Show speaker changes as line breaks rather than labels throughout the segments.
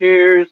Cheers.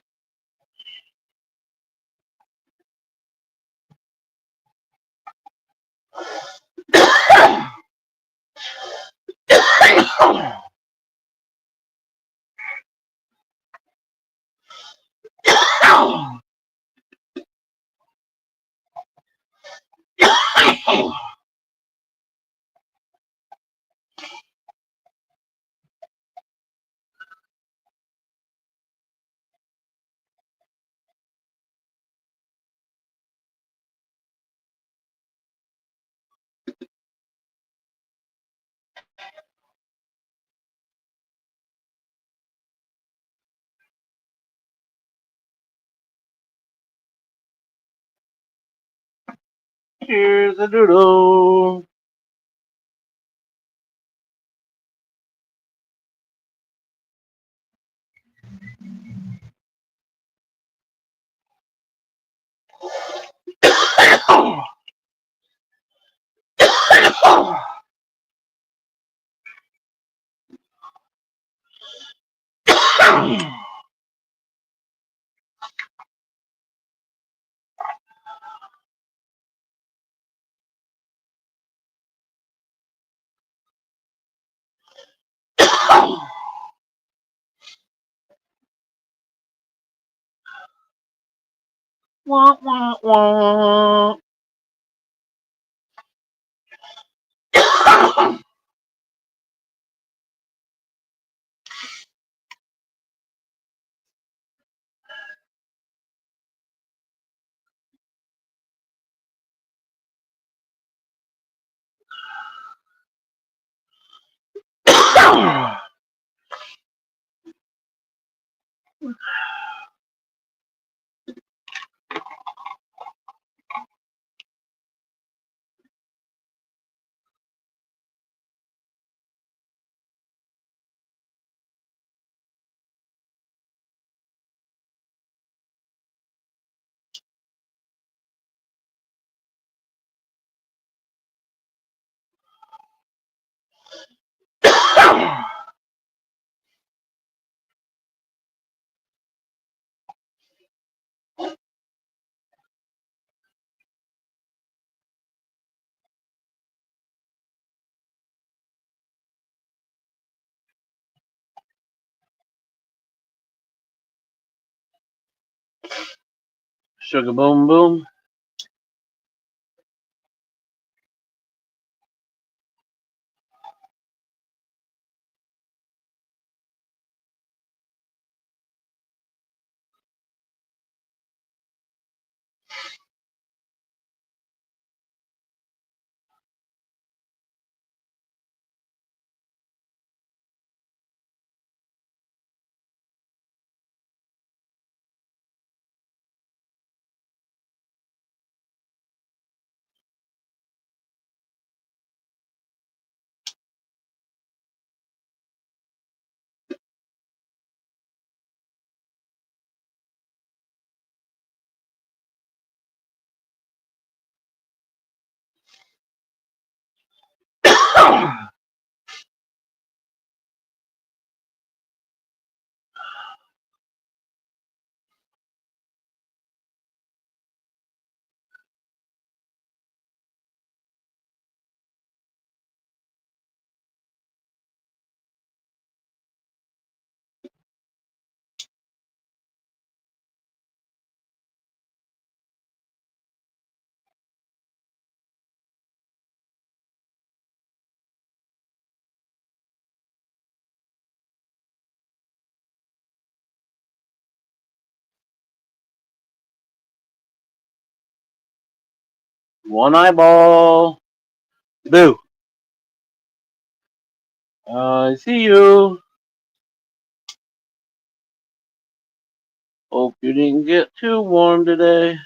Cheers a doodle. Wah, wah, wah. Sugar boom boom. One eyeball. Boo. I see you. Hope you didn't get too warm today.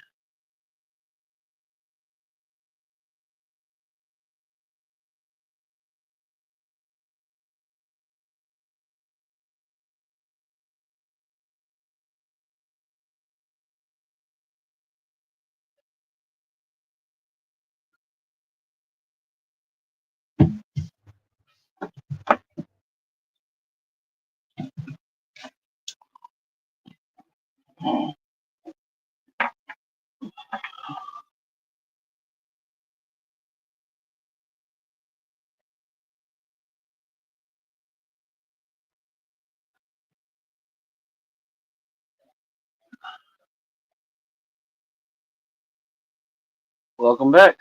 Welcome back.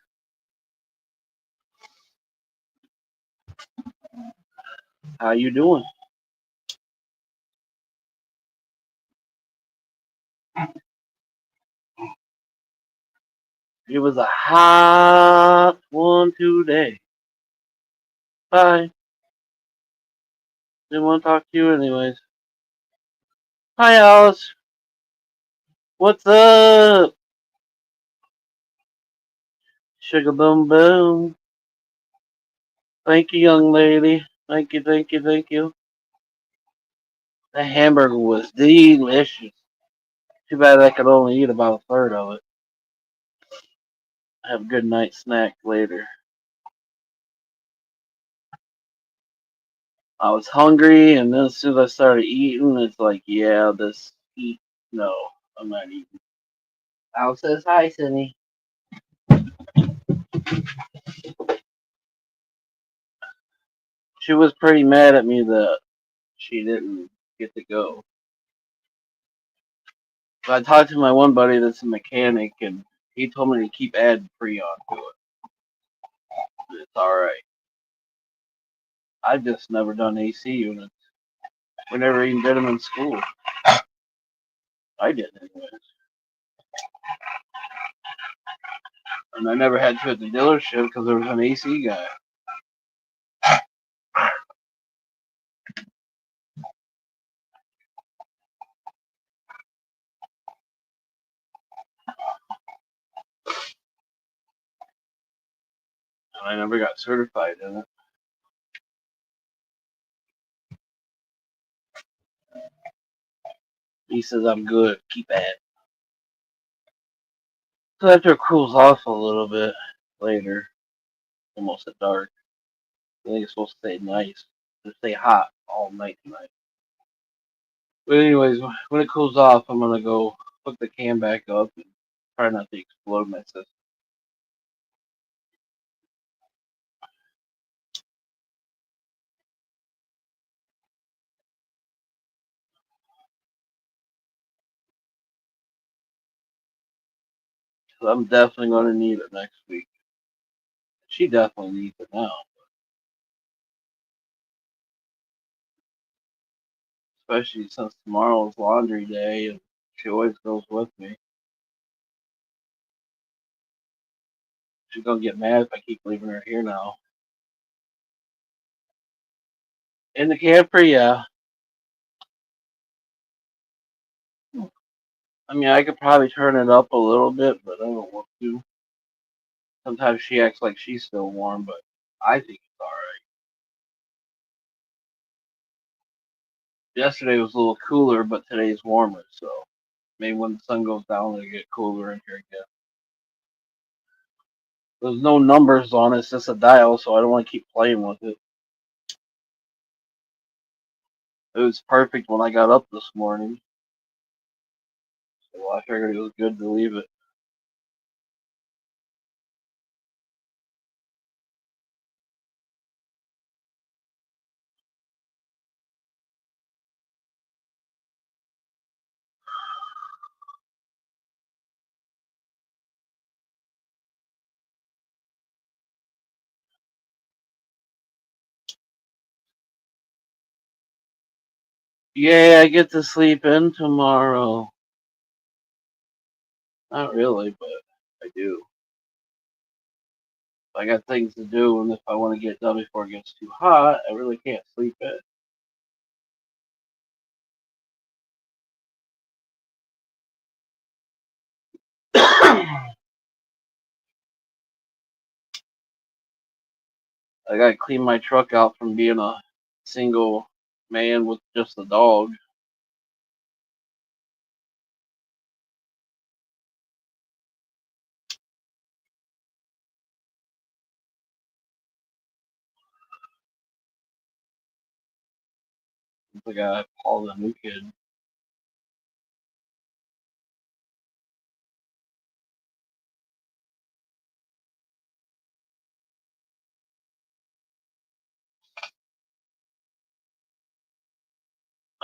How you doing? It was a hot one today. Bye. Didn't want to talk to you anyways. Hi, Alice. What's up? Sugar boom boom. Thank you, young lady. Thank you, thank you, thank you. The hamburger was delicious. Too bad I could only eat about a third of it. Have a good night snack later. I was hungry, and then as soon as I started eating, it's like, yeah, this eat. No, I'm not eating. Alice says hi, Cindy. She was pretty mad at me that she didn't get to go. But I talked to my one buddy that's a mechanic, and he told me to keep adding Freon to it. It's all right. I've just never done AC units. We never even did them in school. I didn't, anyways. And I never had to at the dealership because there was an AC guy. And I never got certified in it. He says I'm good. Keep at it. So after it cools off a little bit later, almost at dark, I think it's supposed to stay nice. To stay hot all night tonight. But anyways, when it cools off, I'm gonna go hook the can back up and try not to explode my system. So I'm definitely gonna need it next week. She definitely needs it now, especially since tomorrow's laundry day and she always goes with me. She's gonna get mad if I keep leaving her here now. In the camper, yeah. I mean, I could probably turn it up a little bit, but I don't want to. Sometimes she acts like she's still warm, but I think it's alright. Yesterday was a little cooler, but today's warmer, so maybe when the sun goes down, it'll get cooler in here again. There's no numbers on it, it's just a dial, so I don't want to keep playing with it. It was perfect when I got up this morning, so I figured it was good to leave it. Yeah, I get to sleep in tomorrow. Not really, but I do. I got things to do, and if I want to get done before it gets too hot, I really can't sleep in. I gotta clean my truck out from being a single man with just a dog. I gotta call the new kid.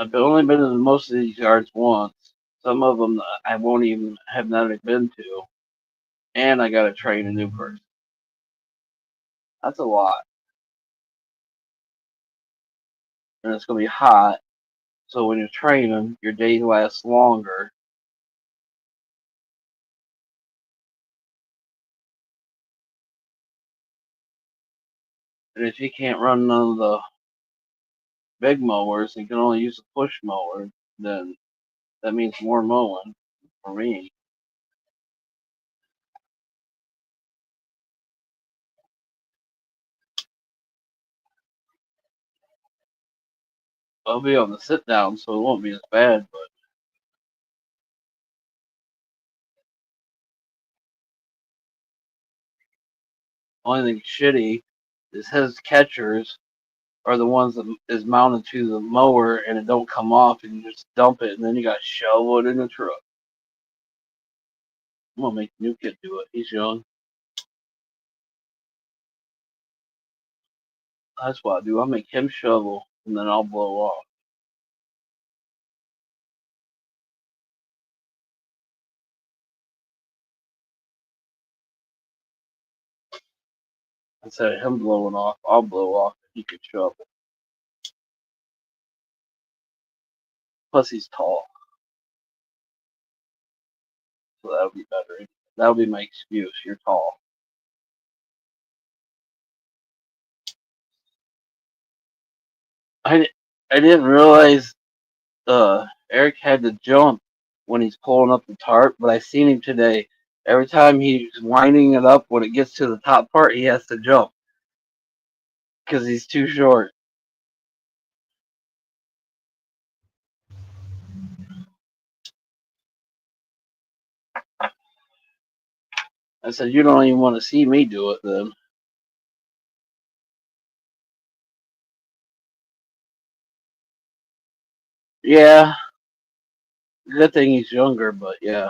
I've only been to most of these yards once. Some of them I won't even have never been to, and I got to train a new person. That's a lot, and it's gonna be hot. So when you're training, your days last longer. And if you can't run none of the big mowers and can only use a push mower, then that means more mowing for me. I'll be on the sit down, so it won't be as bad. But only thing shitty is his catchers are the ones that is mounted to the mower and it don't come off, and you just dump it, and then you got to shovel it in the truck. I'm gonna make the new kid do it. He's young. That's what I do. I'll make him shovel, and then I'll blow off. Instead of him blowing off, I'll blow off and he can shovel. Plus, he's tall, so that'll be better. That'll be my excuse. You're tall. I, I didn't realize Eric had to jump when he's pulling up the tarp, but I seen him today. Every time he's winding it up, when it gets to the top part, he has to jump because he's too short. I said, "You don't even want to see me do it, then." Yeah, good thing he's younger, but yeah.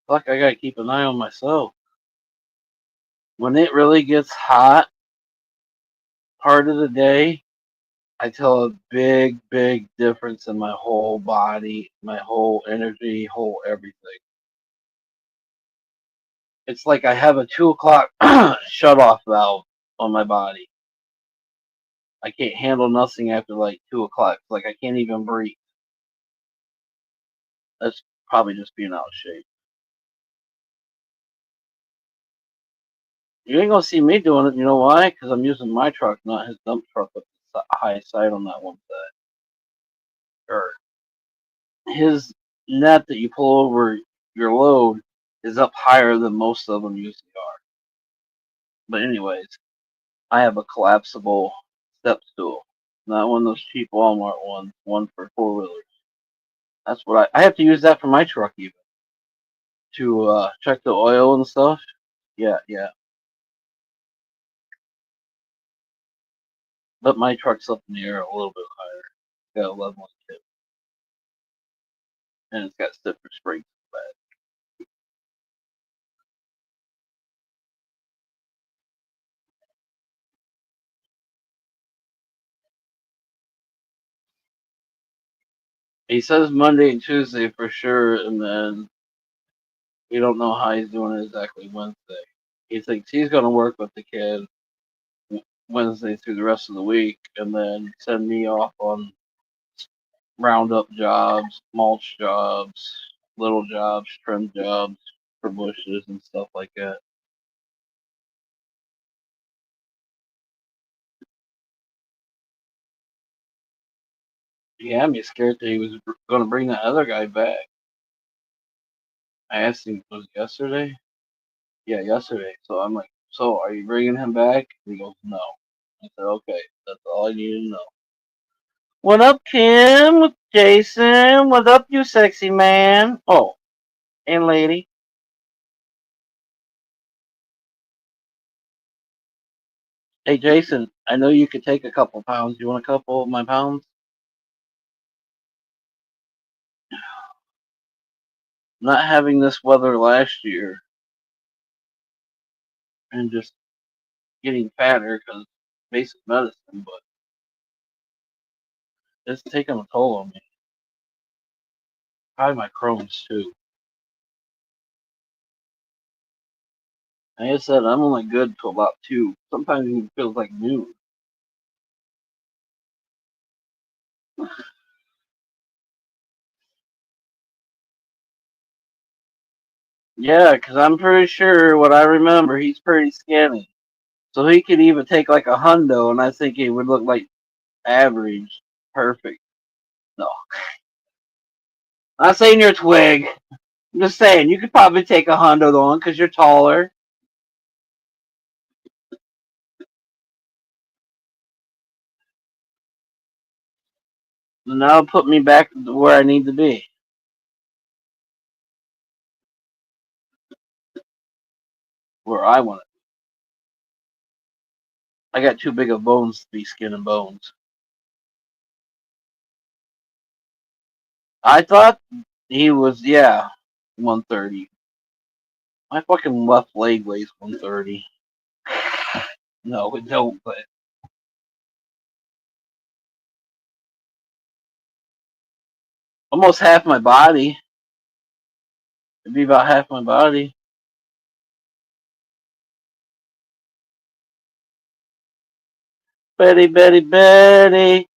Fuck, I gotta keep an eye on myself. When it really gets hot, part of the day, I tell a big, big difference in my whole body, my whole energy, whole everything. It's like I have a 2 o'clock shut off valve on my body. I can't handle nothing after like 2 o'clock. It's like I can't even breathe. That's probably just being out of shape. You ain't gonna see me doing it. You know why? Because I'm using my truck, not his dump truck with the high side on that one side. Or his net that you pull over your load is up higher than most of them usually are. But anyways, I have a collapsible step stool, not one of those cheap Walmart ones. One for 4 wheelers. That's what I have to use that for my truck even to check the oil and stuff. Yeah, yeah. But my truck's up in the air a little bit higher. It's got a leveling tip, and it's got stiffer springs. He says Monday and Tuesday for sure, and then we don't know how he's doing it exactly Wednesday. He thinks he's going to work with the kid Wednesday through the rest of the week, and then send me off on roundup jobs, mulch jobs, little jobs, trim jobs for bushes and stuff like that. He had me scared that he was going to bring that other guy back. I asked him, was it yesterday? Yeah, yesterday. So I'm like, so are you bringing him back? And he goes, no. I said, okay, that's all I need to know. What up, Kim? Jason? What up, you sexy man? Oh, and lady. Hey, Jason, I know you could take a couple pounds. You want a couple of my pounds? not having this weather last year and just getting fatter because basic medicine, but it's taking a toll on me. Probably my Crohn's too. Like I said, I'm only good till about 2. Sometimes it even feels like noon. Yeah, because I'm pretty sure what I remember, he's pretty skinny. So he could even take like a hundo, and I think he would look like average. Perfect. No. I'm not saying you're a twig. I'm just saying, you could probably take a hundo on because you're taller. And that'll put me back where I need to be. Where I want it. I got too big of bones to be skin and bones. I thought he was, yeah, 130. My fucking left leg weighs 130. No, it don't, but almost half my body. It'd be about half my body. Betty, Betty, Betty.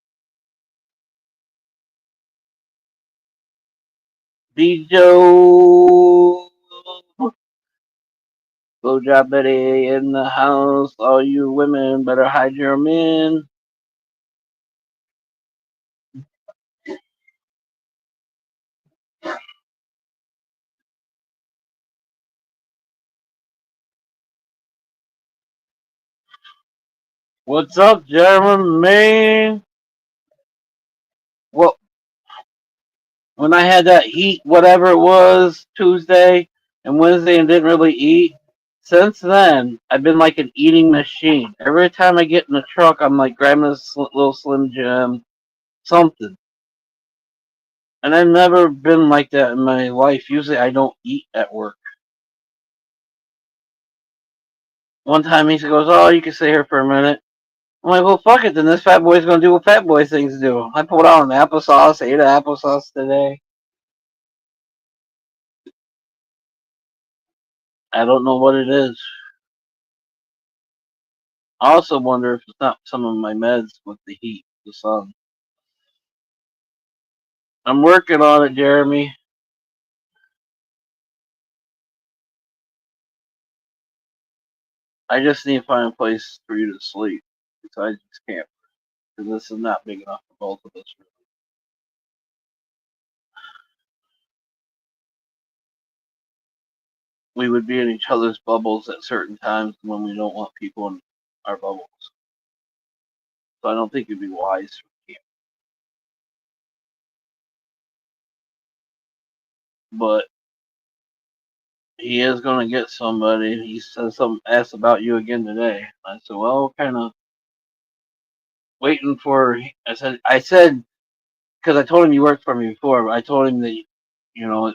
Joe. Blowjob Betty in the house. All you women better hide your men. What's up, Jeremy? Well, when I had that heat, whatever it was, Tuesday and Wednesday, and didn't really eat, since then, I've been like an eating machine. Every time I get in the truck, I'm like grabbing a little Slim Jim, something. And I've never been like that in my life. Usually I don't eat at work. One time he goes, "Oh, you can stay here for a minute." I'm like, "Well, fuck it, then this fat boy's gonna do what fat boy things do." I pulled out an applesauce, ate an applesauce today. I don't know what it is. I also wonder if it's not some of my meds with the heat, the sun. I'm working on it, Jeremy. I just need to find a place for you to sleep besides this camp, because this is not big enough for both of us. We would be in each other's bubbles at certain times when we don't want people in our bubbles. So I don't think it'd be wise for camp. But he is going to get somebody. He said something, asked about you again today. I said, well, kind of waiting for. I said, because I told him you worked for me before. But I told him that, you know,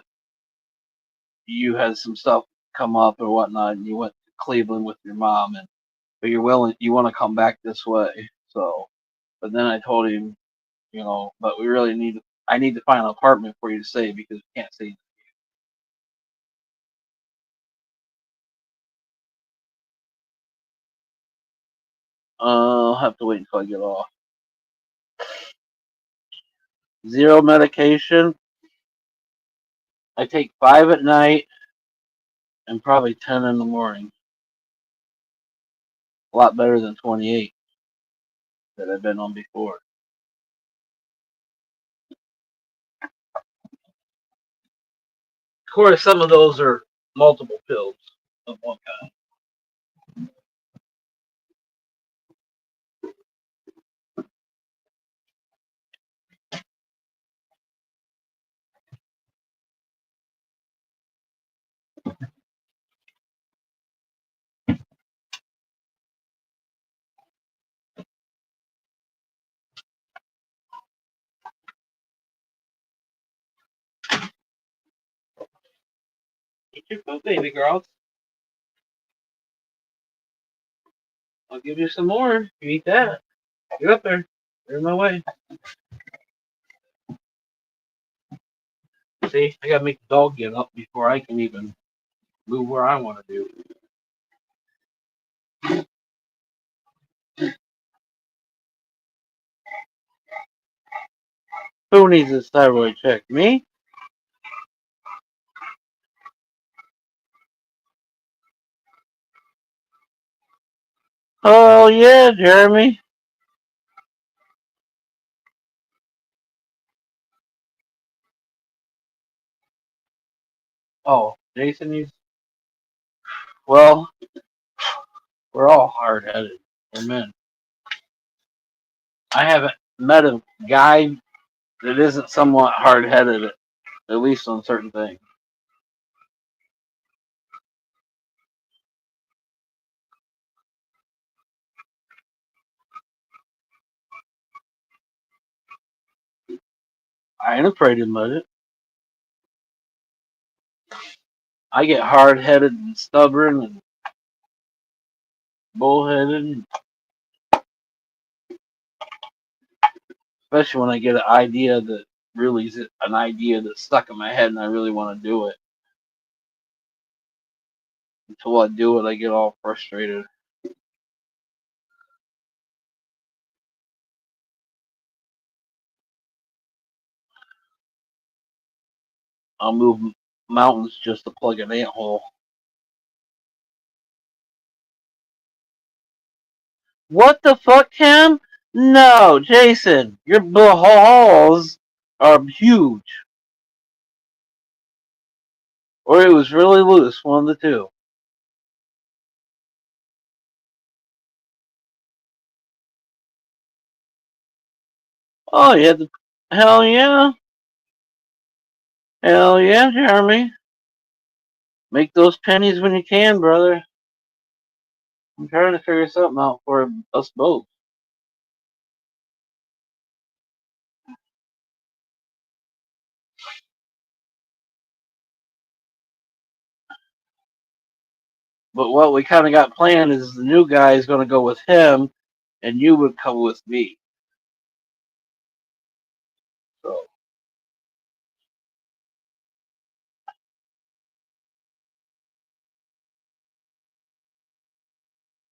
you had some stuff come up or whatnot, and you went to Cleveland with your mom, and but you're willing, you want to come back this way. So, but then I told him, but we really need. I need to find an apartment for you to stay because we can't stay. I'll have to wait until I get off. Zero medication. I take 5 at night and probably 10 in the morning. A lot better than 28 that I've been on before. Of course, some of those are multiple pills of one kind. Eat your food, baby girl. I'll give you some more. You eat that. Get up there. Get in my way. See, I gotta make the dog get up before I can even move where I want to do. Who needs this thyroid check? Me? Oh yeah, Jeremy. Oh, Jason needs. Well, we're all hard-headed. We're men. I haven't met a guy that isn't somewhat hard-headed, at least on certain things. I ain't afraid to admit it. I get hard-headed and stubborn and bullheaded, especially when I get an idea that really is an idea that's stuck in my head and I really want to do it. Until I do it, I get all frustrated. I'll move mountains just to plug an ant hole. What the fuck, Cam? No, Jason, your balls are huge. Or it was really loose, one of the two. Oh, you had to. Hell yeah. Hell yeah, Jeremy. Make those pennies when you can, brother. I'm trying to figure something out for us both. But what we kind of got planned is the new guy is going to go with him, and you would come with me. So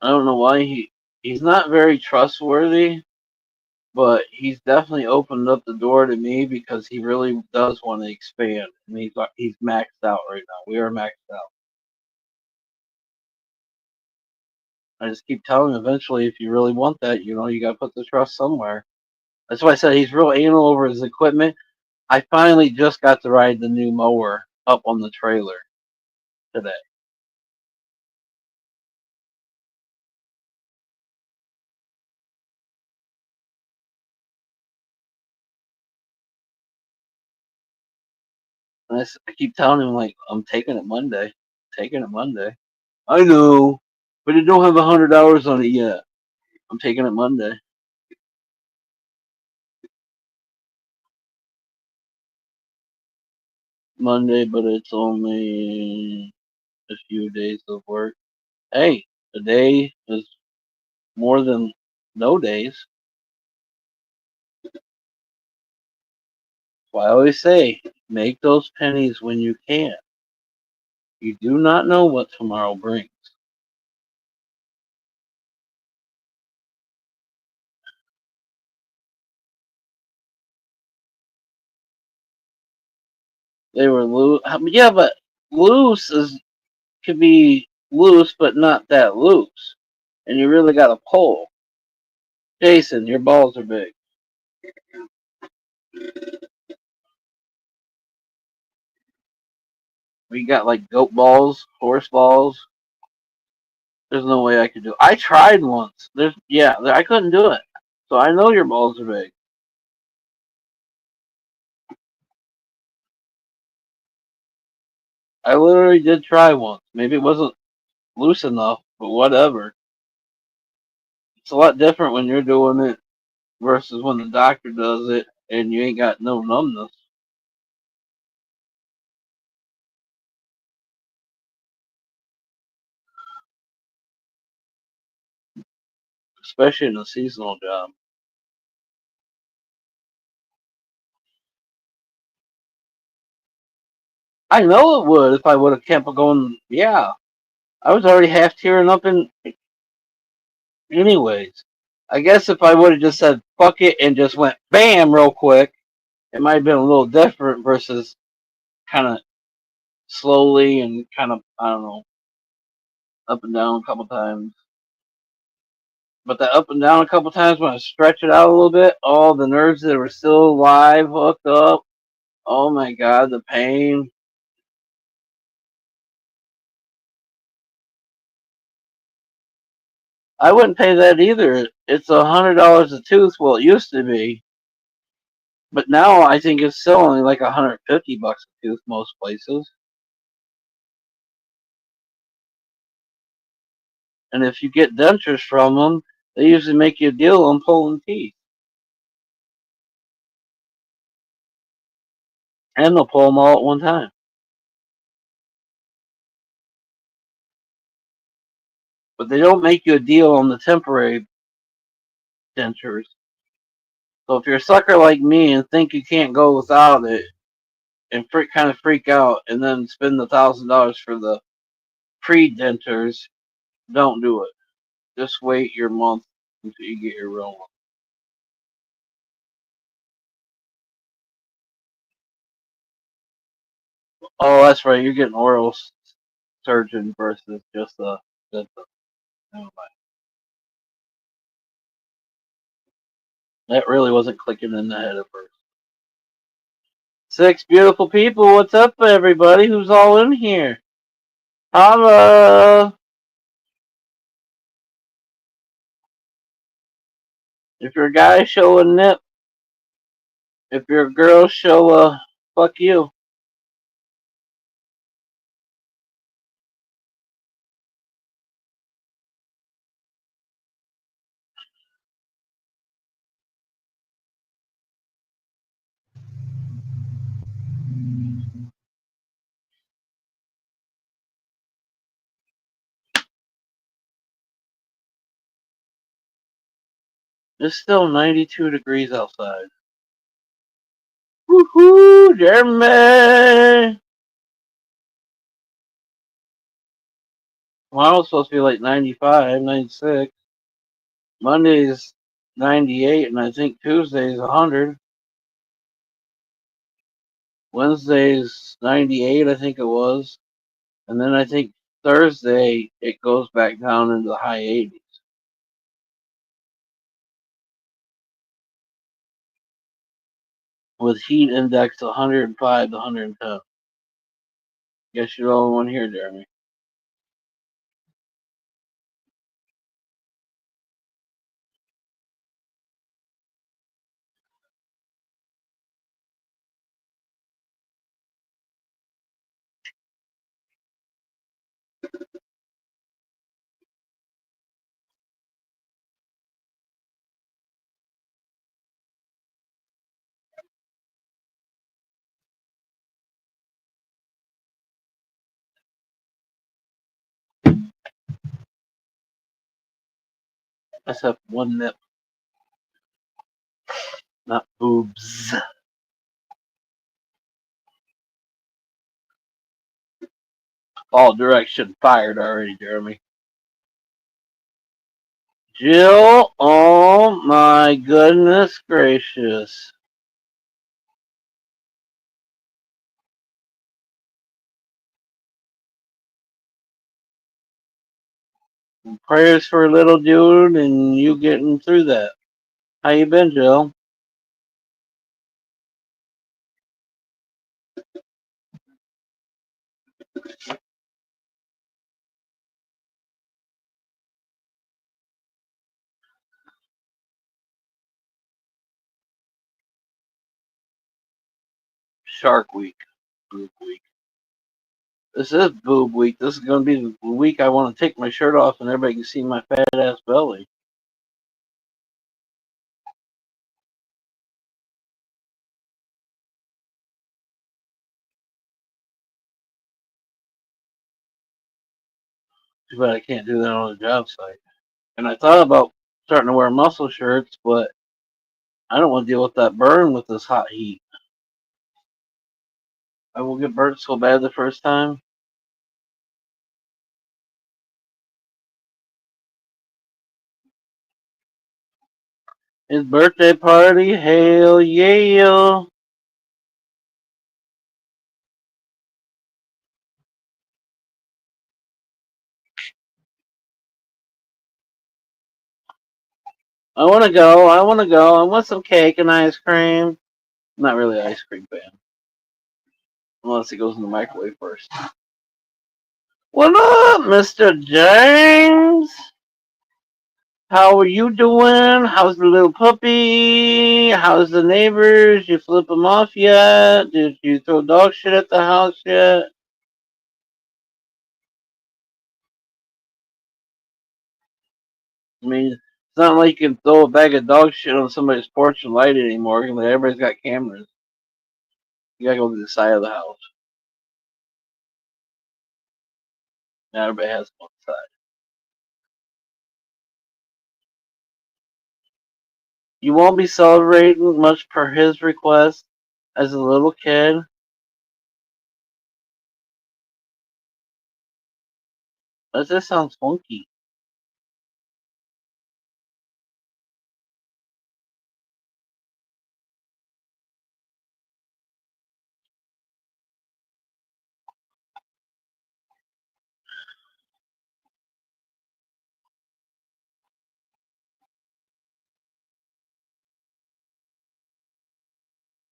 I don't know why he's not very trustworthy, but he's definitely opened up the door to me because he really does want to expand. And he's maxed out right now. We are maxed out. I just keep telling him eventually, if you really want that, you got to put the trust somewhere. That's why I said he's real anal over his equipment. I finally just got to ride the new mower up on the trailer today. And I keep telling him, like, I'm taking it Monday. Taking it Monday. I know, but it don't have $100 on it yet. I'm taking it Monday. Monday, but it's only a few days of work. Hey, a day is more than no days. Well, I always say, make those pennies when you can. You do not know what tomorrow brings. They were loose. Yeah, but loose could be loose, but not that loose. And you really got to pull. Jason, your balls are big. We got like goat balls, horse balls. There's no way I could do it. I tried once. I couldn't do it. So I know your balls are big. I literally did try once. Maybe it wasn't loose enough, but whatever. It's a lot different when you're doing it versus when the doctor does it and you ain't got no numbness. especially in a seasonal job. I know it would if I would have kept going. Yeah, I was already half tearing up in anyways. I guess if I would have just said fuck it and just went bam real quick, it might have been a little different versus kind of slowly and kind of, I don't know, up and down a couple times. But that up and down a couple times when I stretch it out a little bit, all the nerves that were still live hooked up. Oh my god, the pain. I wouldn't pay that either. It's $100 a tooth. Well, it used to be, but now I think it's still only like $150 a tooth most places. And if you get dentures from them, they usually make you a deal on pulling teeth, and they'll pull them all at one time. But they don't make you a deal on the temporary dentures. So if you're a sucker like me and think you can't go without it, and kind of freak out, and then spend $1,000 for the pre-denters, don't do it. Just wait your month until you get your real one. Oh, that's right. You're getting oral surgeon versus just a dentist. Never mind. That really wasn't clicking in the head at first. Six beautiful people. What's up, everybody? Who's all in here? Holla! If you're a guy, show a nip. If you're a girl, show a fuck you. It's still 92 degrees outside. Woohoo, Jeremy! Tomorrow's supposed to be like 95, 96. Monday's 98, and I think Tuesday's 100. Wednesday's 98, I think it was. And then I think Thursday it goes back down into the high 80s with heat index 105 to 110. Guess you're the only one here, Jeremy. Except one nip, not boobs. All direction fired already, Jeremy. Jill, oh my goodness gracious. Prayers for little dude and you getting through that. How you been, Jill? Shark Week. Boob Week. This is Boob Week. This is going to be the week I want to take my shirt off and everybody can see my fat ass belly. Too bad I can't do that on a job site. And I thought about starting to wear muscle shirts, but I don't want to deal with that burn with this hot heat. I will get burnt so bad the first time. His birthday party, hell yeah! I want to go. I want to go. I want some cake and ice cream. I'm not really an ice cream fan, unless it goes in the microwave first. What up, Mr. James? How are you doing? How's the little puppy? How's the neighbors? You flip them off yet? Did you throw dog shit at the house yet? I mean, it's not like you can throw a bag of dog shit on somebody's porch and light it anymore. Like, everybody's got cameras. You gotta go to the side of the house. Now everybody has one side. You won't be celebrating much per his request as a little kid. That just sounds funky.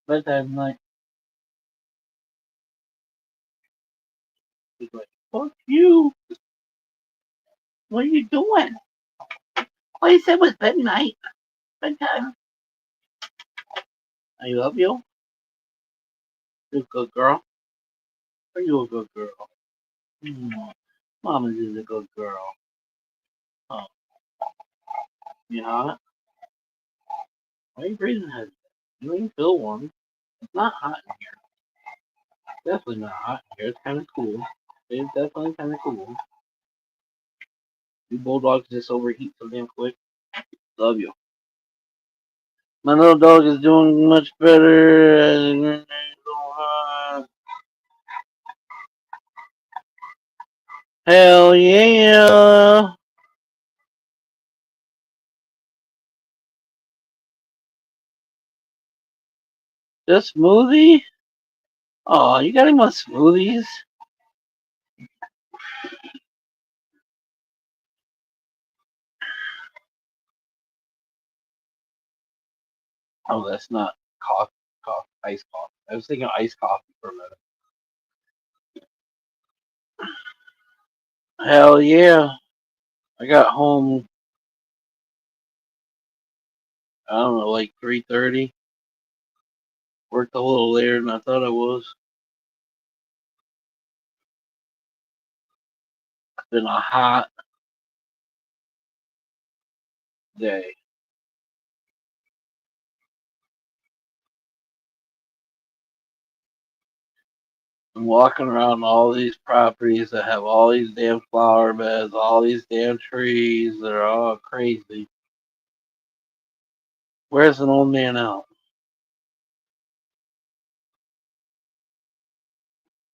Bedtime night. He's like, fuck you. What are you doing? Well, you said it was bed night. Bedtime. I love you. You're a good girl. Are you a good girl? Mm. Mama is a good girl. Oh, you hot? Why are you breathing heavy? You ain't feel warm. It's not hot in here. Definitely not hot in here. It's kind of cool. It's definitely kind of cool. You bulldogs just overheat so damn quick. Love you. My little dog is doing much better. Hell yeah! This smoothie? Oh, you got any more smoothies? Oh, that's not coffee. Coffee, iced coffee. I was thinking iced coffee for a minute. Hell yeah! I got home. I don't know, like 3:30. Worked a little later than I thought I was. It's been a hot day. I'm walking around all these properties that have all these damn flower beds, all these damn trees that are all crazy. Where's an old man out?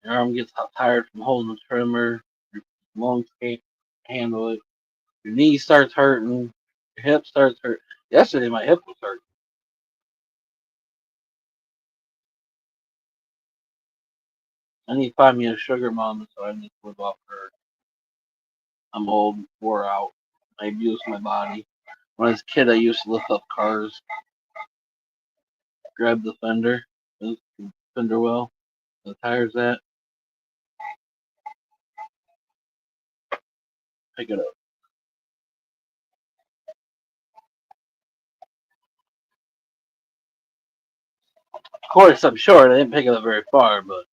Your arm gets tired from holding the trimmer. Your lungs can't handle it. Your knee starts hurting. Your hip starts hurting. Yesterday, my hip was hurting. I need to find me a sugar mama, so I need to live off her. I'm old, wore out. I abuse my body. When I was a kid, I used to lift up cars, grab the fender well, the tires at, pick it up. Of course, I'm short. I didn't pick it up very far, but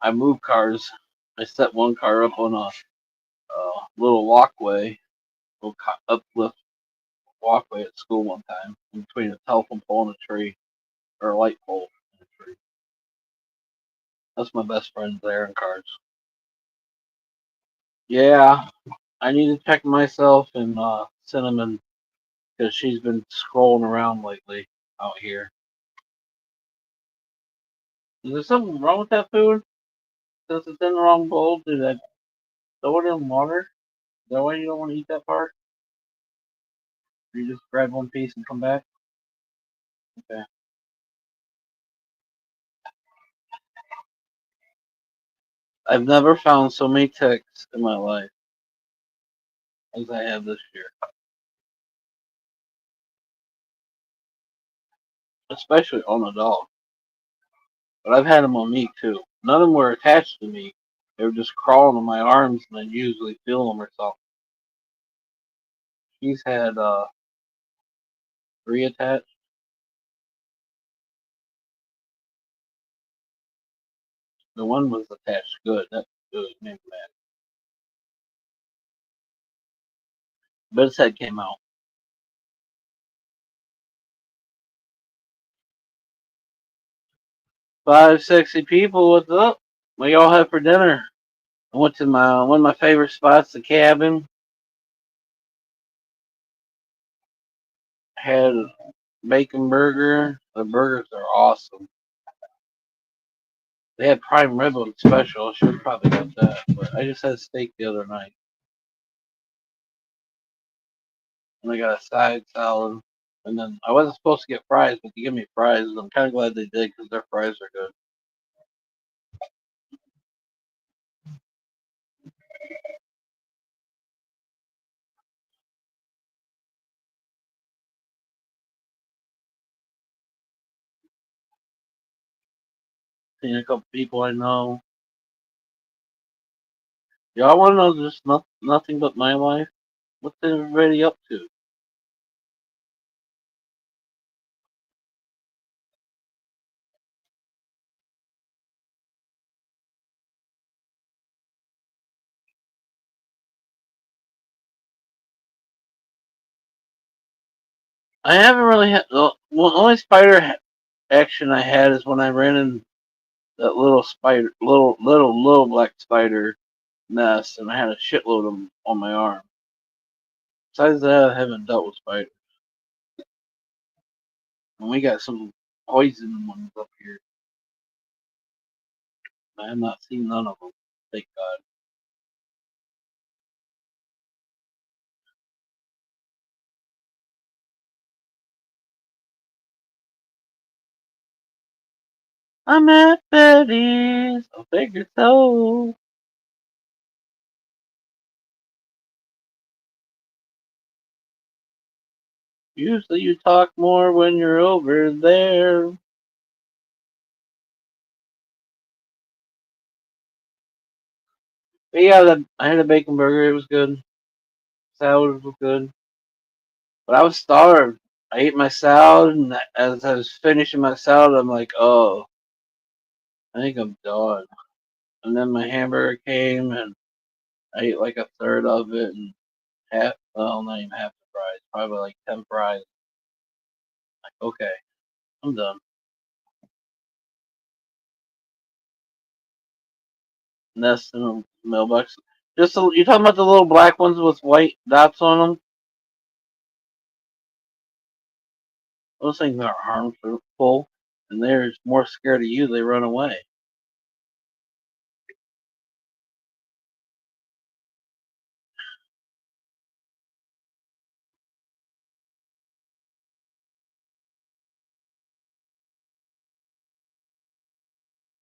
I moved cars. I set one car up on a little walkway, little uplift walkway at school one time, in between a telephone pole and a tree, or a light pole and a tree. That's my best friend there in cars. Yeah, I need to check myself and Cinnamon because she's been scrolling around lately out here. Is there something wrong with that food? Since it's in the wrong bowl, did I throw it in water? Is that why you don't want to eat that part? Or you just grab one piece and come back? Okay. I've never found so many ticks in my life as I have this year. Especially on a dog. But I've had them on me too. None of them were attached to me. They were just crawling on my arms and I'd usually feel them or something. She's had three attached. The one was attached good. That's good. Made me mad. But its head came out. Five sexy people, what's up? What y'all have for dinner? I went to my one of my favorite spots, the cabin. Had a bacon burger. The burgers are awesome. They had prime rib on special. I should have probably got that, but I just had steak the other night. And I got a side salad. And then I wasn't supposed to get fries, but they give me fries. And I'm kind of glad they did because their fries are good. Seen a couple people I know. Y'all want to know just nothing but my life? What's everybody up to? I haven't really had the only spider action I had is when I ran in that little spider, little black spider nest, and I had a shitload of them on my arm. Besides that, I haven't dealt with spiders, and we got some poison ones up here. I have not seen none of them. Thank God. I'm at Betty's. I figured so. Usually you talk more when you're over there. But yeah, I had a bacon burger. It was good. Salad was good. But I was starved. I ate my salad, and as I was finishing my salad, I'm like, oh, I think I'm done. And then my hamburger came, and I ate like a third of it, and half, well, not even half the fries, probably like 10 fries. Like, okay, I'm done. Nest in a mailbox. You talking about the little black ones with white dots on them? Those things are harmful, and they're more scared of you. They run away.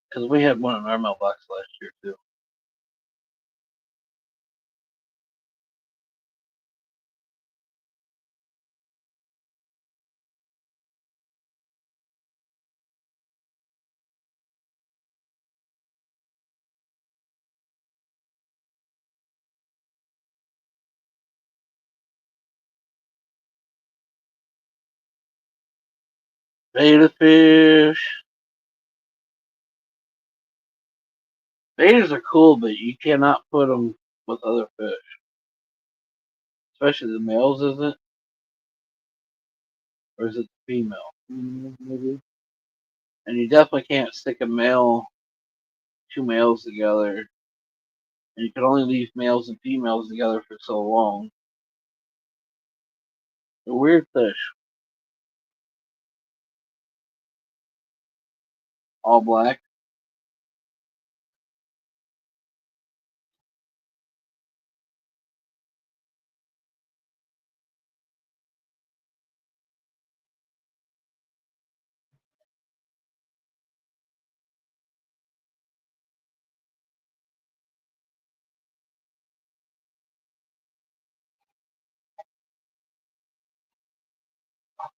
Because we had one in our mailbox last year too. Beta fish. Betas are cool, but you cannot put them with other fish, especially the males. Is it, or is it the female? Maybe. And you definitely can't stick two males together, and you can only leave males and females together for so long. They're weird fish. All black.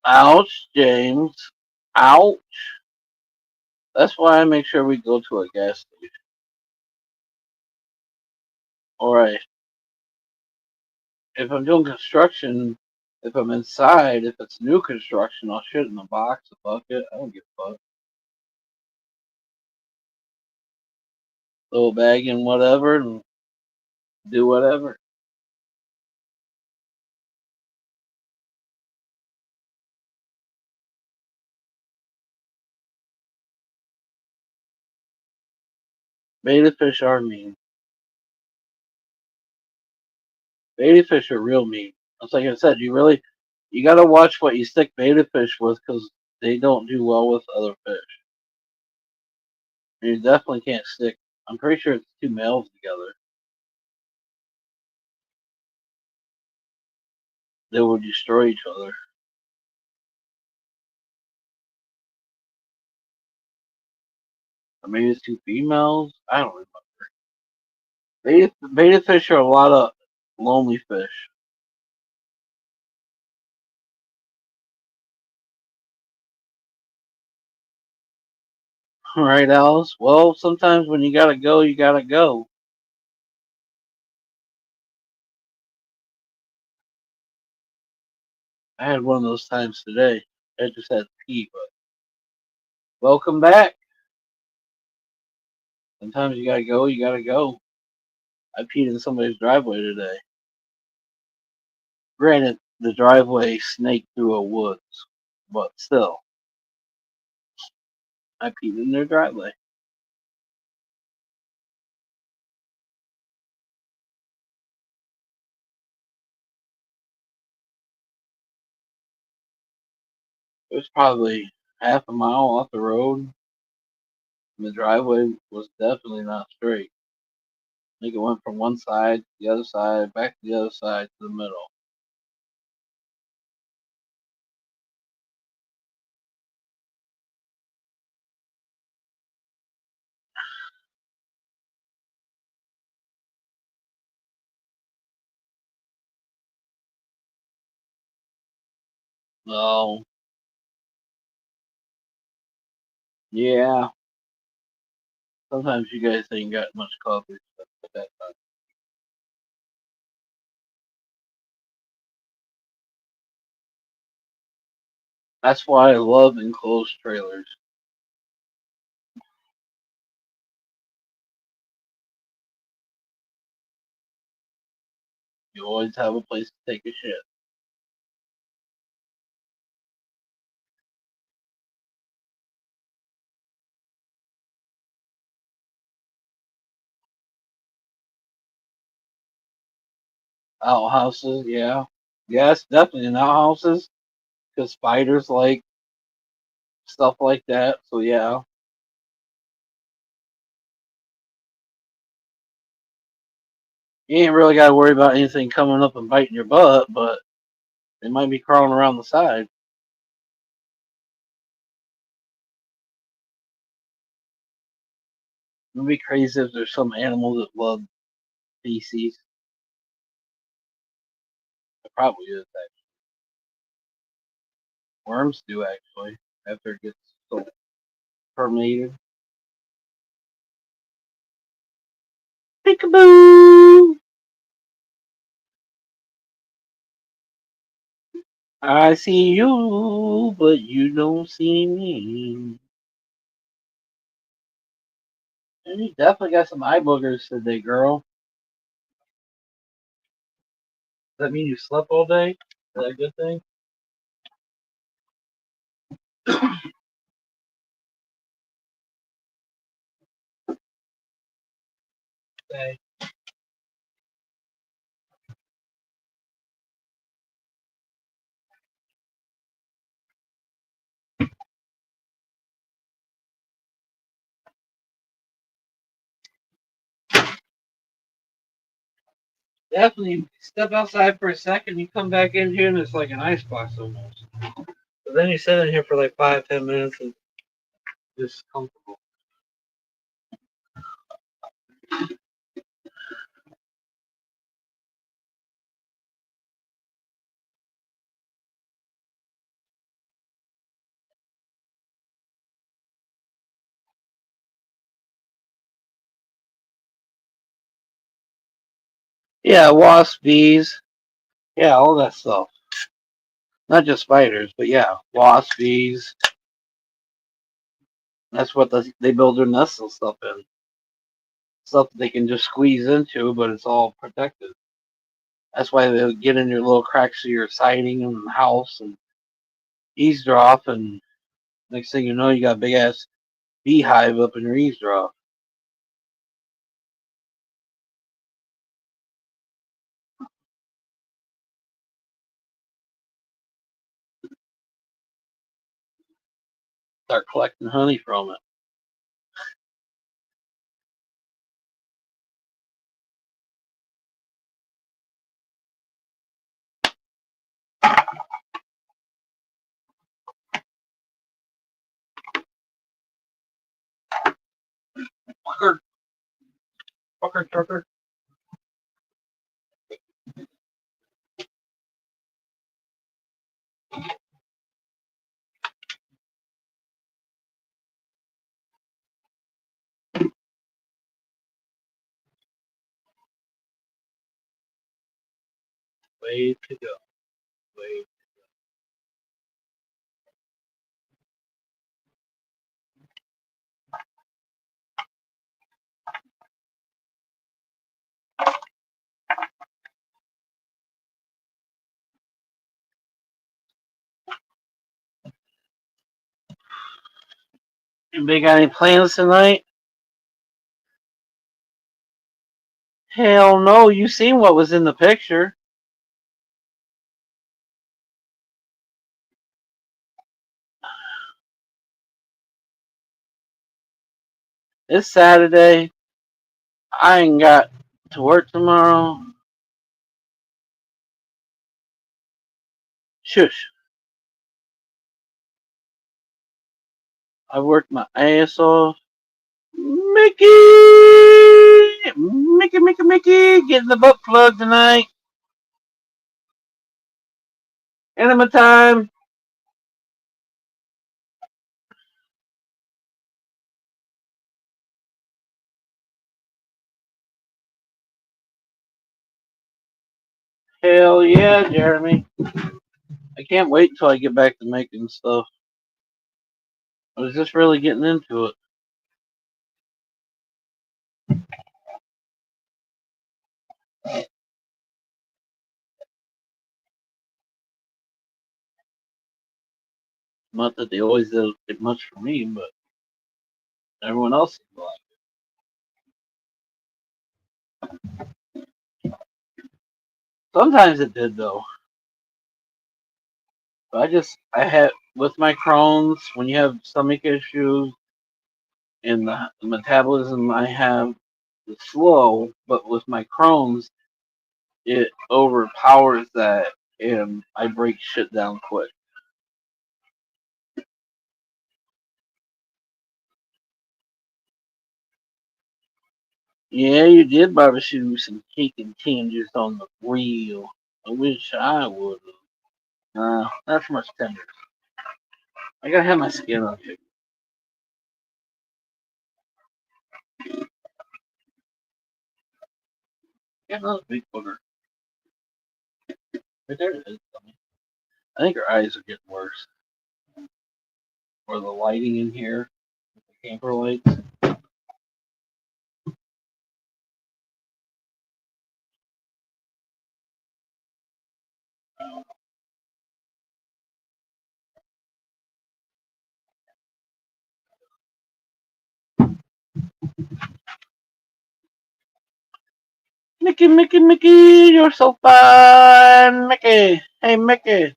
Ouch, James. Ouch. That's why I make sure we go to a gas station. Alright. If I'm doing construction, if I'm inside, if it's new construction, I'll shit in a box, a bucket. I don't give a fuck. Throw a bag in whatever and do whatever. Beta fish are mean. Beta fish are real mean. It's like I said, you gotta watch what you stick beta fish with because they don't do well with other fish. You definitely can't stick. I'm pretty sure it's two males together. They would destroy each other. Or maybe it's two females. I don't remember. Beta fish are a lot of lonely fish. Right, Alice? Well, sometimes when you gotta go, you gotta go. I had one of those times today. I just had to pee, but welcome back. Sometimes you gotta go, you gotta go. I peed in somebody's driveway today. Granted, the driveway snaked through a woods, but still, I peed in their driveway. It was probably half a mile off the road, and the driveway was definitely not straight. I think it went from one side to the other side, back to the other side to the middle. So, yeah, sometimes you guys ain't got much coverage at that time. That's why I love enclosed trailers. You always have a place to take a shit. Outhouses, yeah. Yes, definitely in outhouses, because spiders like stuff like that. So, yeah. You ain't really got to worry about anything coming up and biting your butt, but they might be crawling around the side. It'd be crazy if there's some animal that loves feces. It probably is, actually. Worms do, actually, after it gets so permeated. Peekaboo! I see you, but you don't see me. And you definitely got some eye boogers today, girl. Does that mean you slept all day? Is that a good thing? Okay. Definitely step outside for a second. You come back in here and it's like an icebox almost. But then you sit in here for like 5-10 minutes and just comfortable. Yeah, wasps, bees, yeah, all that stuff. Not just spiders, but yeah, wasps, bees. That's what they build their nests and stuff in. Stuff that they can just squeeze into, but it's all protected. That's why they get in your little cracks of your siding and house and eavesdrop, and next thing you know, you got a big ass beehive up in your eavesdrop. Start collecting honey from it. Fucker, fucker, trucker. Way to go. Way. Anybody got any plans tonight? Hell no, you seen what was in the picture. It's Saturday. I ain't got to work tomorrow. Shush. I worked my ass off. Mickey! Mickey, Mickey, Mickey! Getting the butt plug tonight. Enema time. Hell yeah, Jeremy. I can't wait until I get back to making stuff. I was just really getting into it. Not that they always did much for me, but everyone else seemed to like it. Sometimes it did though. But I had with my Crohn's, when you have stomach issues and the metabolism I have is slow, but with my Crohn's, it overpowers that and I break shit down quick. Yeah, you did barbecue some chicken tenders on the grill. I wish I would have. Not so much tenders. I gotta have my skin on chicken. Yeah, another big booger. Right there it is. I think her eyes are getting worse. Or the lighting in here, the camper lights. Mickey, Mickey, Mickey, you're so fun, Mickey. Hey, Mickey,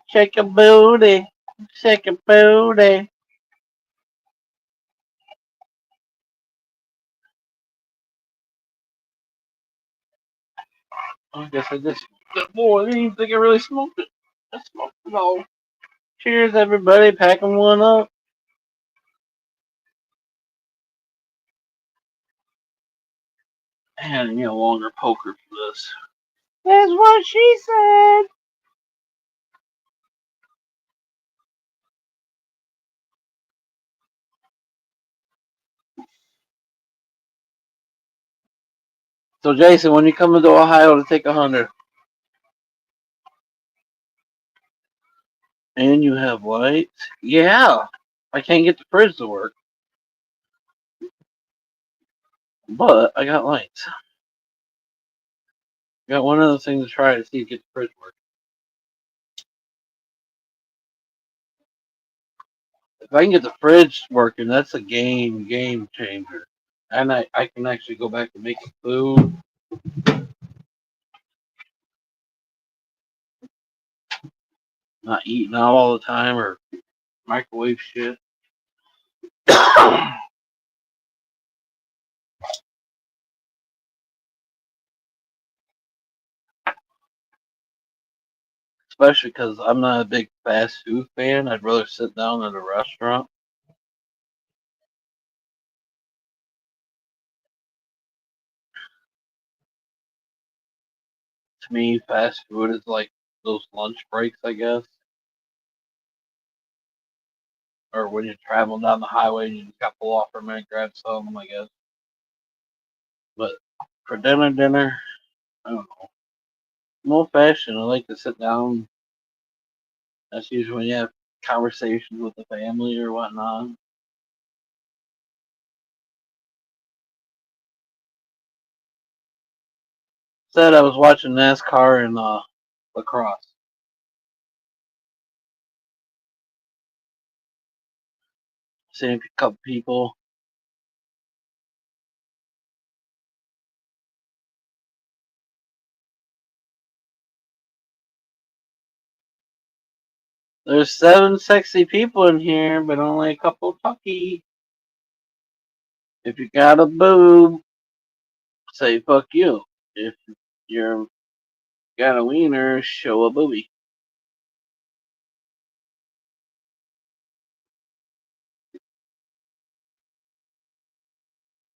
shake your booty, shake your booty. I guess I just. Boy, I didn't even think I really smoked it. I smoked it all. Cheers, everybody. Packing one up. And you know, longer poker for this. That's what she said. So, Jason, when you come into Ohio to take 100, and you have lights, yeah, I can't get the fridge to work, but I got lights. Got one other thing to try to see if get the fridge working. If I can get the fridge working, that's a game changer. And I can actually go back to making food, not eating out all the time or microwave shit. Especially because I'm not a big fast food fan. I'd rather sit down at a restaurant. To me, fast food is like those lunch breaks, I guess. Or when you're traveling down the highway and you just got to pull off for a minute, grab some, I guess. But for dinner, I don't know. I'm old fashioned. I like to sit down. That's usually when you have conversations with the family or whatnot. Said I was watching NASCAR and lacrosse. Seeing a couple people. There's 7 sexy people in here, but only a couple talky. If you got a boob, say fuck you. If you're got a wiener, show a booby.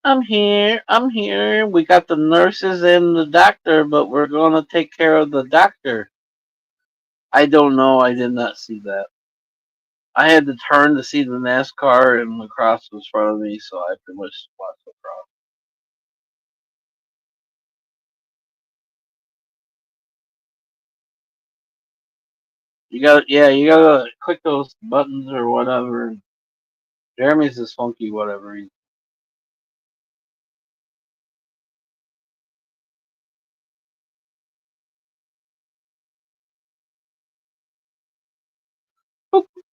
I'm here. I'm here. We got the nurses and the doctor, but we're gonna take care of the doctor. I don't know. I did not see that. I had to turn to see the NASCAR and lacrosse was in front of me, so I pretty much watched lacrosse. You gotta click those buttons or whatever. Jeremy's is funky, whatever.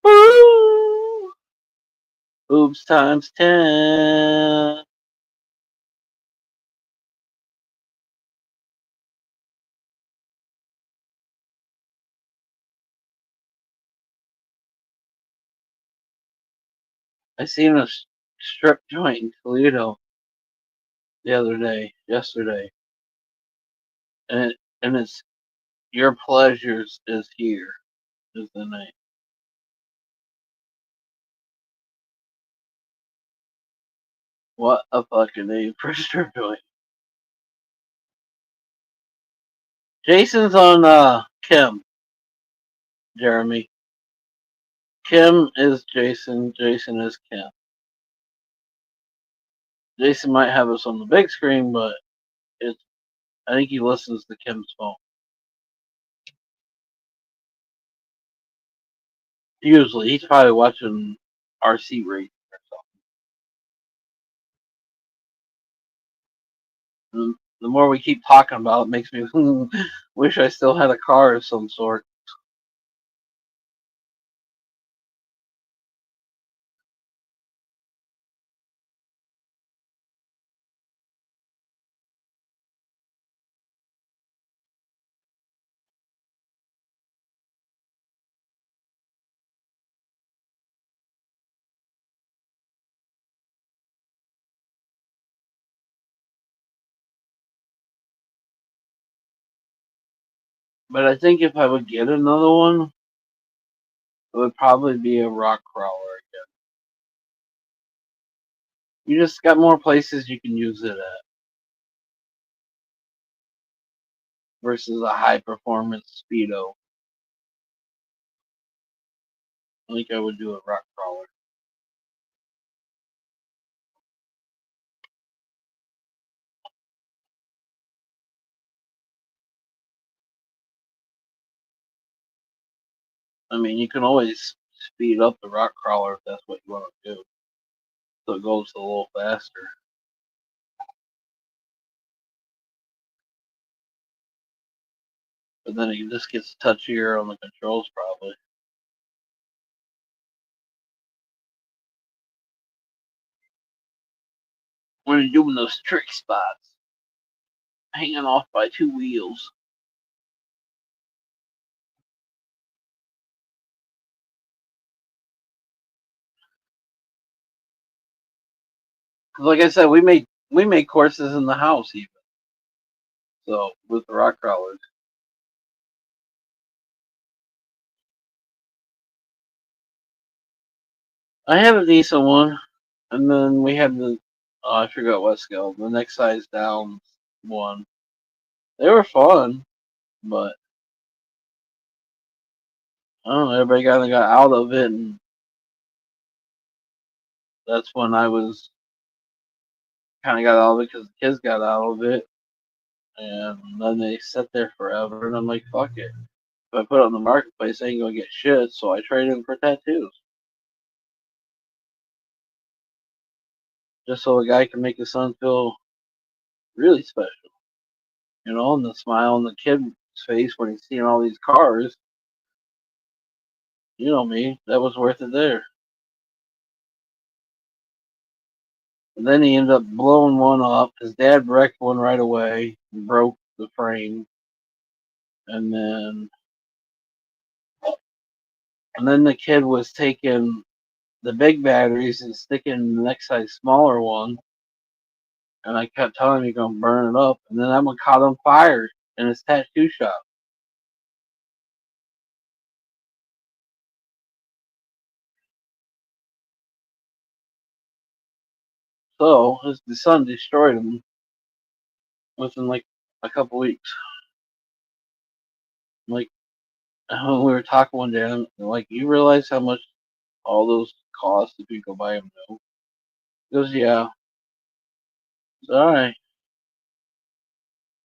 Boo! Boobs times 10. I seen a strip joint in Toledo the other day, yesterday, and it's Your Pleasures is Here is the name. What a fucking name for a strip joint. Jason's on Kim, Jeremy. Kim is Jason. Jason is Kim. Jason might have us on the big screen, but it's I think he listens to Kim's phone. Usually, he's probably watching RC race or something. The more we keep talking about it, makes me wish I still had a car of some sort. But I think if I would get another one, it would probably be a rock crawler again. You just got more places you can use it at versus a high performance speedo. I think I would do a rock crawler. I mean, you can always speed up the rock crawler if that's what you want to do, so it goes a little faster. But then it just gets touchier on the controls, probably. When you're doing those trick spots, hanging off by two wheels. Like I said, we make courses in the house even. So with the rock crawlers, I have a decent one, and then we have the I forgot what scale, the next size down one. They were fun, but I don't know. Everybody kind of got out of it, and that's when I was kind of got out of it because the kids got out of it, and then they sit there forever. And I'm like, fuck it. If I put it on the marketplace, I ain't gonna get shit. So I trade in for tattoos, just so a guy can make his son feel really special. And the smile on the kid's face when he's seeing all these cars. You know me, that was worth it there. And then he ended up blowing one up. His dad wrecked one right away, and broke the frame, and then the kid was taking the big batteries and sticking the next size smaller one. And I kept telling him you're gonna burn it up. And then that one caught on fire in his tattoo shop. So the son destroyed him within like a couple weeks. Like when we were talking one day, I'm like, you realize how much all those cost if you go buy them new? He goes, yeah. It's all right.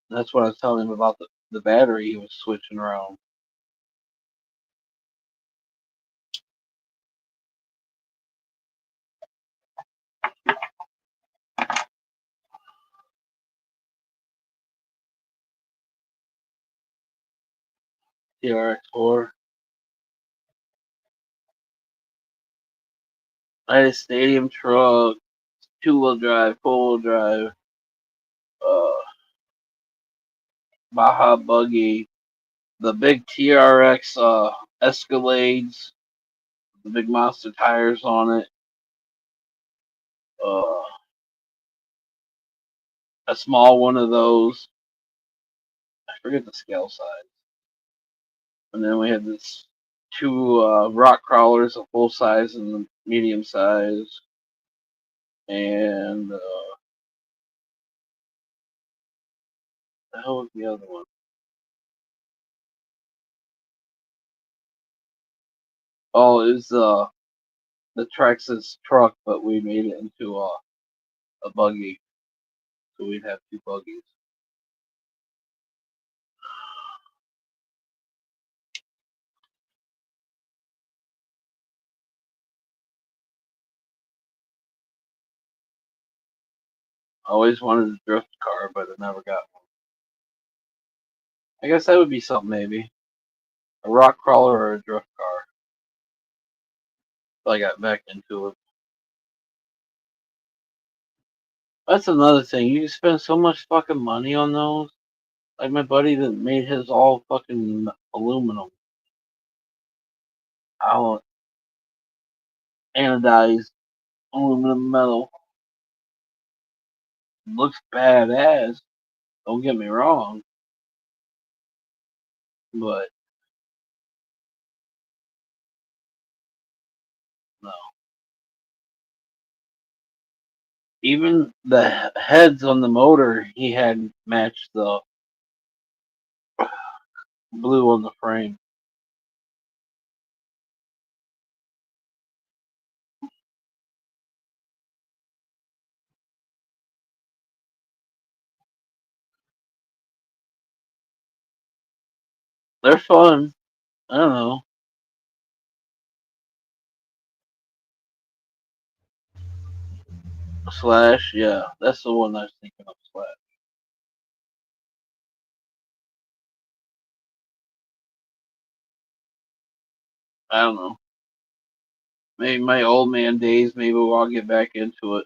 That's what I was telling him about the battery he was switching around. TRX4. I had a stadium truck, two-wheel drive, four-wheel drive, uh, Baja buggy, the big TRX Escalades, the big monster tires on it, uh, a small one of those. I forget the scale size. And then we had this two rock crawlers, a full size and the medium size, and the hell was the other one? Oh, it was the Traxxas truck, but we made it into a buggy, so we'd have two buggies. I always wanted a drift car, but I never got one. I guess that would be something, maybe a rock crawler or a drift car. If I got back into it. That's another thing. You spend so much fucking money on those. Like my buddy that made his all fucking aluminum, all anodized aluminum metal. Looks badass. Don't get me wrong. but no. Even the heads on the motor he had matched the blue on the frame. They're fun. I don't know. Slash, yeah, that's the one I was thinking of. Slash. I don't know. Maybe my old man days. Maybe I'll get back into it.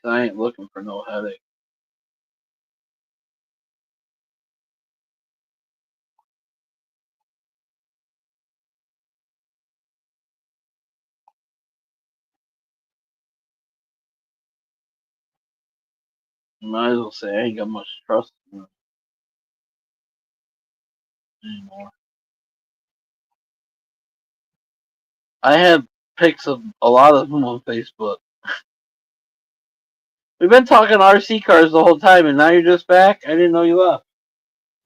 I ain't looking for no headache. Might as well say I ain't got much trust in them anymore. I have pics of a lot of them on Facebook. We've been talking RC cars the whole time, and now you're just back. I didn't know you left.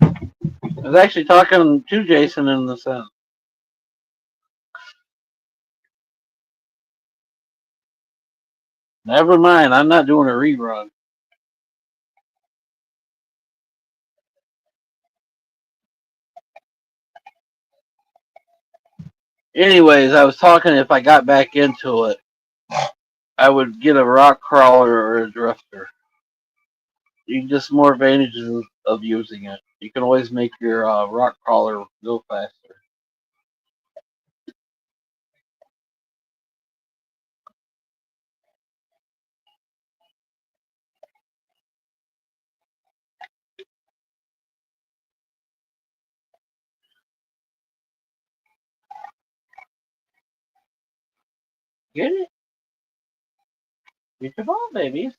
I was actually talking to Jason in the sense. Never mind, I'm not doing a rerun. Anyways, I was talking if I got back into it, I would get a rock crawler or a drifter. You just more advantages of using it. You can always make your rock crawler go faster. Get it? Get your ball, babies.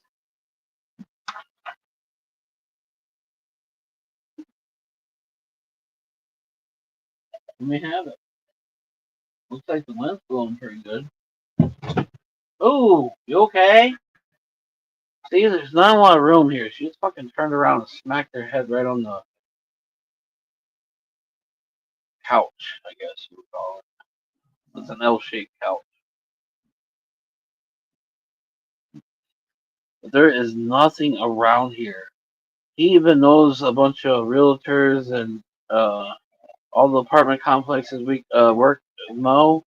Let me have it. Looks like the wind's blowing pretty good. Ooh, you okay? See, there's not a lot of room here. She just fucking turned around and smacked her head right on the couch, I guess you would call it. It's an L-shaped couch. But there is nothing around here. He even knows a bunch of realtors and all the apartment complexes we work Mo.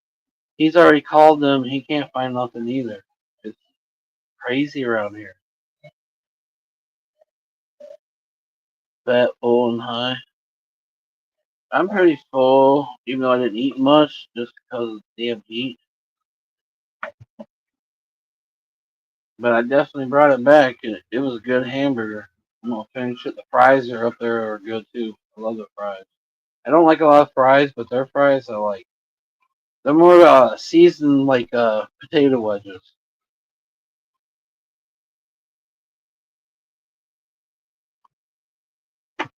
He's already called them. He can't find nothing either. It's crazy around here. Fat, full, and high. I'm pretty full, even though I didn't eat much, just because of the damn heat. But I definitely brought it back. It was a good hamburger. I'm gonna finish it. The fries are up there are good too. I love the fries. I don't like a lot of fries, but their fries I like. They're more seasoned like potato wedges.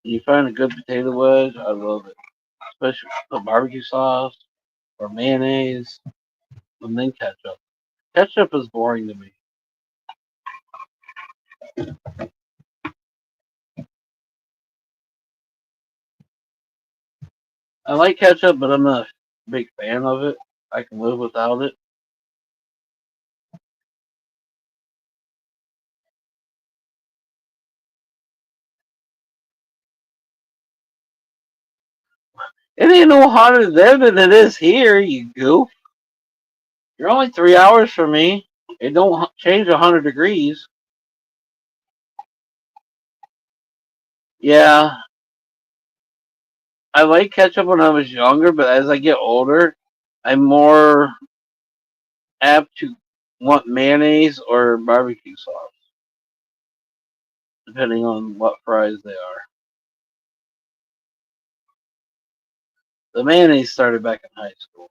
You find a good potato wedge, I love it. Especially with barbecue sauce or mayonnaise and then ketchup. Ketchup is boring to me. I like ketchup, but I'm not a big fan of it. I can live without it. It ain't no hotter there than it is here, you goof. You're only 3 hours from me. It don't change 100 degrees. Yeah, I like ketchup when I was younger, but as I get older, I'm more apt to want mayonnaise or barbecue sauce, depending on what fries they are. The mayonnaise started back in high school.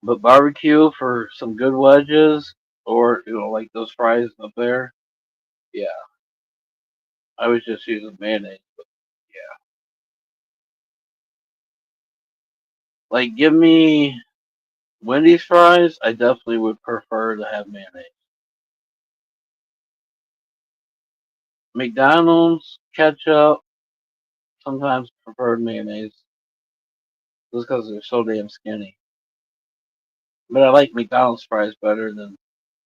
But barbecue for some good wedges, or like those fries up there. Yeah, I was just using mayonnaise. But yeah, like give me Wendy's fries. I definitely would prefer to have mayonnaise. McDonald's ketchup, sometimes preferred mayonnaise, just because they're so damn skinny. But I like McDonald's fries better than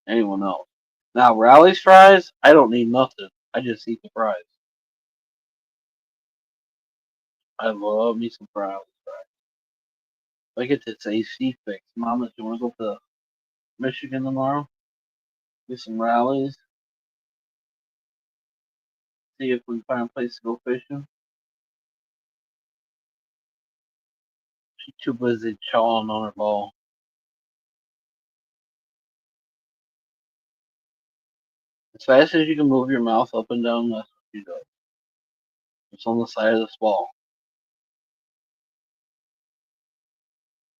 anyone else. Now Rally's fries, I don't need nothing. I just eat the fries. I love me some Rally's fries. If I get this AC fix, Mama, do you want to go to Michigan tomorrow? Get some Rallies. See if we can find a place to go fishing. She's too busy chawing on her ball. As fast as you can move your mouth up and down, that's what she does. It's on the side of this ball.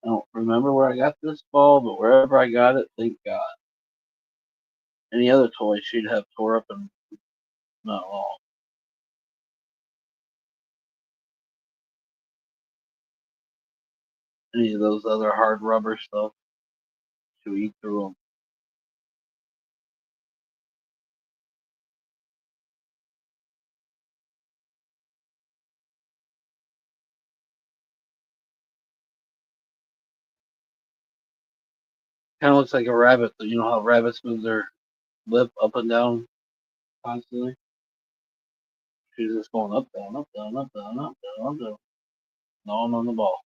I don't remember where I got this ball, but wherever I got it, thank God. Any other toy she'd have tore up and not long. Any of those other hard rubber stuff, she would eat through them. Kind of looks like a rabbit. You know how rabbits move their lip up and down constantly? She's just going up, down, up, down, up, down, up, down, up, down. Gnawing on the ball.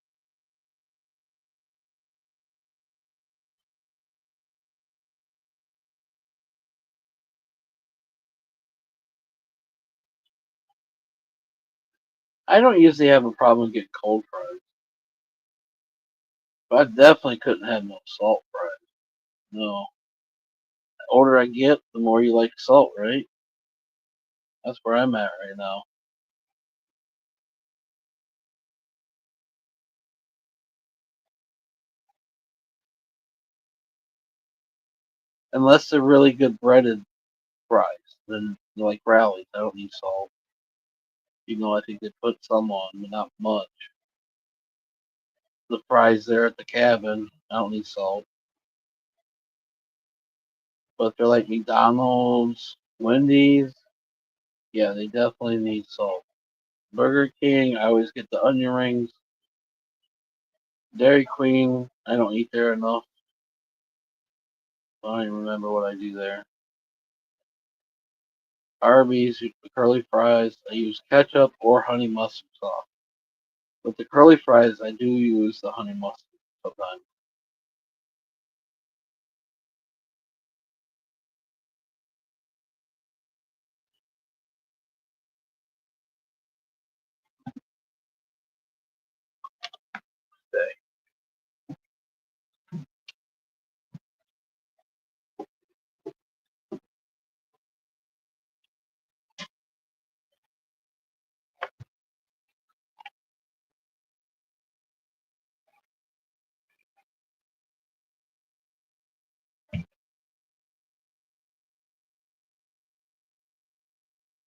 I don't usually have a problem getting cold fries, but I definitely couldn't have no salt fries. No. The older I get, the more you like salt, right? That's where I'm at right now. Unless they're really good breaded fries, then like Rallies, I don't need salt. Even though I think they put some on, but not much. The fries there at the cabin, I don't need salt. But if they're like McDonald's, Wendy's, yeah, they definitely need salt. Burger King, I always get the onion rings. Dairy Queen, I don't eat there enough. I don't even remember what I do there. Arby's, the curly fries, I use ketchup or honey mustard sauce. With the curly fries, I do use the honey mustard sometimes.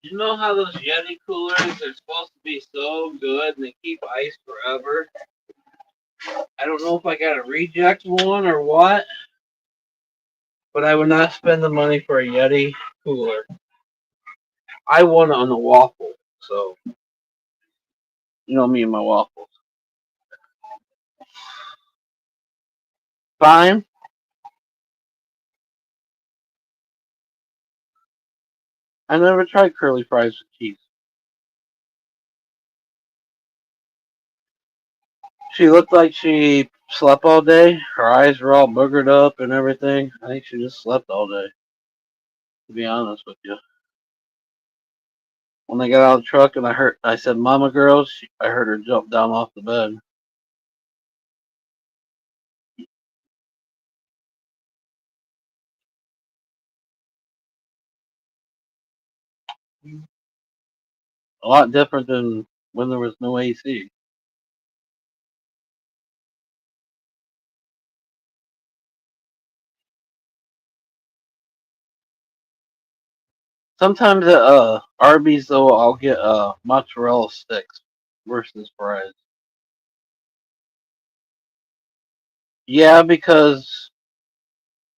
You know how those Yeti coolers are supposed to be so good and they keep ice forever? I don't know if I got to reject one or what, but I would not spend the money for a Yeti cooler. I want it on the waffle, so you know me and my waffles. Fine. I never tried curly fries with cheese. She looked like she slept all day. Her eyes were all boogered up and everything. I think she just slept all day, to be honest with you. When they got out of the truck and I said, Mama girls, I heard her jump down off the bed. A lot different than when there was no AC. Sometimes at Arby's though, I'll get mozzarella sticks versus fries. Yeah, because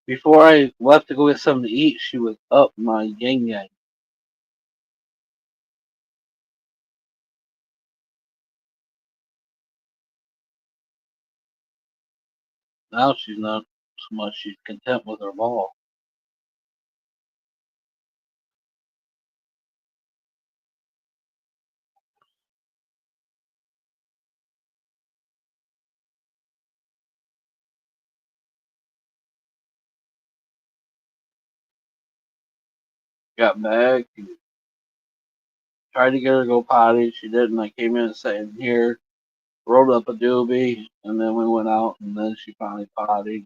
before I left to go get something to eat, she was up my yang yang. Now she's not so much. She's content with her ball. Got back, tried to get her to go potty. She didn't. I came in and sat in here, rolled up a doobie, and then we went out, and then she finally pottied.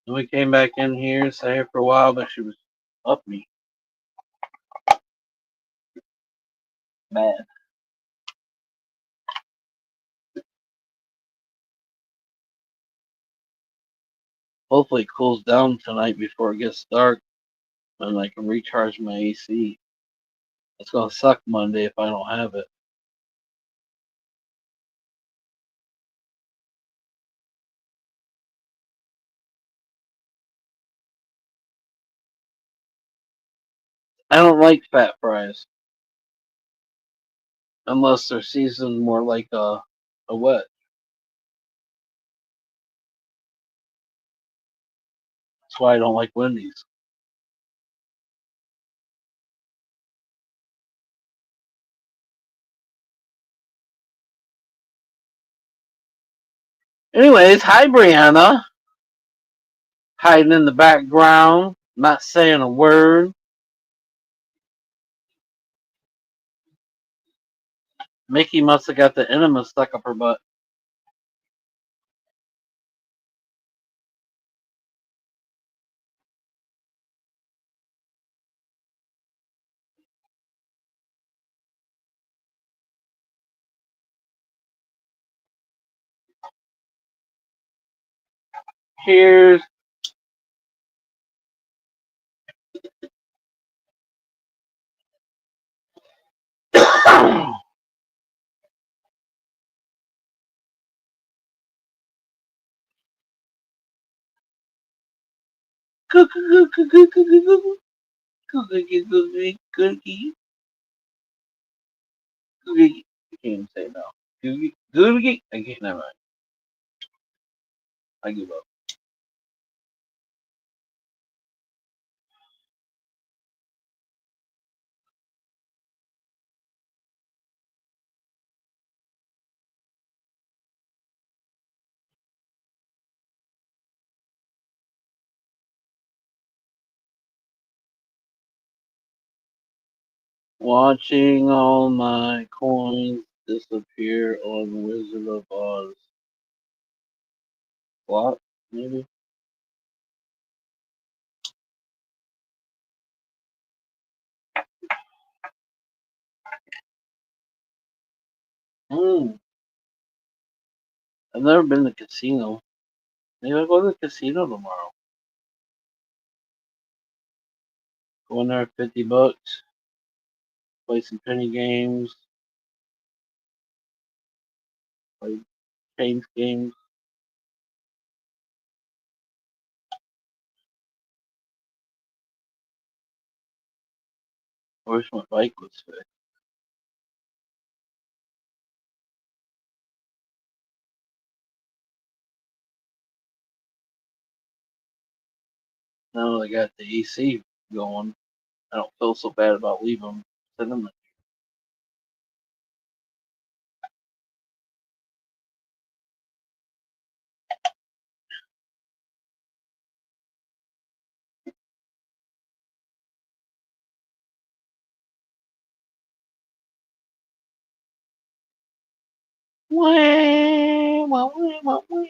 Then we came back in here, sat here for a while, but she was up me. Bad. Hopefully it cools down tonight before it gets dark, and I can recharge my AC. It's gonna suck Monday if I don't have it. I don't like fat fries unless they're seasoned more like a wet. That's why I don't like Wendy's. Anyways, hi Brianna. Hiding in the background, not saying a word. Mickey must have got the enema stuck up her butt. Cheers. Cookie, cookie, cookie, cookie, cookie, cookie, cookie, cookie. I can't even say it now. Cookie, cookie. I can't. Never mind. I give up. Watching all my coins disappear on Wizard of Oz. What? Maybe. Hmm. I've never been to the casino. Maybe I'll go to the casino tomorrow. Go in there, $50, play some penny games, play change games. I wish my bike was fixed. Now that I got the AC going, I don't feel so bad about leaving them sitting there. Wah, wah, wah, wah, wah.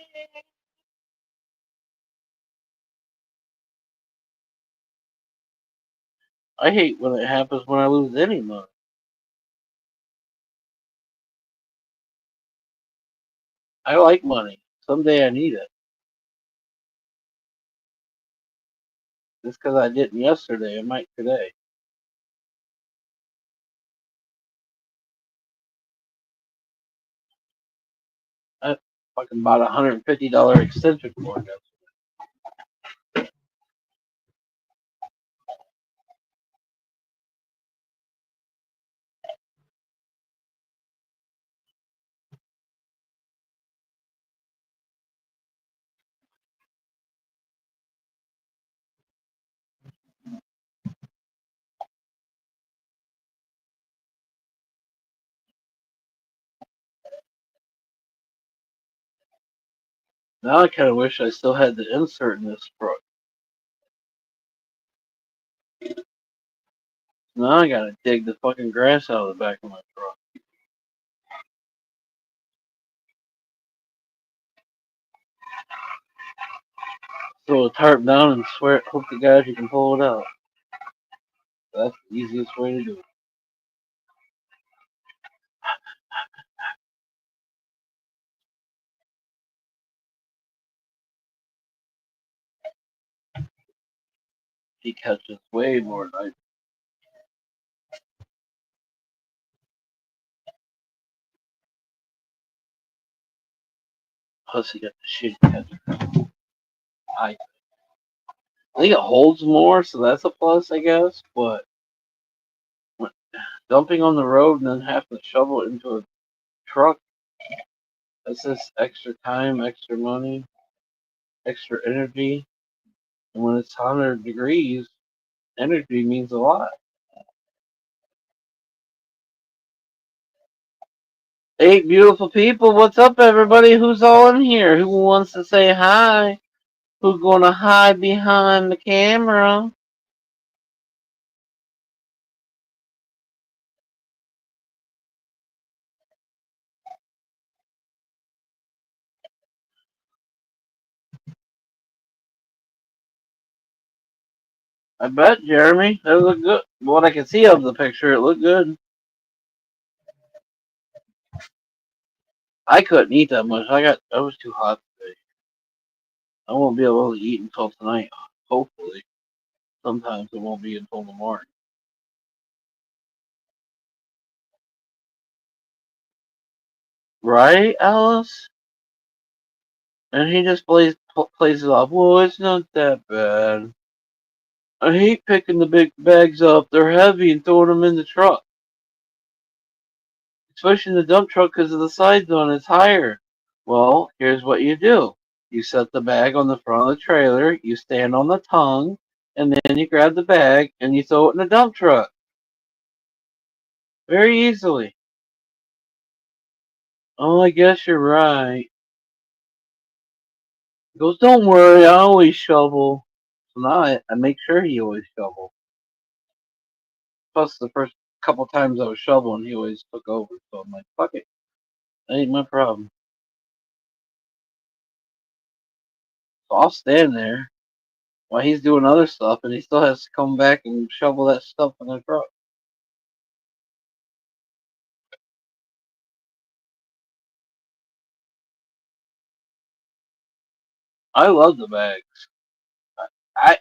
I hate when it happens when I lose any money. I like money. Someday I need it. Just because I didn't yesterday, I might today. I fucking bought $150 extension cord. Now I kind of wish I still had the insert in this truck. Now I gotta dig the fucking grass out of the back of my truck. Throw a tarp down and swear, hope to God you can pull it out. That's the easiest way to do it. He catches way more than I Plus he got the shitty catcher. I think it holds more, so that's a plus, I guess. But dumping on the road and then having to shovel it into a truck, that's just extra time, extra money, extra energy. And when it's 100 degrees, energy means a lot. Hey, beautiful people, what's up, everybody? Who's all in here? Who wants to say hi? Who's gonna hide behind the camera? I bet, Jeremy. That looked good. What I can see of the picture, it looked good. I couldn't eat that much. I was too hot today. I won't be able to eat until tonight. Hopefully. Sometimes it won't be until the morning. Right, Alice? And he just plays it off. Well, it's not that bad. I hate picking the big bags up. They're heavy and throwing them in the truck. Especially in the dump truck because of the sides on it's higher. Well, here's what you do. You set the bag on the front of the trailer, you stand on the tongue, and then you grab the bag and you throw it in the dump truck. Very easily. Oh, I guess you're right. He goes, don't worry, I always shovel. So now I make sure he always shovel. Plus, the first couple times I was shoveling, he always took over. So I'm like, fuck it. That ain't my problem. So I'll stand there while he's doing other stuff, and he still has to come back and shovel that stuff in the truck. I love the bags. I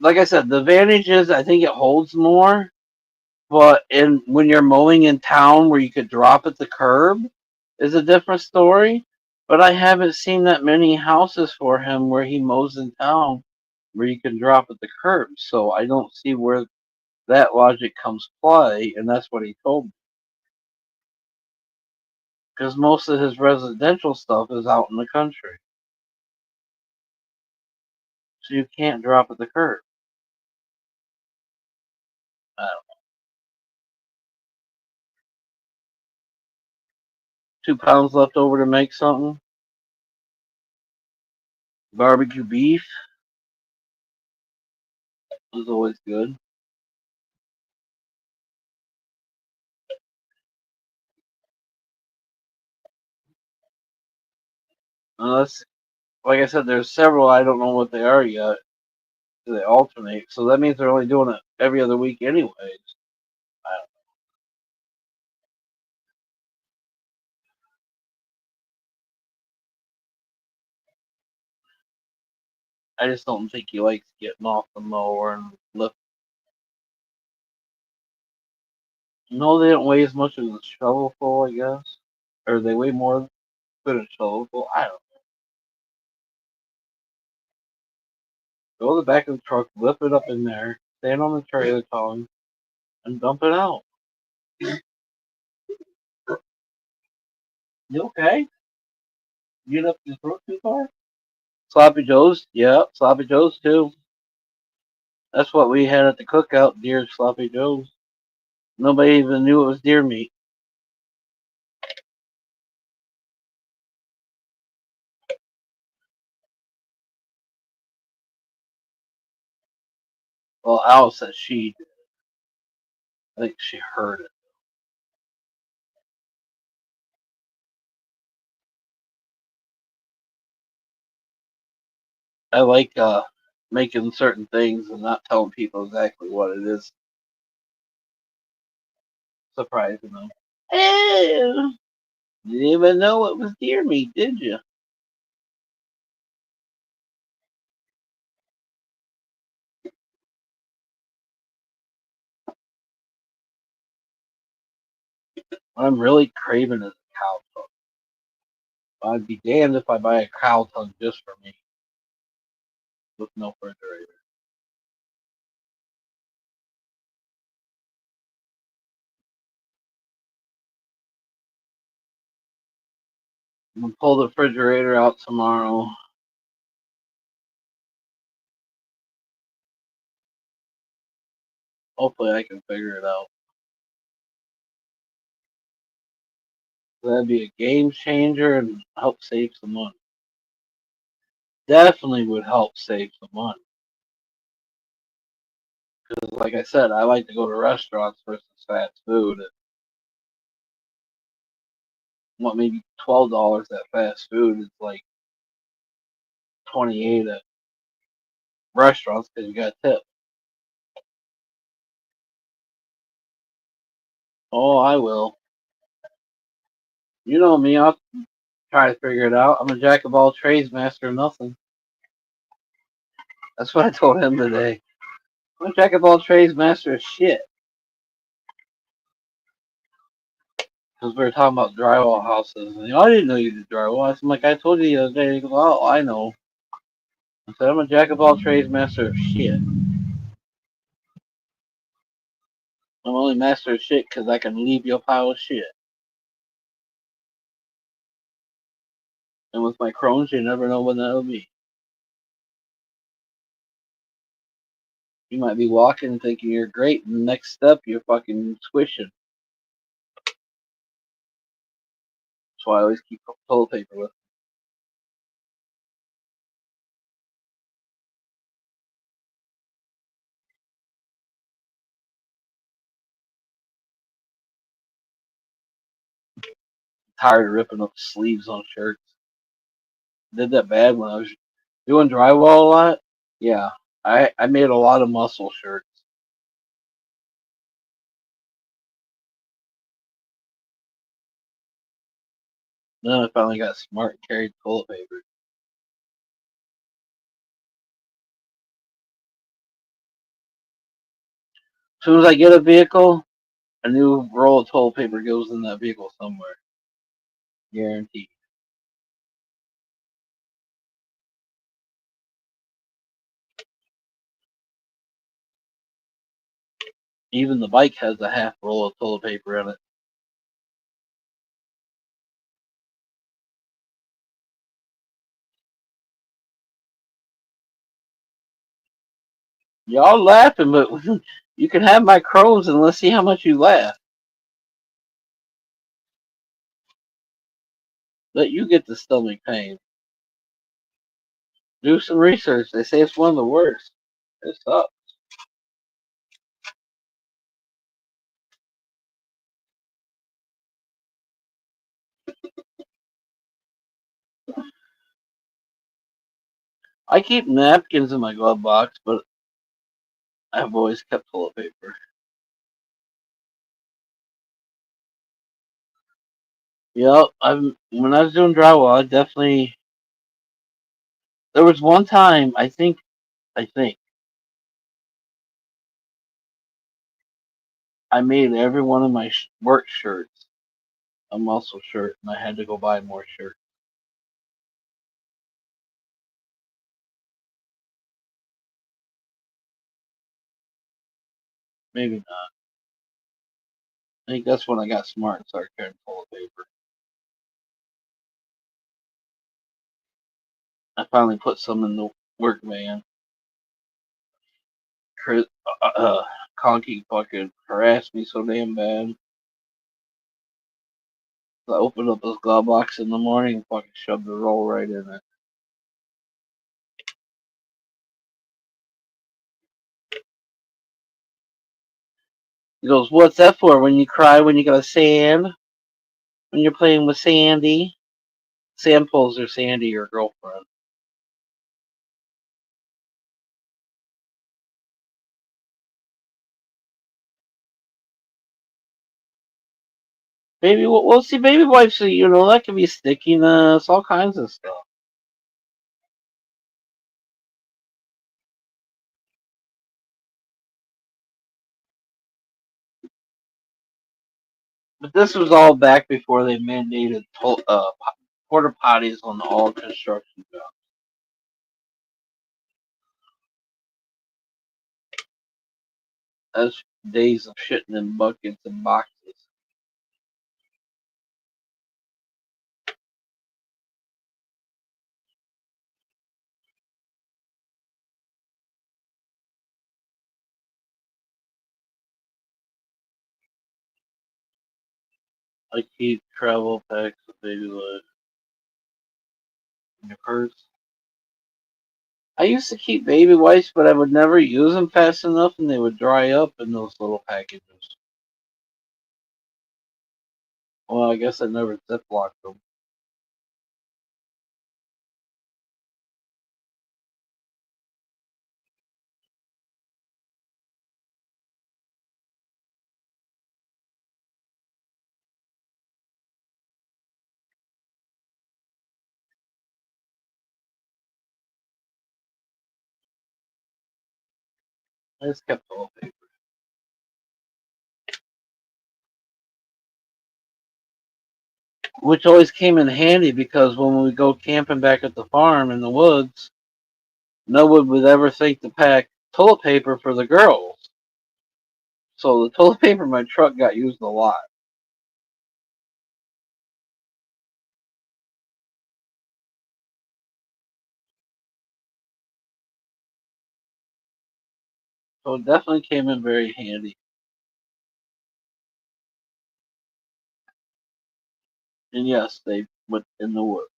like I said, the advantage is I think it holds more, but in when you're mowing in town where you could drop at the curb is a different story. But I haven't seen that many houses for him where he mows in town where you can drop at the curb. So I don't see where that logic comes play, and that's what he told me. Because most of his residential stuff is out in the country, so you can't drop at the curb. Uh, 2 pounds left over to make something. Barbecue beef is always good. Unless, like I said, there's several. I don't know what they are yet. They alternate, so that means they're only doing it every other week, anyways. I I just don't think he likes getting off the mower and lift. No, they don't weigh as much as a shovelful, I guess. Or they weigh more than a shovelful. I don't know. Go to the back of the truck, lift it up in there, stand on the trailer tongue, and dump it out. You okay? You get up your throat too far? Sloppy Joe's? Yeah, Sloppy Joe's too. That's what we had at the cookout, deer Sloppy Joe's. Nobody even knew it was deer meat. Well, Al says she did. I think she heard it. I like making certain things and not telling people exactly what it is. Surprising them. Oh, you didn't even know it was deer meat, did you? What I'm really craving is a cow tongue. I'd be damned if I buy a cow tongue just for me with no refrigerator. I'm gonna pull the refrigerator out tomorrow. Hopefully, I can figure it out. That'd be a game changer and help save some money. Definitely would help save some money. Because, like I said, I like to go to restaurants versus fast food. What maybe $12 at fast food is like 28 at restaurants because you got tip. Oh, I will. You know me, I'll try to figure it out. I'm a jack of all trades, master of nothing. That's what I told him today. I'm a jack of all trades, master of shit. Because we were talking about drywall houses. And I didn't know you did drywall. I'm like, I told you the other day. He goes, oh, I know. I said, I'm a jack of all trades, master of shit. I'm only master of shit because I can leave you a pile of shit. And with my crones, you never know when that'll be. You might be walking thinking you're great, and the next step, you're fucking squishing. That's why I always keep toilet paper with me. I'm tired of ripping up sleeves on shirts. Did that bad when I was doing drywall a lot. Yeah, I made a lot of muscle shirts. Then I finally got smart and carried toilet paper. As soon as I get a vehicle, a new roll of toilet paper goes in that vehicle somewhere. Guaranteed. Even the bike has a half roll of toilet paper in it. Y'all laughing, but you can have my crows and let's see how much you laugh. Let you get the stomach pain. Do some research. They say it's one of the worst. It sucks. I keep napkins in my glove box, but I've always kept toilet paper. Yep, when I was doing drywall, I definitely There was one time I think I made every one of my work shirts a muscle shirt, and I had to go buy more shirts. Maybe not. I think that's when I got smart and started carrying toilet paper. I finally put some in the work van. Chris, Conky fucking harassed me so damn bad. So I opened up his glove box in the morning and fucking shoved the roll right in it. He goes, "What's that for? When you cry when you got a sand? When you're playing with Sandy?" Sam pulls her Sandy, your girlfriend. Baby, well, see, baby wipes, that can be stickiness, all kinds of stuff. But this was all back before they mandated porta potties on all construction jobs. That's days of shitting in buckets and boxes. I keep travel packs of baby life in your purse. I used to keep baby wipes, but I would never use them fast enough, and they would dry up in those little packages. Well, I guess I never ziplocked them. I just kept all paper, which always came in handy because when we go camping back at the farm in the woods, no one would ever think to pack toilet paper for the girls. So the toilet paper in my truck got used a lot. So it definitely came in very handy. And yes, they went in the woods.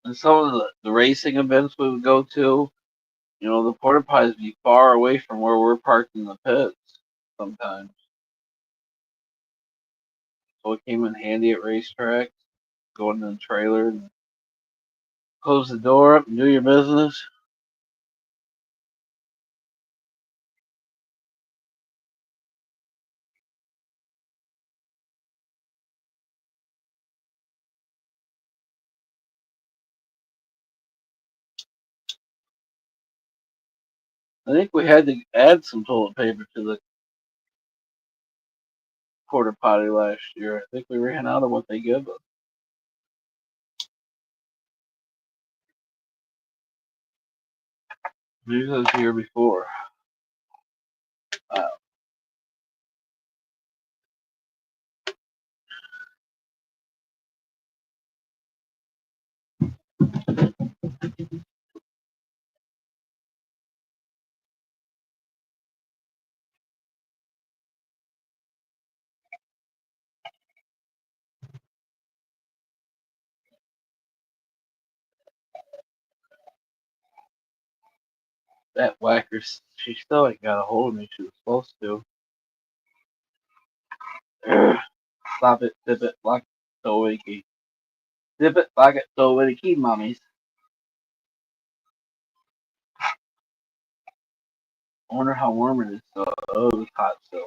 And some of the racing events we would go to, the porta potties be far away from where we're parked in the pits sometimes. So it came in handy at racetracks, going in the trailer and close the door up and do your business. I think we had to add some toilet paper to the porta potty last year. I think we ran out of what they give us. Maybe that was the year before. Uh, That whacker, she still ain't got a hold of me. She was supposed to. Stop it, dip it, lock it, throw away the key. Dip it, lock it, throw away the key, mommies. I wonder how warm it is. Oh, it's hot still.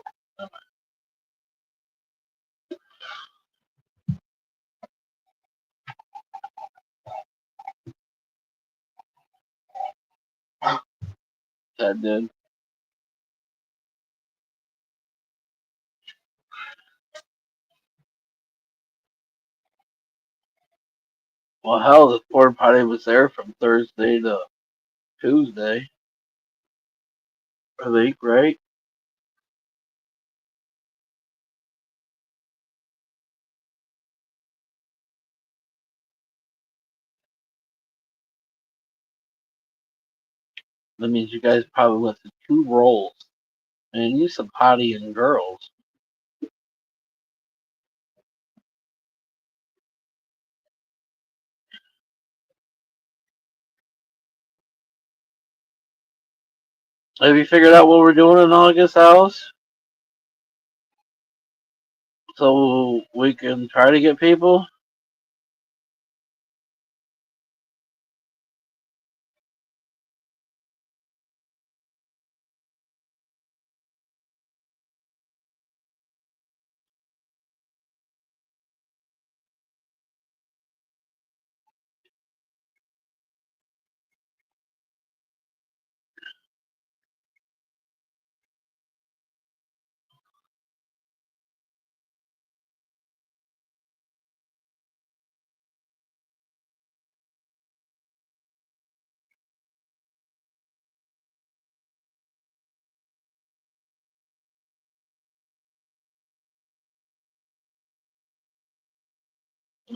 That did. Well, hell, the porta potty was there from Thursday to Tuesday. I think, right? That means you guys probably went to 2 rolls. And you some potty and girls. Have you figured out what we're doing in August house? So we can try to get people?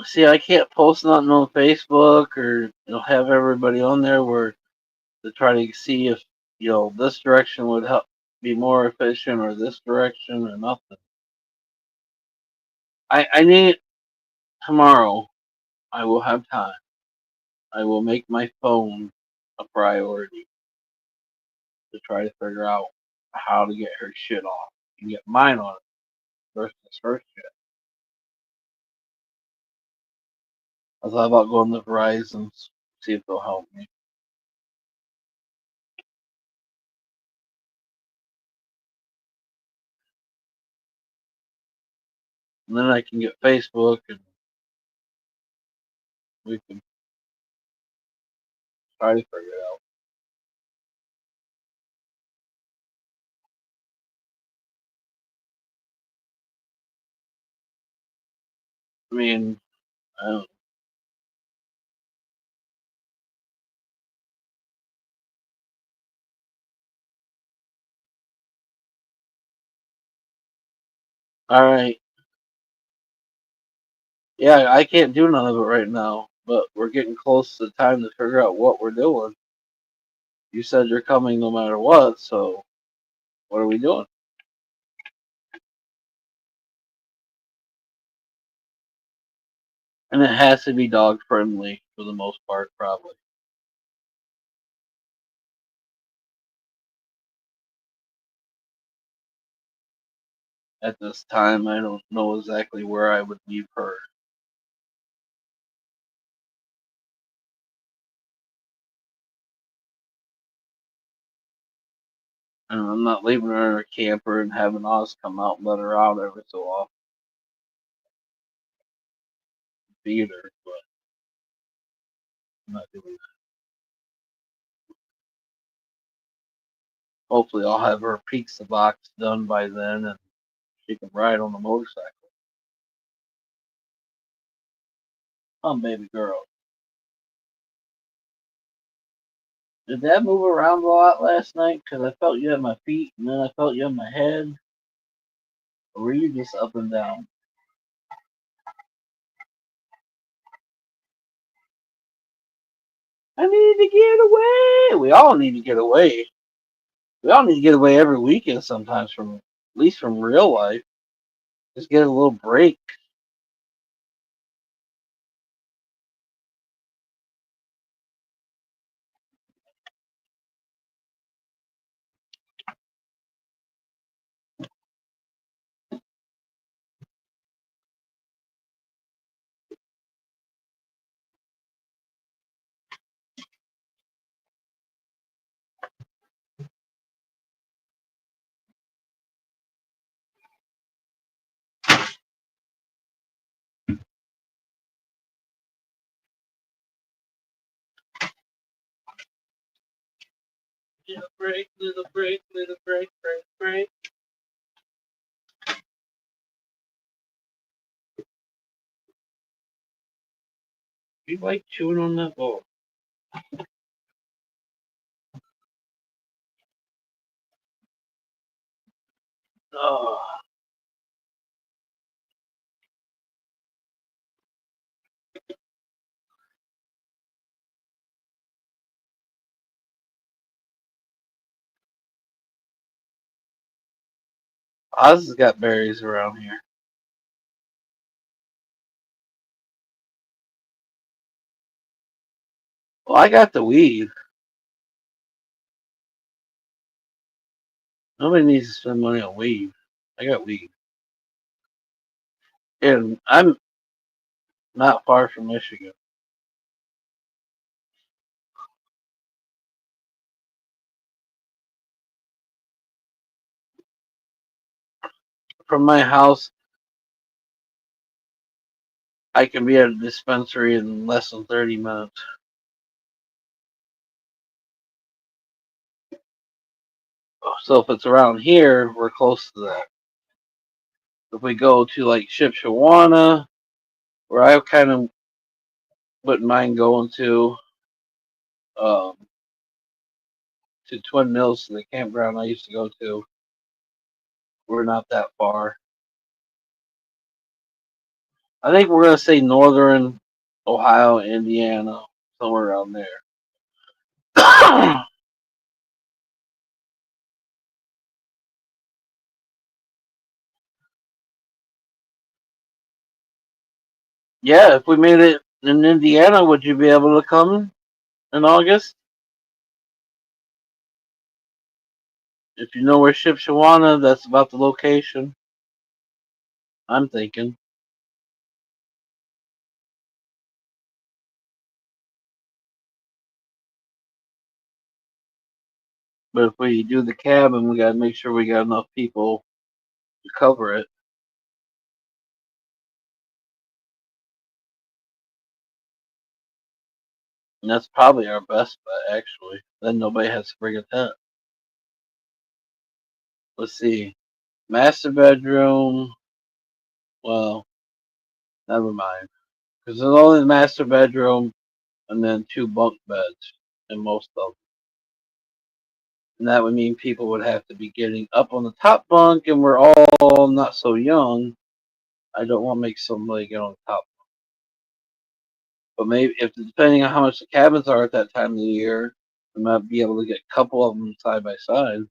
See, I can't post nothing on Facebook or have everybody on there where to try to see if this direction would help be more efficient or this direction or nothing. I need tomorrow. I will have time. I will make my phone a priority to try to figure out how to get her shit off and get mine on it versus her shit. I thought about going to Verizon, see if they'll help me. And then I can get Facebook and we can try to figure it out. I mean, I don't, all right. Yeah, I can't do none of it right now, but we're getting close to the time to figure out what we're doing. You said you're coming no matter what, so what are we doing? And it has to be dog friendly for the most part, probably. At this time, I don't know exactly where I would leave her. And I'm not leaving her in her camper and having us come out and let her out every so often, feed her, but I'm not doing that. Hopefully, I'll have her pizza box done by then and she can ride on the motorcycle. Come, baby girl. Did that move around a lot last night? Because I felt you at my feet and then I felt you on my head. Or were you just up and down? I need to get away. We all need to get away. We all need to get away every weekend sometimes from, at least from real life. Just get a little break. Little break, little break, break, break. You like chewing on that ball? Oh, Oz has got berries around here. Well, I got the weed. Nobody needs to spend money on weed. I got weed. And I'm not far from Michigan. From my house, I can be at a dispensary in less than 30 minutes. So if it's around here, we're close to that. If we go to like Shipshawana, where I kind of wouldn't mind going um, to Twin Mills, to the campground I used to go to, we're not that far. I think we're gonna say northern Ohio, Indiana, somewhere around there. Yeah, if we made it in Indiana, would you be able to come in August? If you know where Shipshawana, that's about the location. I'm thinking. But if we do the cabin, we gotta make sure we got enough people to cover it. And that's probably our best bet, actually. Then nobody has to bring a tent. Let's see. Master bedroom. Well, never mind. Because there's only the master bedroom and then two bunk beds in most of them. And that would mean people would have to be getting up on the top bunk, and we're all not so young. I don't want to make somebody get on the top. But maybe, if depending on how much the cabins are at that time of the year, we might be able to get a couple of them side by side.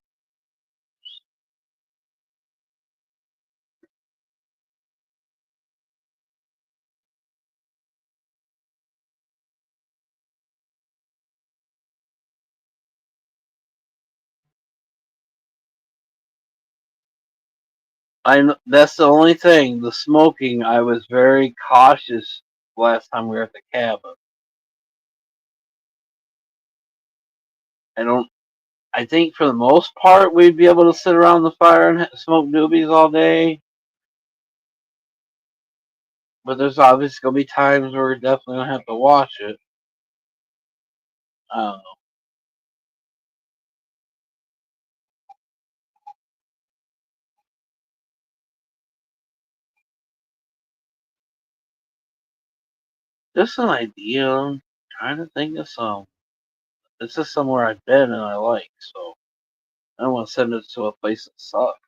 That's the only thing. The smoking, I was very cautious last time we were at the cabin. I don't. I think for the most part we'd be able to sit around the fire and smoke doobies all day. But there's obviously gonna be times where we're definitely gonna have to watch it. I don't know. Just an idea. I'm trying to think of some. This is somewhere I've been and I like, so I don't want to send it to a place that sucks.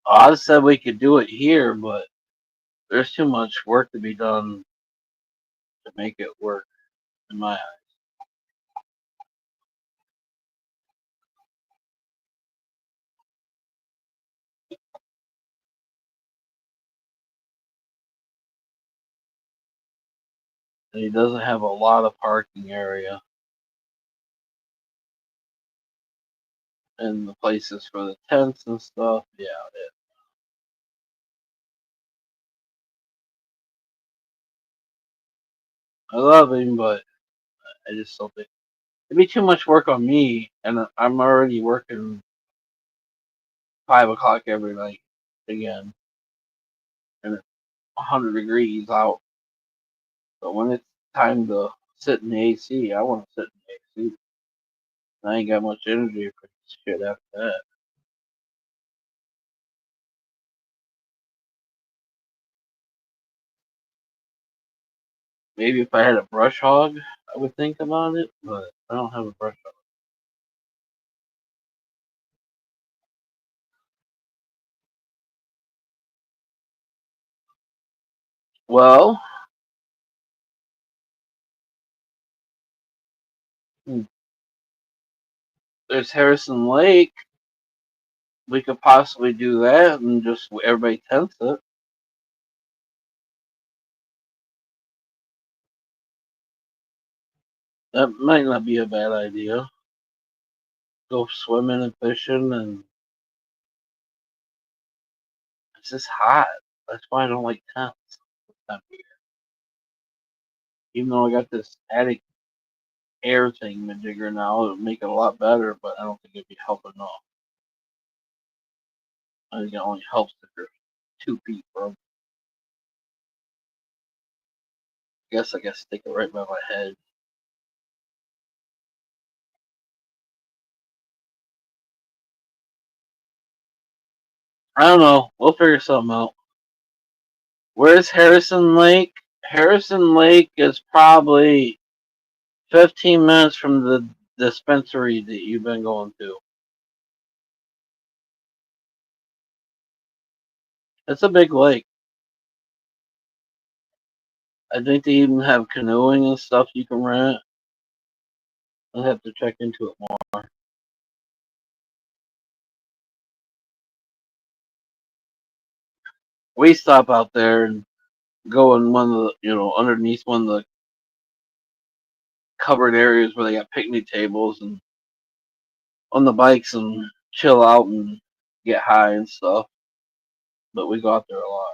I said we could do it here, but there's too much work to be done to make it work in my eyes. And he doesn't have a lot of parking area and the places for the tents and stuff. Yeah, I love him, but I just don't think it'd be too much work on me, and I'm already working 5 o'clock every night again, and it's 100 degrees out. But when it's time to sit in the AC, I want to sit in the AC. I ain't got much energy for shit after that. Maybe if I had a brush hog, I would think about it, but I don't have a brush hog. Well, hmm, there's Harrison Lake. We could possibly do that and just everybody tents it. That might not be a bad idea. Go swimming and fishing, and it's just hot. That's why I don't like tents this time of year. Even though I got this attic air thing majigger now, it would make it a lot better, but I don't think it'd be helping enough. I think it only helps if you're 2 feet from. I guess stick it right by my head. I don't know. We'll figure something out. Where's Harrison Lake? Harrison Lake is probably 15 minutes from the dispensary that you've been going to. It's a big lake. I think they even have canoeing and stuff you can rent. I'll have to check into it more. We stop out there and go in one of the, underneath one of the covered areas where they got picnic tables and on the bikes and chill out and get high and stuff. But we go out there a lot.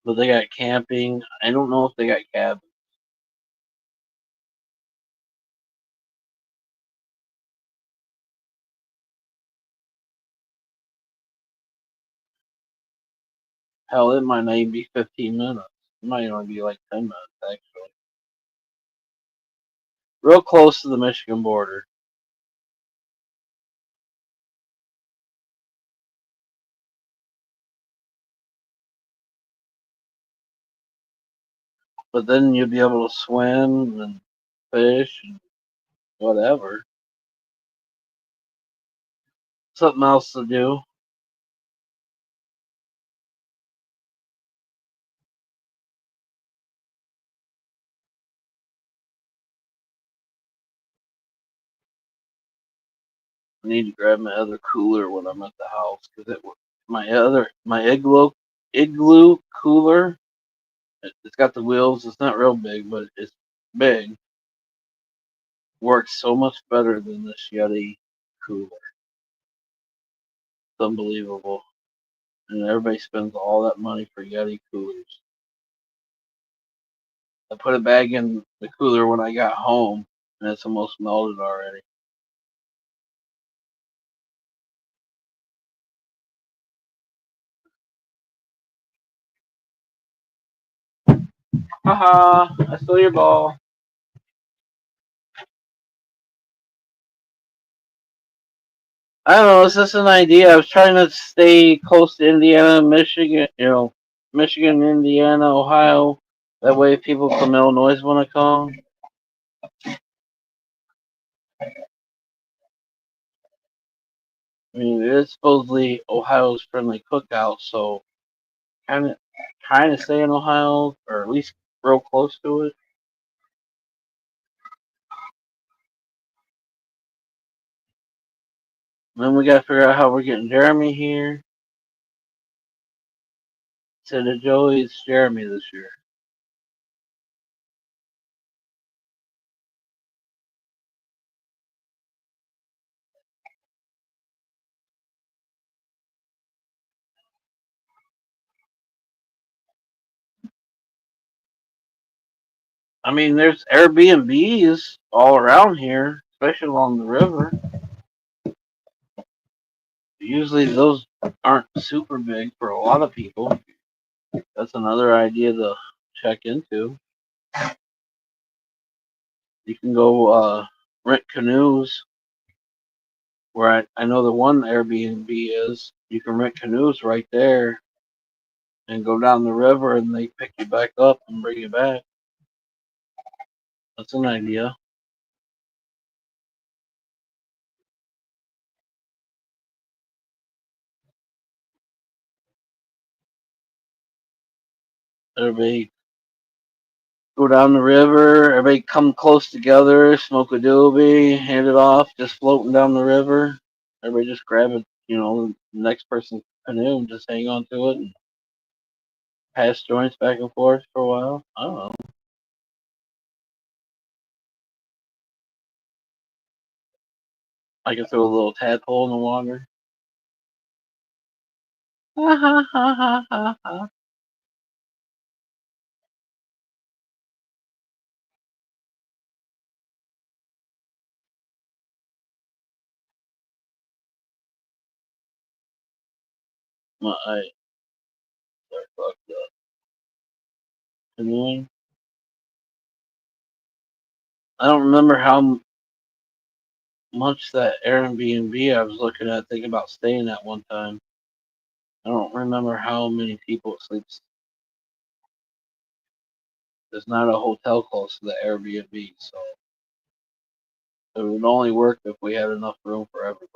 But they got camping. I don't know if they got cabins. Hell, it might not even be 15 minutes. It might only be like 10 minutes, actually. Real close to the Michigan border. But then you'll be able to swim and fish and whatever. Something else to do. I need to grab my other cooler when I'm at the house because my igloo cooler. It's got the wheels. It's not real big, but it's big. Works so much better than this Yeti cooler. It's unbelievable. And everybody spends all that money for Yeti coolers. I put it back in the cooler when I got home, and it's almost melted already. Haha! I stole your ball. I don't know. It's just an idea. I was trying to stay close to Indiana, Michigan. Michigan, Indiana, Ohio. That way, people from Illinois want to come. I mean, it is supposedly Ohio's friendly cookout, so kind of, stay in Ohio, or at least real close to it. And then we got to figure out how we're getting Jeremy here. Said to Joey, it's Jeremy this year. I mean, there's Airbnbs all around here, especially along the river. Usually those aren't super big for a lot of people. That's another idea to check into. You can go rent canoes where I know the one Airbnb is. You can rent canoes right there and go down the river and they pick you back up and bring you back. That's an idea. Everybody go down the river, everybody come close together, smoke a doobie, hand it off, just floating down the river. Everybody just grab it, the next person's canoe and just hang on to it and pass joints back and forth for a while. I don't know. I can throw a little tadpole in the water. Ha ha ha ha ha ha. My eyes are fucked up. Canoeing. I don't remember how much that Airbnb I was looking at, thinking about staying at one time. I don't remember how many people it sleeps. There's not a hotel close to the Airbnb, so it would only work if we had enough room for everybody.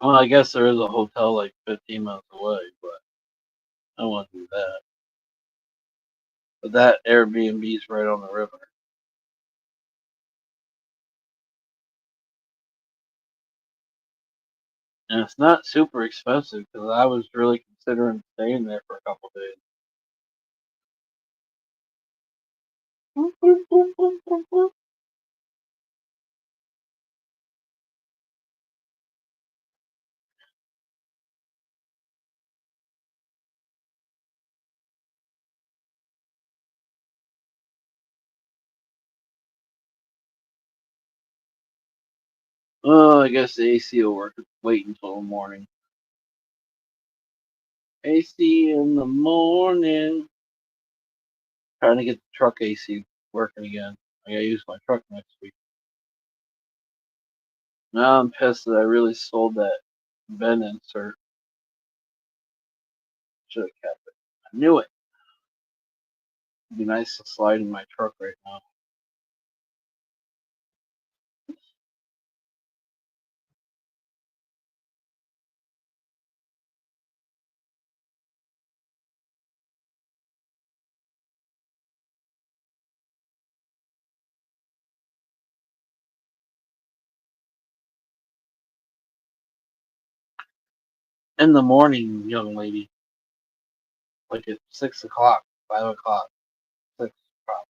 Well, I guess there is a hotel like 15 minutes away, but I don't want to do that. But that Airbnb is right on the river. And it's not super expensive because I was really considering staying there for a couple days. Oh, I guess the AC will work. Wait until the morning. AC in the morning. Trying to get the truck AC working again. I gotta use my truck next week. Now I'm pissed that I really sold that Ben insert. Should have kept it. I knew it. It'd be nice to slide in my truck right now. In the morning, young lady. Like at 6 o'clock, 5 o'clock, 6 probably.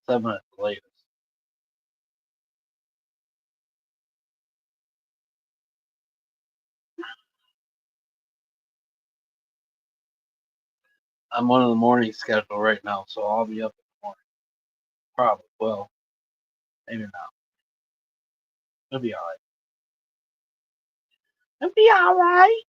7 at the latest. I'm on the morning schedule right now, so I'll be up in the morning. Probably. Well, maybe not. It'll be alright. It'll be alright.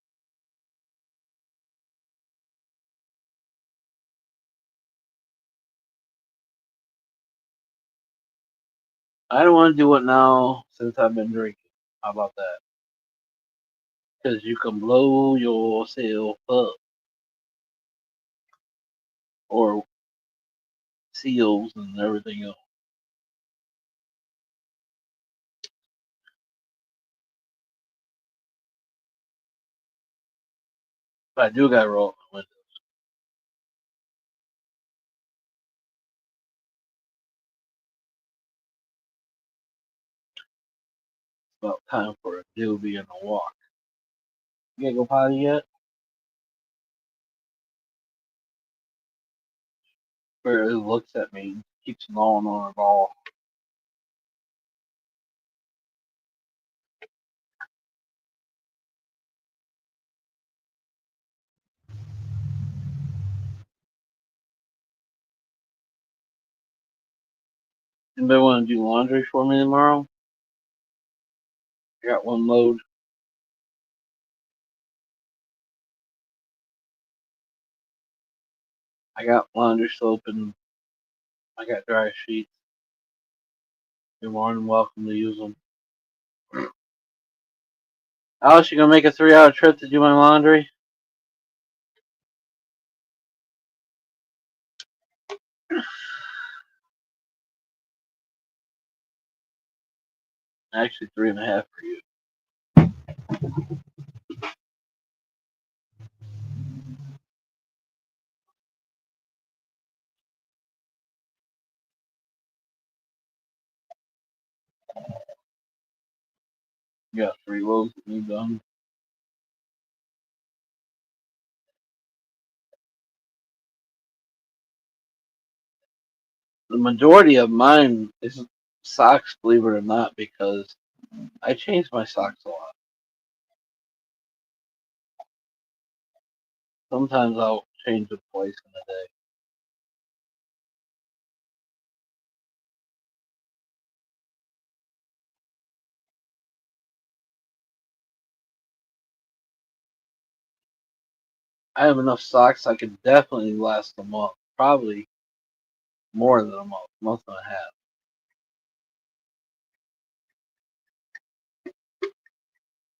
I don't want to do it now since I've been drinking. How about that? Because you can blow yourself up. Or seals and everything else. But I do got to roll up my window. It's about time for a doobie and a walk. You gotta go potty yet? Barely looks at me, keeps gnawing on her ball. Anybody want to do laundry for me tomorrow? I got one load. I got laundry soap and I got dry sheets. You're more than welcome to use them. Alice, you gonna make a 3-hour trip to do my laundry? Actually, 3.5 for you. You got 3 loads that need done. The majority of mine is socks, believe it or not, because I change my socks a lot. Sometimes I'll change them twice in a day. I have enough socks I could definitely last a month. Probably more than a month and a half.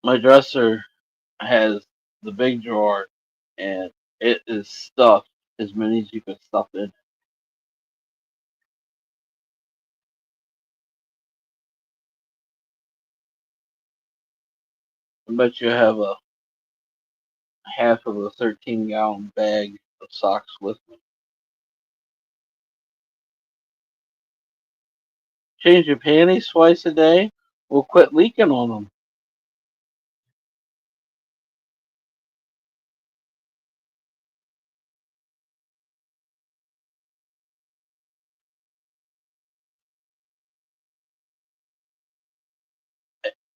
My dresser has the big drawer, and it is stuffed as many as you can stuff in. I bet you have a half of a 13-gallon bag of socks with me. Change your panties twice a day. We'll quit leaking on them.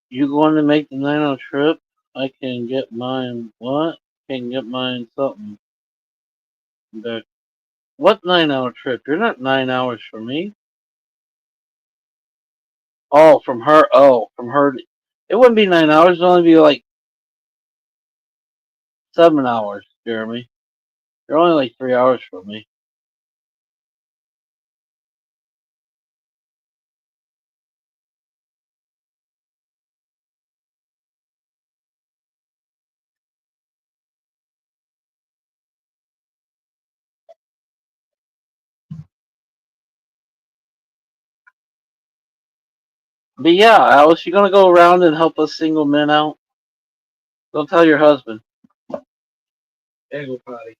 You going to make the 9-hour trip? I can get mine. What? Can get mine something. Back. What 9-hour trip? You're not 9 hours from me. Oh, from her. Oh, from her. It wouldn't be 9 hours. It'd only be like 7 hours, Jeremy. You're only like 3 hours from me. But yeah, Alice, you gonna go around and help us single men out? Don't tell your husband. Yeah, go potty.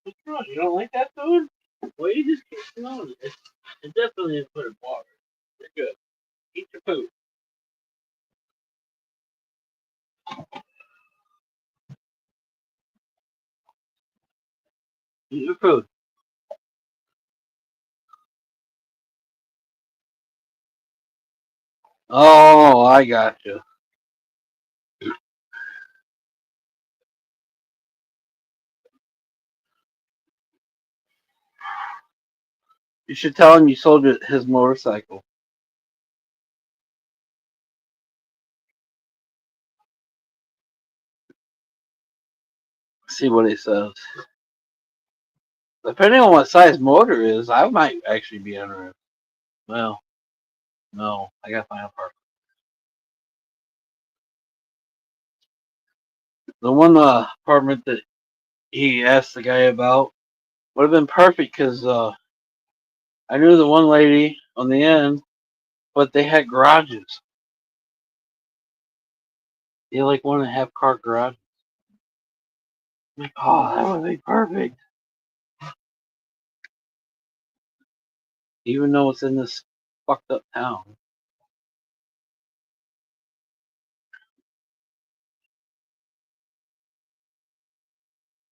What's wrong? You don't like that food? Well, you just keep smelling it. It definitely is put in water. You're good. Eat your food. Eat your food. Oh, I got you. You should tell him you sold his motorcycle. See what he says. Depending on what size motor is, I might actually be interested. Well, no, I gotta find a part. The one apartment that he asked the guy about would have been perfect because I knew the one lady on the end, but they had garages. They like 1.5 car garage. I'm like, oh, that would be perfect. Even though it's in this fucked up town.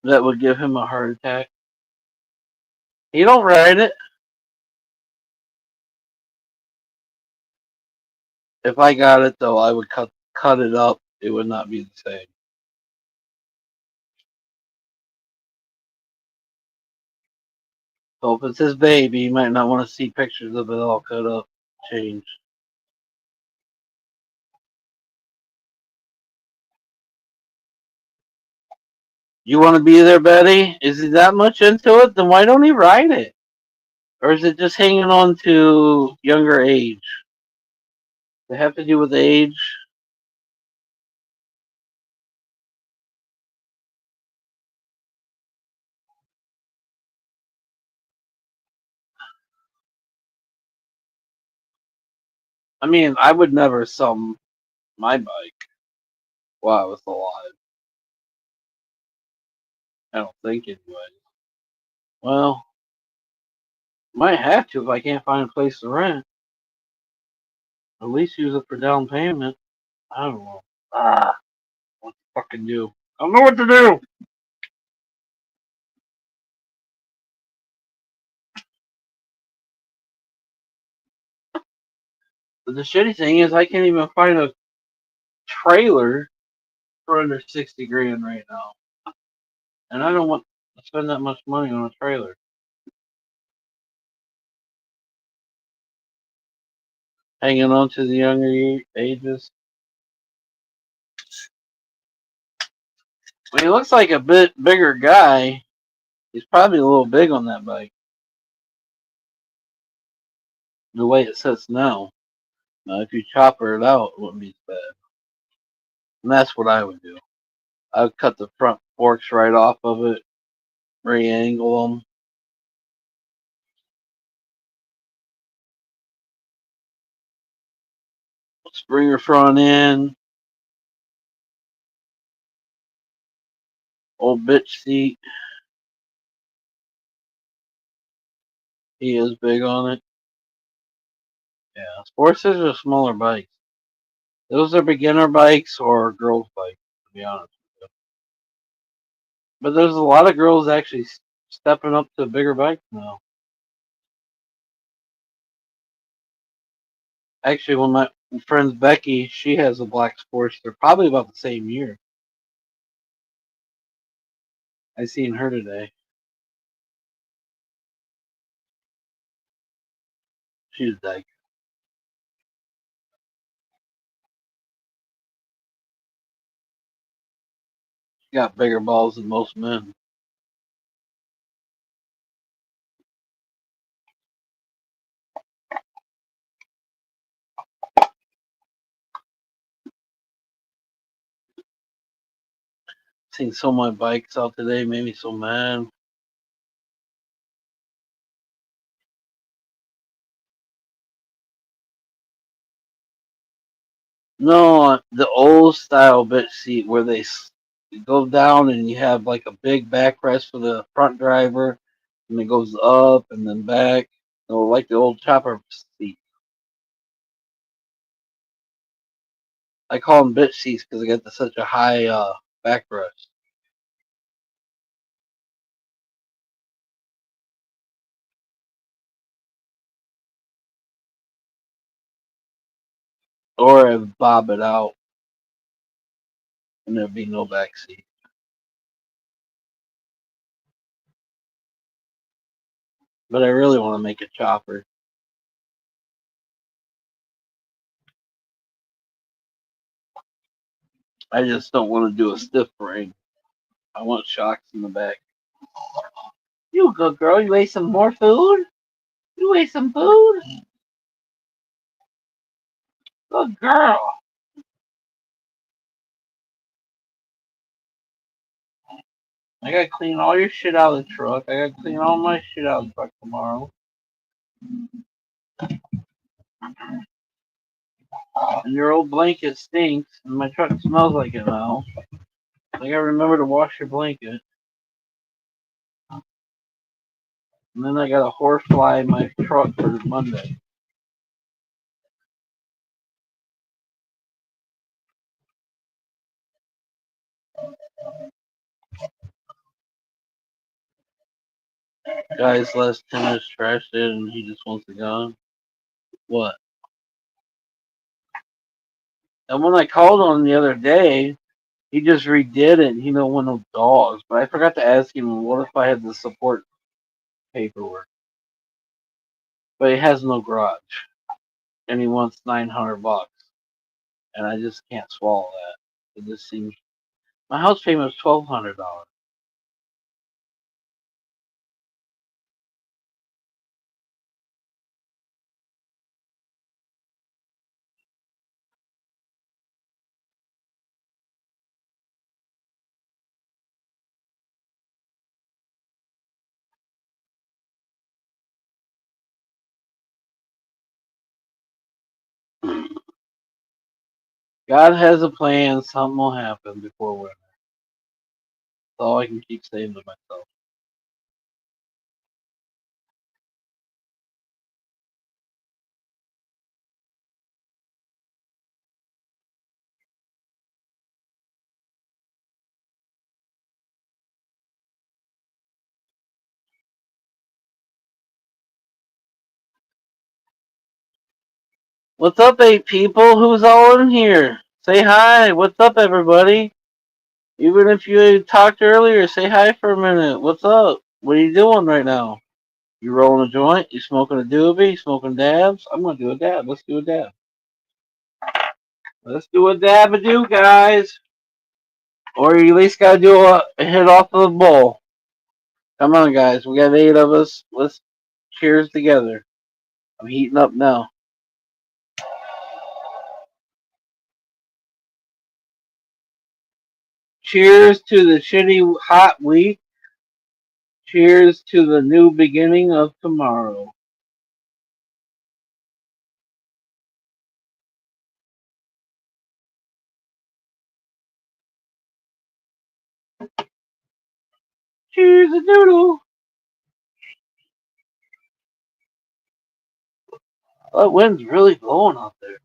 That would give him a heart attack. He don't ride it. If I got it though, I would cut it up. It would not be the same. So if it's his baby, you might not want to see pictures of it all cut up, changed. You want to be there, Betty? Is he that much into it? Then why don't he ride it? Or is it just hanging on to younger age? Does it have to do with age? I mean, I would never sell my bike while I was alive. I don't think anyway. Well, might have to if I can't find a place to rent. At least use it for down payment. I don't know. What to fucking do? I don't know what to do. But the shitty thing is, I can't even find a trailer for under 60 grand right now, and I don't want to spend that much money on a trailer. Hanging on to the younger ages. Well, he looks like a bit bigger guy. He's probably a little big on that bike. The way it sits now. Now, if you chopper it out, it wouldn't be as bad. And that's what I would do. I would cut the front forks right off of it, re-angle them. Springer front end, old bitch seat. He is big on it. Yeah, Sportsters are smaller bikes. Those are beginner bikes or girls' bikes, to be honest with you. But there's a lot of girls actually stepping up to bigger bikes now. Actually, one of my friends, Becky, she has a black Sportster, probably about the same year. I seen her today. She's like, she got bigger balls than most men. Seen so many bikes out today, made me so mad. No, the old style bitch seat where they go down and you have like a big backrest for the front driver, and it goes up and then back. No, like the old chopper seat. I call them bitch seats because they got such a high backrest. Or I bob it out and there'd be no back seat. But I really want to make a chopper. I just don't want to do a stiff frame. I want shocks in the back. You good girl. You ate some more food? You ate some food? Good girl. I gotta clean all your shit out of the truck. I gotta clean all my shit out of the truck tomorrow. And your old blanket stinks, and my truck smells like it now. I gotta remember to wash your blanket. And then I got a horsefly in my truck for Monday. Guys, last tennis trashed it, and he just wants to go. What? And when I called on him the other day, he just redid it, and he don't want no dogs. But I forgot to ask him, what if I had the support paperwork? But he has no garage, and he wants $900, and I just can't swallow that. It just seems my house payment was $1,200. God has a plan. Something will happen before winter. That's all I can keep saying to myself. What's up, 8 people? Who's all in here? Say hi. What's up, everybody? Even if you talked earlier, say hi for a minute. What's up? What are you doing right now? You rolling a joint? You smoking a doobie? You smoking dabs? I'm gonna do a dab. Let's do a dab. Let's do a dab a do, guys. Or you at least gotta do a hit off of the bowl. Come on, guys. We got 8 of us. Let's cheers together. I'm heating up now. Cheers to the shitty hot week. Cheers to the new beginning of tomorrow. Cheers a doodle. That wind's really blowing out there.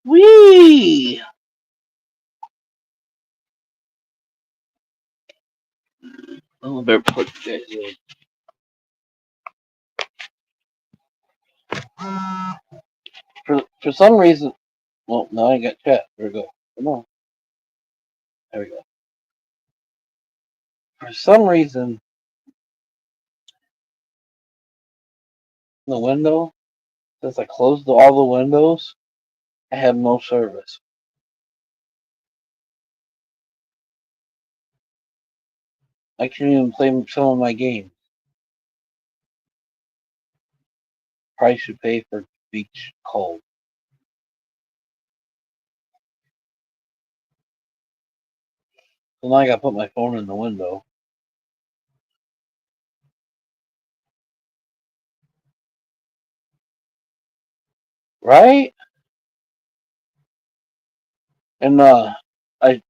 Wee! Oh, I better put you guys in. For some reason, well, now I got chat. There we go. Come on. There we go. For some reason, the window, since I closed all the windows, I have no service. I can't even play some of my games. Price you pay for beach cold. So now I gotta put my phone in the window. Right? And I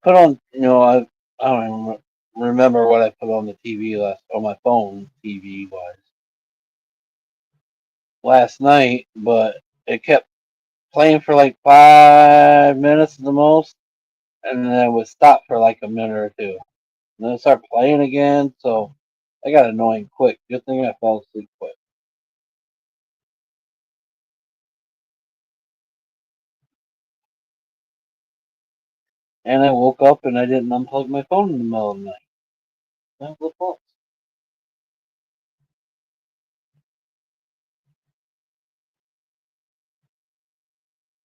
put on, I don't even remember what I put on the TV on my phone TV wise last night, but it kept playing for like 5 minutes at the most, and then it would stop for like a minute or two, and then it start playing again. So I got annoying quick. Good thing I fell asleep quick. And I woke up and I didn't unplug my phone in the middle of the night. That was the fault.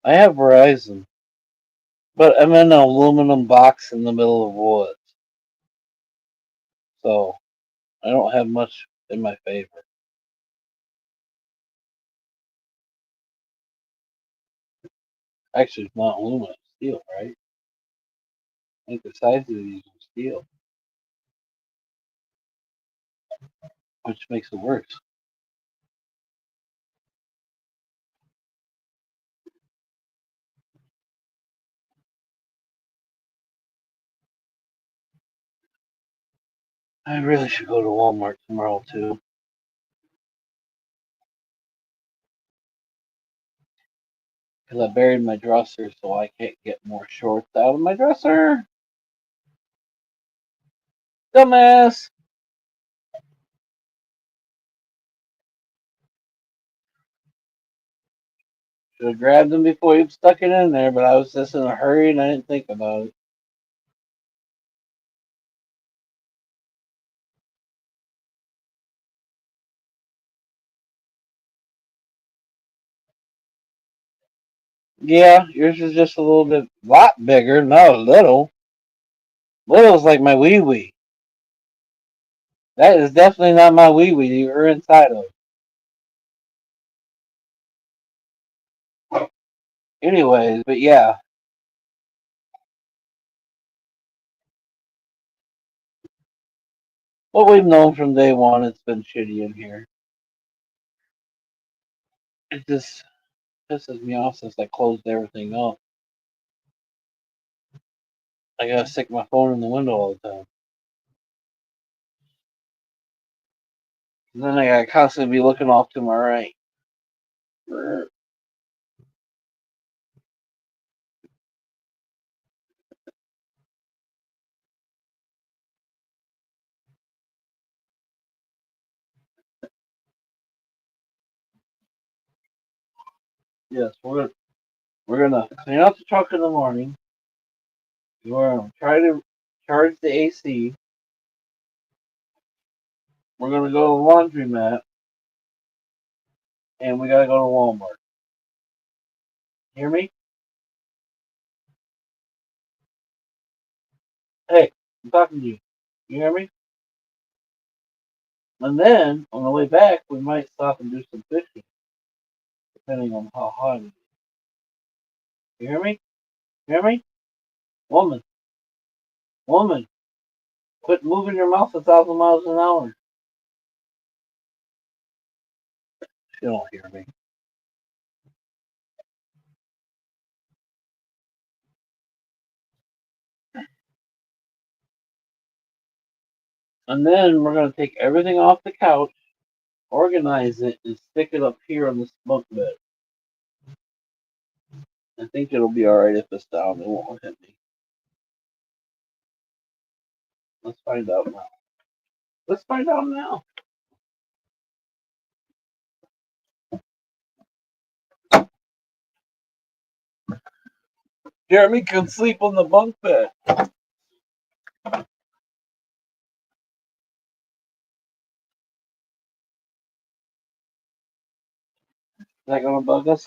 I have Verizon, but I'm in an aluminum box in the middle of woods, so I don't have much in my favor. Actually, it's not aluminum, it's steel, right? I think the sides of these are steel, which makes it worse. I really should go to Walmart tomorrow too, because I buried my dresser, so I can't get more shorts out of my dresser. Dumbass! Should have grabbed them before you stuck it in there, but I was just in a hurry and I didn't think about it. Yeah, yours is just a little bit, lot bigger, not a little. Little's like my wee wee. That is definitely not my wee wee you're inside of. Anyways, but yeah, what we've known from day one, it's been shitty in here. It just pisses me off since I closed everything up. I gotta stick my phone in the window all the time. And then I gotta constantly be looking off to my right. Yes, we're gonna clean out the truck in the morning. We're gonna try to charge the AC. We're gonna go to the laundromat, and we gotta go to Walmart. Hear me? Hey, I'm talking to you. You hear me? And then on the way back, we might stop and do some fishing, depending on how hot it is. You hear me? You hear me? Woman, woman, quit moving your mouth 1,000 miles an hour. She don't hear me. And then we're gonna take everything off the couch, organize it, and stick it up here on this bunk bed. I think it'll be alright if it's down. It won't hit me. Let's find out now. Let's find out now. Jeremy can sleep on the bunk bed. Is that gonna bug us?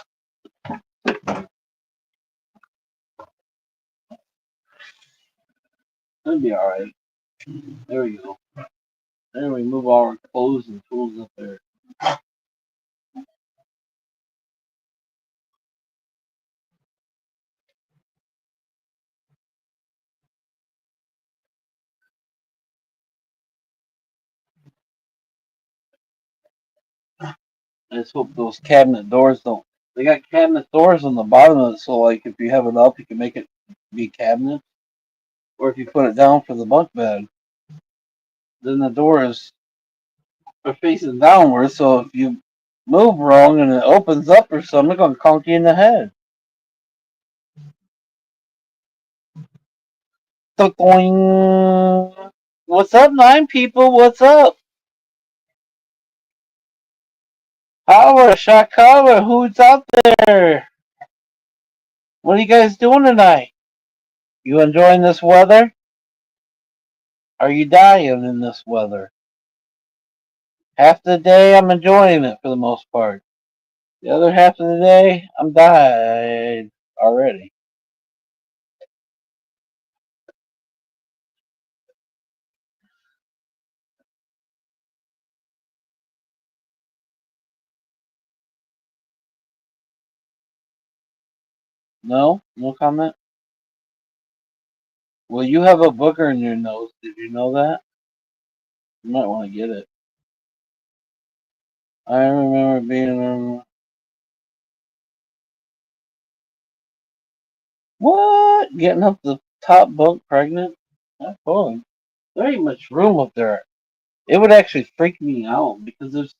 It'll be alright. There we go. Then we move all our clothes and tools up there. I just hope those cabinet doors don't. They got cabinet doors on the bottom of it, so like if you have it up, you can make it be cabinet. Or if you put it down for the bunk bed, then the doors are facing downward. So if you move wrong and it opens up or something, it's gonna conk you in the head. What's up, 9 people? What's up? Collar, shot collar, who's out there? What are you guys doing tonight? You enjoying this weather? Are you dying in this weather? Half the day I'm enjoying it for the most part. The other half of the day I'm died already. No? No comment? Well, you have a booger in your nose. Did you know that? You might want to get it. I remember being what? Getting up the top bunk pregnant? Not fun. There ain't much room up there. It would actually freak me out because there's.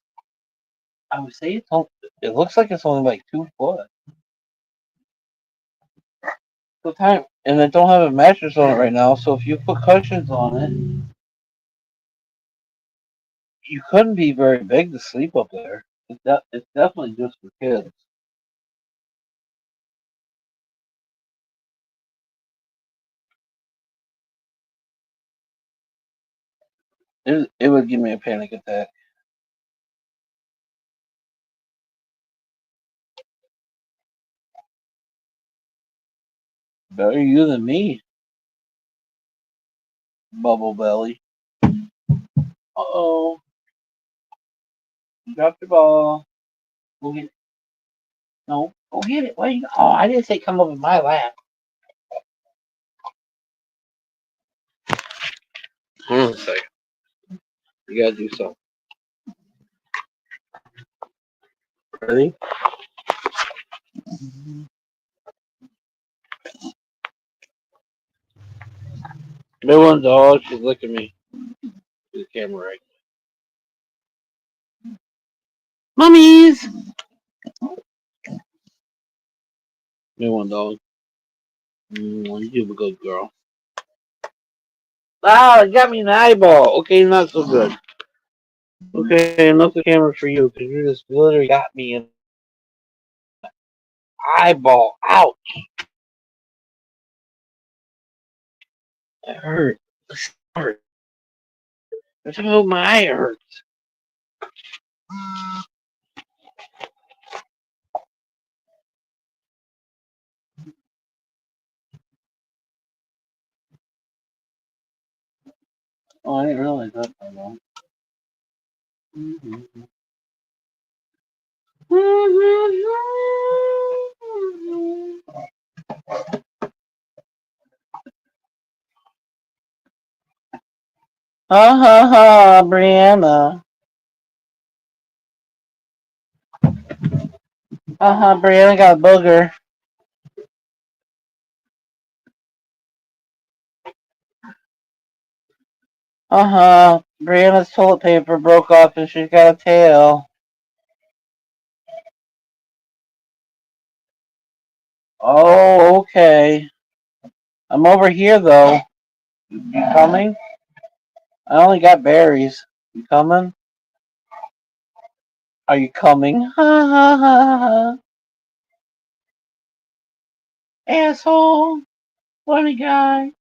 I would say it's only, it looks like it's only like 2 foot. The time, and it don't have a mattress on it right now. So if you put cushions on it, you couldn't be very big to sleep up there. It's definitely just for kids. It would give me a panic attack. Better you than me, Bubble Belly. Uh-oh. You dropped your ball. Go get it. No, go get it. Why you? Oh, I didn't say come over my lap. Hold on a second. You gotta do something. Ready? Big one dog. She's licking me. To the camera right. Mummies. Big one dog. You a good girl. Ah, it got me in the eyeball. Okay, not so good. Okay, enough the camera for you because you just literally got me in the eyeball. Ouch! It hurt. It hurt. Every time I open my eye, it hurts. Oh, I didn't realize that. Mm-hmm. Ha ha ha, Brianna. Ha ha, Brianna got a booger. Ha ha, Brianna's toilet paper broke off and she's got a tail. Oh, okay. I'm over here though. You coming? I only got berries. You coming? Are you coming? Ha ha ha ha. Asshole. Funny guy.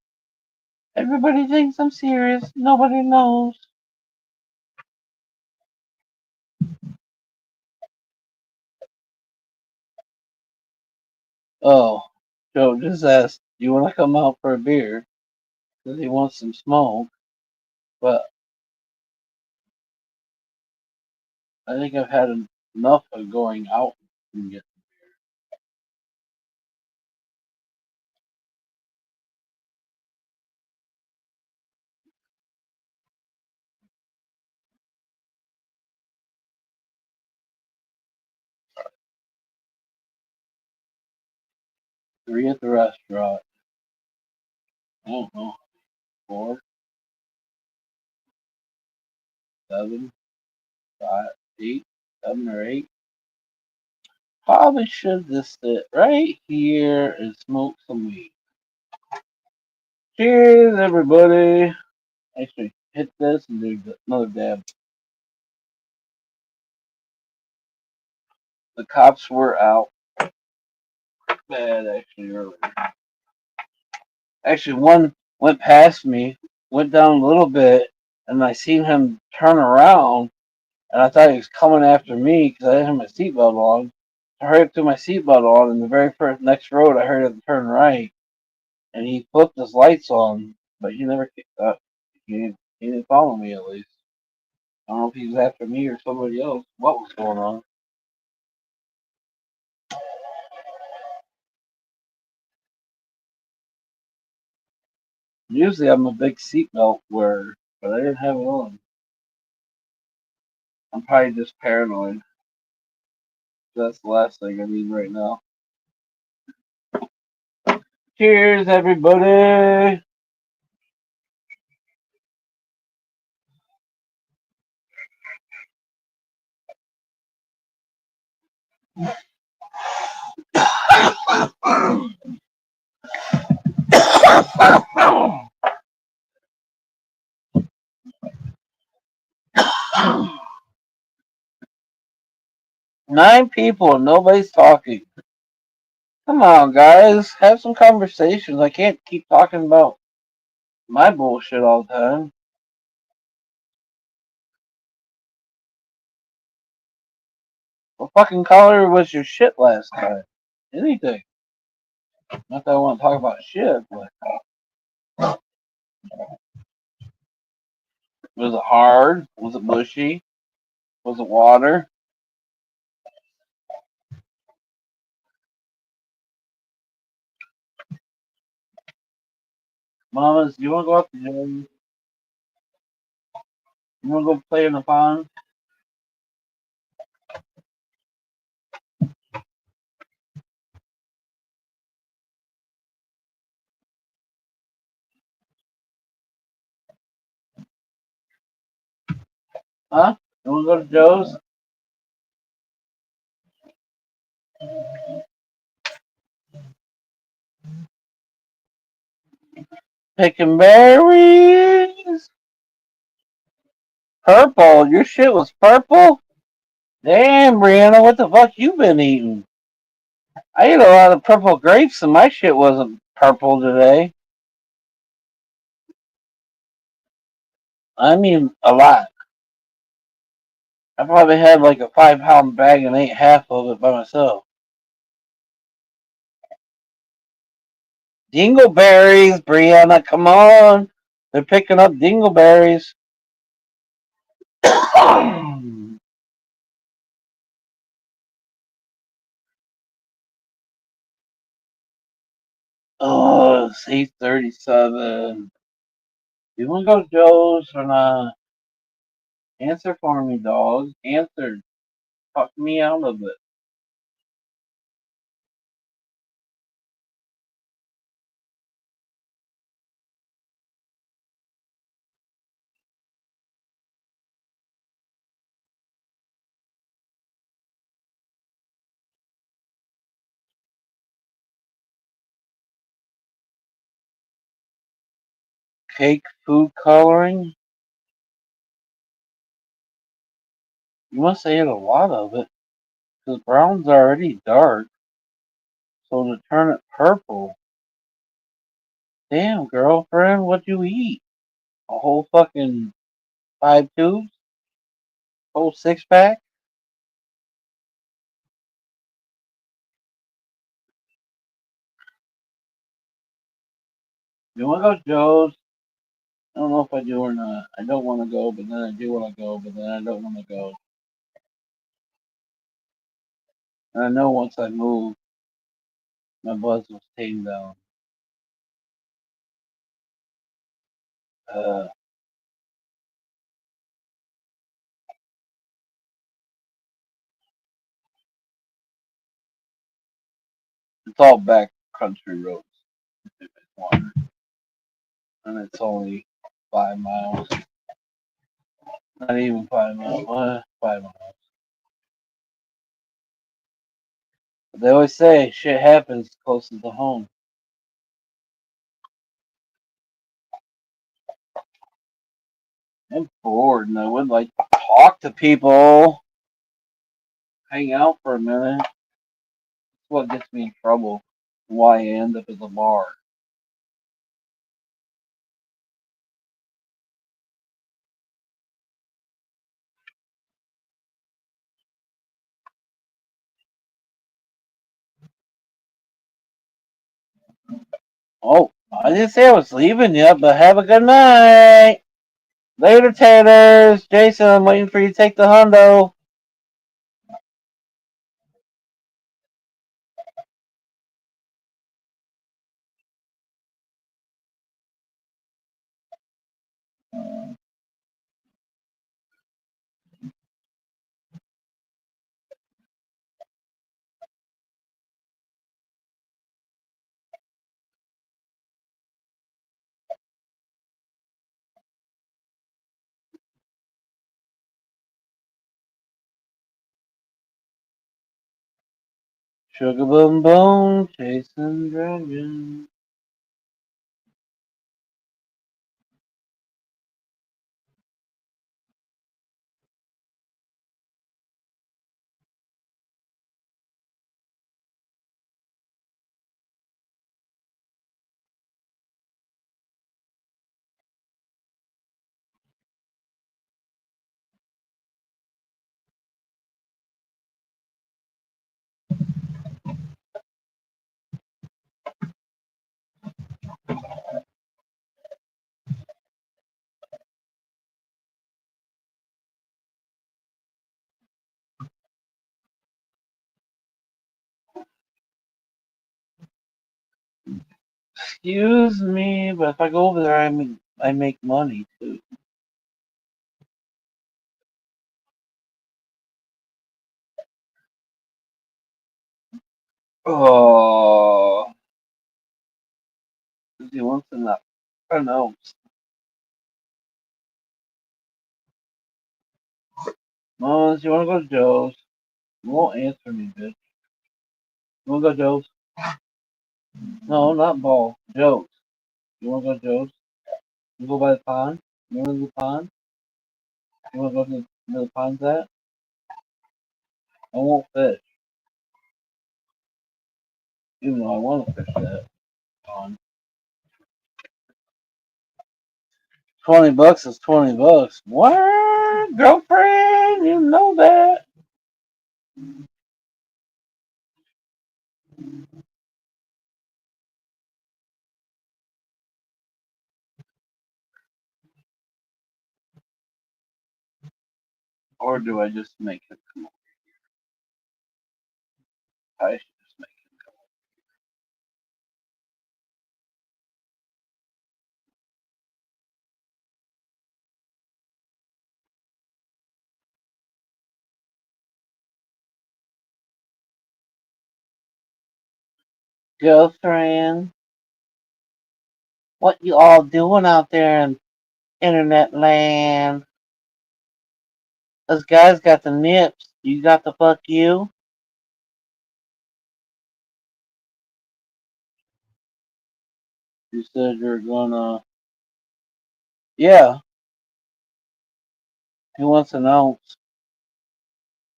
Everybody thinks I'm serious. Nobody knows. Oh, Joe just asked, "Do you want to come out for a beer?" Because he wants some smoke. But I think I've had enough of going out and get. Three at the restaurant. I don't know. Four, seven, five, eight, 7 or 8. Probably should just sit right here and smoke some weed. Cheers, everybody. Actually, hit this and do another dab. The cops were out bad actually earlier. Actually, one went past me, went down a little bit, and I seen him turn around, and I thought he was coming after me because I didn't have my seatbelt on. I hurried up to my seatbelt on, and the very first next road, I heard him turn right, and he flipped his lights on, but he never kicked up. He didn't follow me at least. I don't know if he was after me or somebody else. What was going on? Usually I'm a big seatbelt wearer, but I didn't have it on. I'm probably just paranoid. That's the last thing I need right now. Cheers, everybody! 9 people and nobody's talking. Come on, guys, have some conversations. I can't keep talking about my bullshit all the time. What fucking color was your shit last time? Anything. Not that I want to talk about shit, but was it hard? Was it bushy? Was it water? Mamas, you want to go out to gym? You want to go play in the pond? Huh? You want to go to Joe's? Picking berries. Purple. Your shit was purple? Damn, Brianna, what the fuck you been eating? I ate a lot of purple grapes and my shit wasn't purple today. I mean, a lot. I probably had like a 5 pound bag and ate half of it by myself. Dingleberries, Brianna, come on. They're picking up dingleberries. Oh, it's 8:37. You want to go to Joe's or not? Answer for me, dog. Answer. Talk me out of it. Cake food coloring? You must ate a lot of it. Because brown's already dark. So to turn it purple. Damn, girlfriend, what'd you eat? A whole fucking 5 tubes? Whole 6 pack? You wanna go to Joe's? I don't know if I do or not. I don't want to go, but then I do want to go, but then I don't want to go. And I know once I move, my buzz will tame down. Uh, it's all back country roads, if it's one. And it's only 5 miles. Not even 5 miles. 5 miles. But they always say shit happens closer to home. I'm bored and I would like to talk to people. hang out for a minute. That's what gets me in trouble. Why I end up at the bar. Oh, I didn't say I was leaving yet, but have a good night. Later, Taters. Jason, I'm waiting for you to take the hundo. Sugar boom boom, chasing dragon. Excuse me, but if I go over there, I make money too. Oh, he wants enough. I know. Mom, you wanna go to Joe's? You won't answer me, bitch. You wanna go to Joe's? No, not Ball. Joe's. You wanna go to Joe's? You go by the pond? You wanna go to the pond? You wanna go to where the pond's at? I won't fish. Even though I wanna fish that pond. $20 is $20. What? Girlfriend, you know that. Or do I just make it come on? I should just make it come on. Girlfriend, what you all doing out there in internet land? Those guys got the nips. You got the fuck you? You said you're gonna. Yeah, he wants an ounce.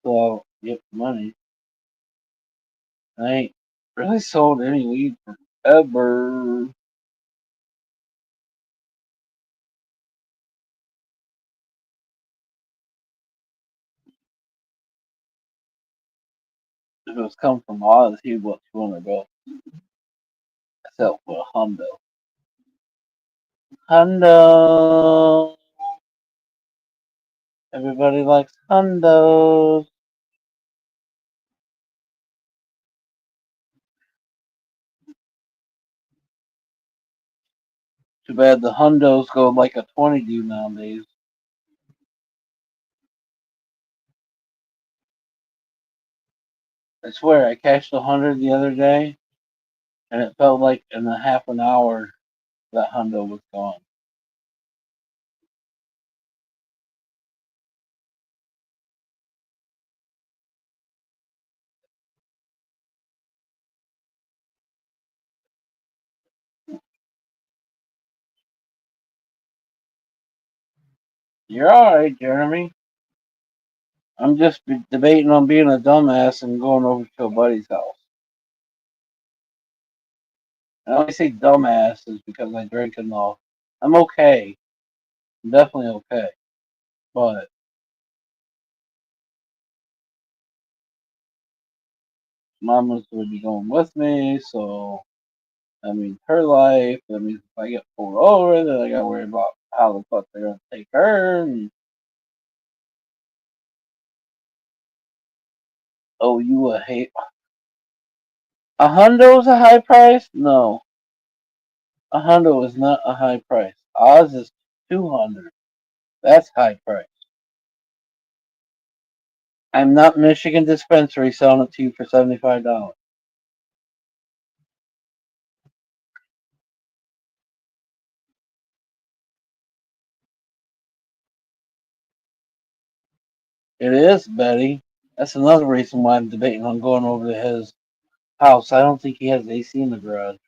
So I'll get money. I ain't really sold any weed forever. If it was coming from Oz, he'd want $200. I sell for a hundo. Hundo. Everybody likes hundos. Too bad the hundos go like a 20 do nowadays. I swear, I cashed 100 the other day, and it felt like in a half an hour that hundo was gone. You're alright, Jeremy. I'm just debating on being a dumbass and going over to a buddy's house. I only say dumbass is because I drink enough. I'm okay. I'm definitely okay. But mama's going to be going with me, so that means her life. That means if I get pulled over, then I got to worry about how the fuck they're going to take her. And, oh, you a hate. A hundo's a high price? No. A hundo is not a high price. Oz is 200. That's high price. I'm not Michigan Dispensary selling it to you for $75. It is, Betty. That's another reason why I'm debating on going over to his house. I don't think he has AC in the garage.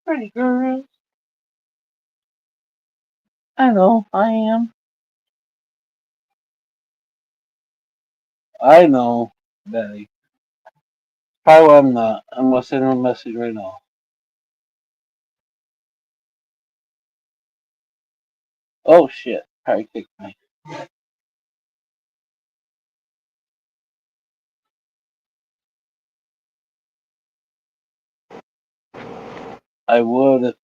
Pretty girl. I know, I am. I know, Betty. Probably why I'm not. I'm gonna send him a message right now. Oh shit. Probably kicked me. I would if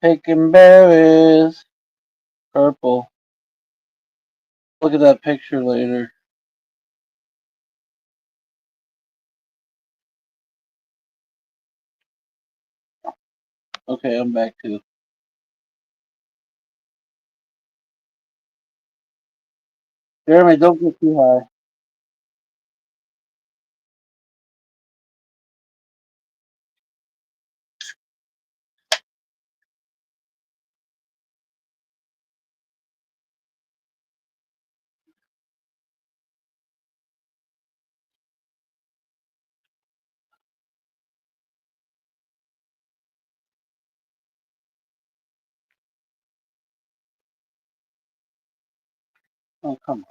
picking berries. Purple. Look at that picture later. Okay, I'm back too. Jeremy, don't get too high. Oh, come on.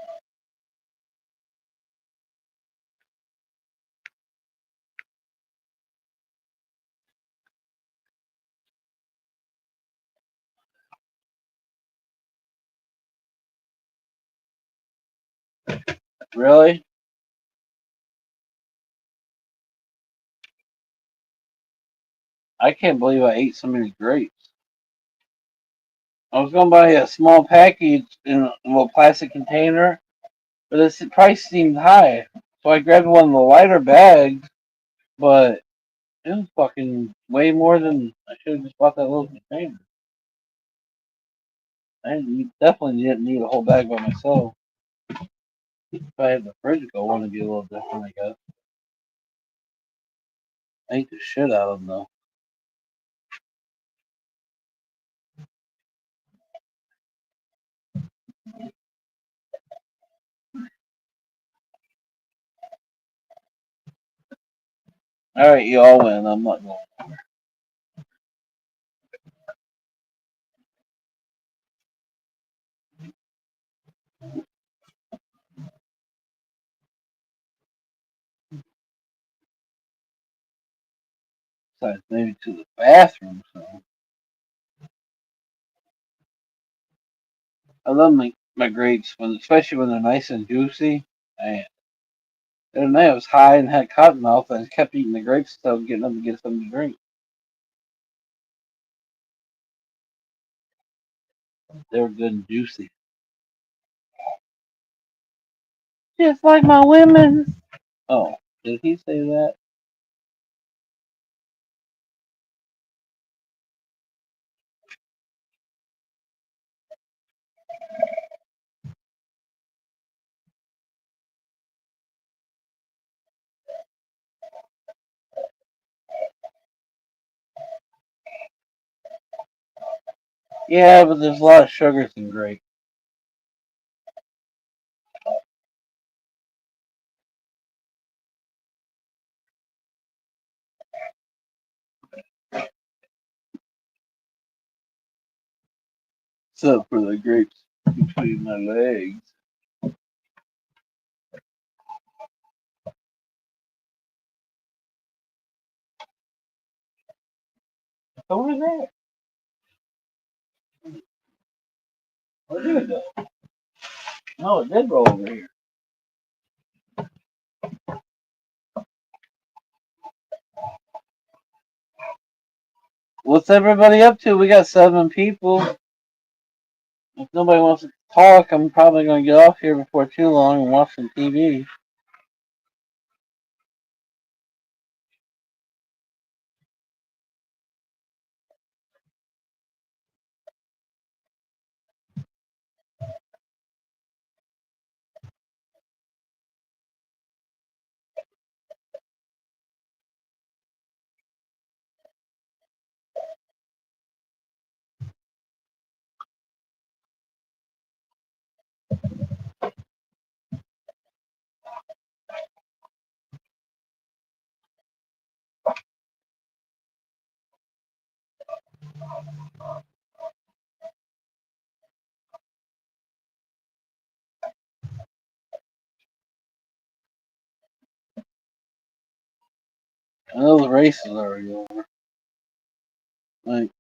Really? I can't believe I ate so many grapes. I was gonna buy a small package in a little plastic container, but the price seemed high. So I grabbed one of the lighter bags, but it was fucking way more than I should have just bought that little container. Definitely didn't need a whole bag by myself. If I had the fridge go, I want to be a little different, I guess. I ate the shit out of them though. All right, you all win. I'm not going. Besides, maybe to the bathroom. So I love my grapes when, especially when they're nice and juicy. And the other night I was high and had cotton mouth, and I kept eating the grapes until I was getting them to get something to drink. They were good and juicy, just like my women. Oh, did he say that? Yeah, but there's a lot of sugars in grapes. Except for the grapes between my legs. Over there. Where did it go? No, it did roll over here. What's everybody up to? We got 7 people. If nobody wants to talk, I'm probably going to get off here before too long and watch some TV. I know the race is already over. Might,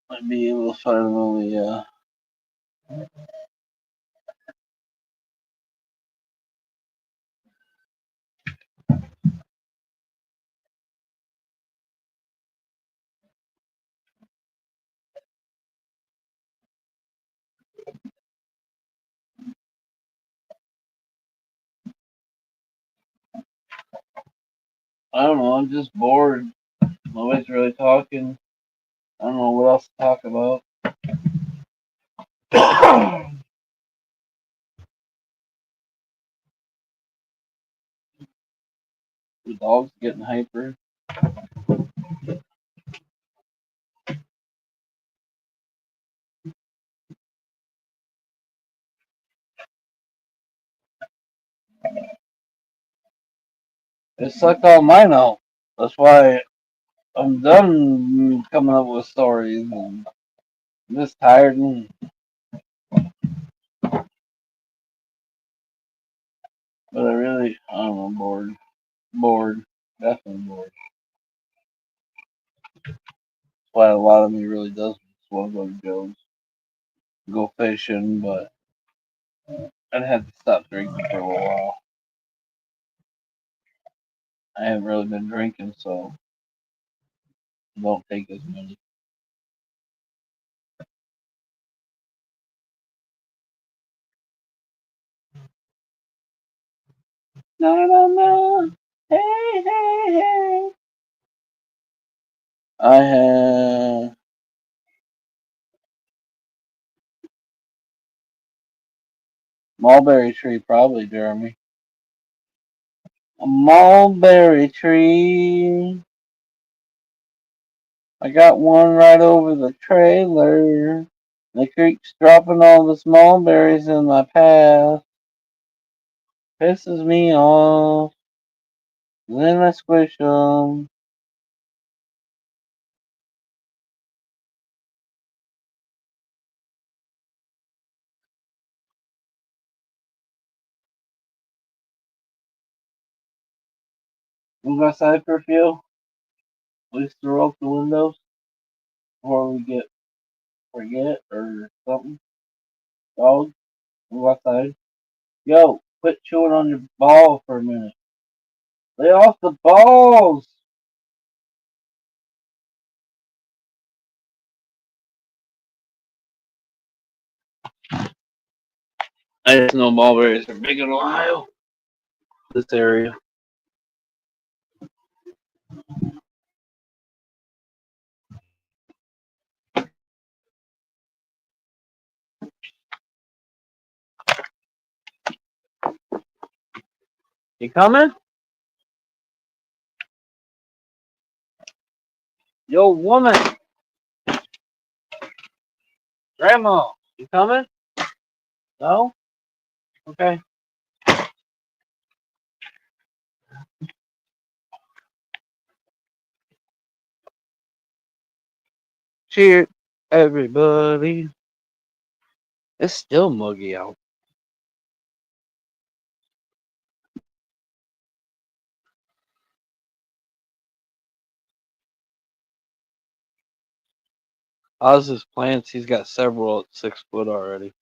might be able to finally, I don't know. I'm just bored. Nobody's really talking. I don't know what else to talk about. The dog's getting hyper. It sucked all mine out. That's why I'm done coming up with stories. And I'm just tired and. But I don't know, bored. Bored. Definitely bored. That's why a lot of me really does just want to go to Joe's. Go fishing, but I'd have to stop drinking for a while. I haven't really been drinking, so don't take as many. No, no, no. Hey, hey, hey. I have mulberry tree, probably, Jeremy. A mulberry tree. I got one right over the trailer. The creek's dropping all the small berries in my path. Pisses me off. Then I squish them. Move outside for a few. At least throw up the windows before we forget or something. Dog, move outside. Yo, quit chewing on your ball for a minute. Lay off the balls. I just know mulberries are big in Ohio. This area. You coming? Yo, woman. Grandma. You coming? No? Okay. Cheers, everybody. It's still muggy out. How's his plants? He's got several at 6 foot already.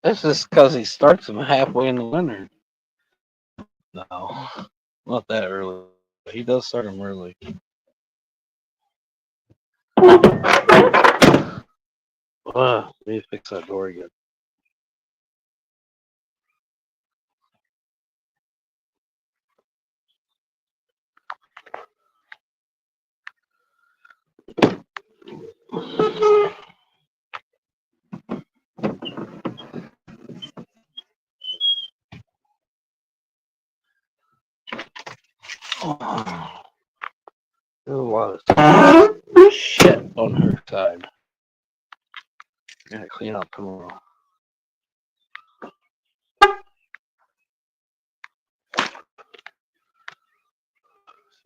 This is because he starts them halfway in the winter. No, not that early. He does start them early. Let me fix that door again. Oh, there's a lot of shit on her side. I gotta clean up tomorrow.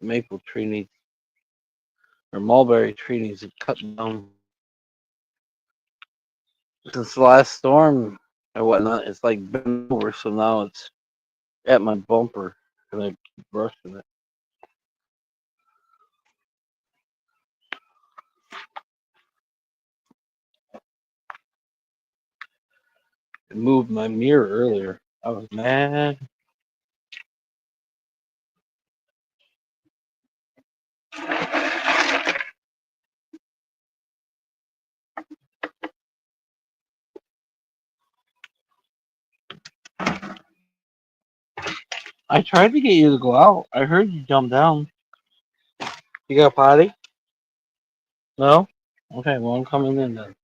Maple tree needs, or mulberry tree needs to cut down. Since the last storm and whatnot, it's like been over, so now it's at my bumper, and I keep brushing it. It moved my mirror earlier. I was mad. I tried to get you to go out. I heard you jump down. You got a potty? No? Okay, well, I'm coming in then.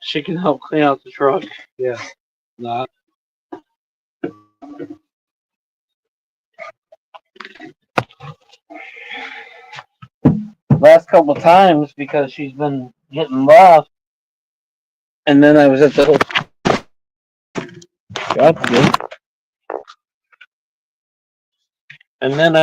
She can help clean out the truck. Yeah. Not. Last couple times because she's been getting lost, and then I was at the. God, good. And then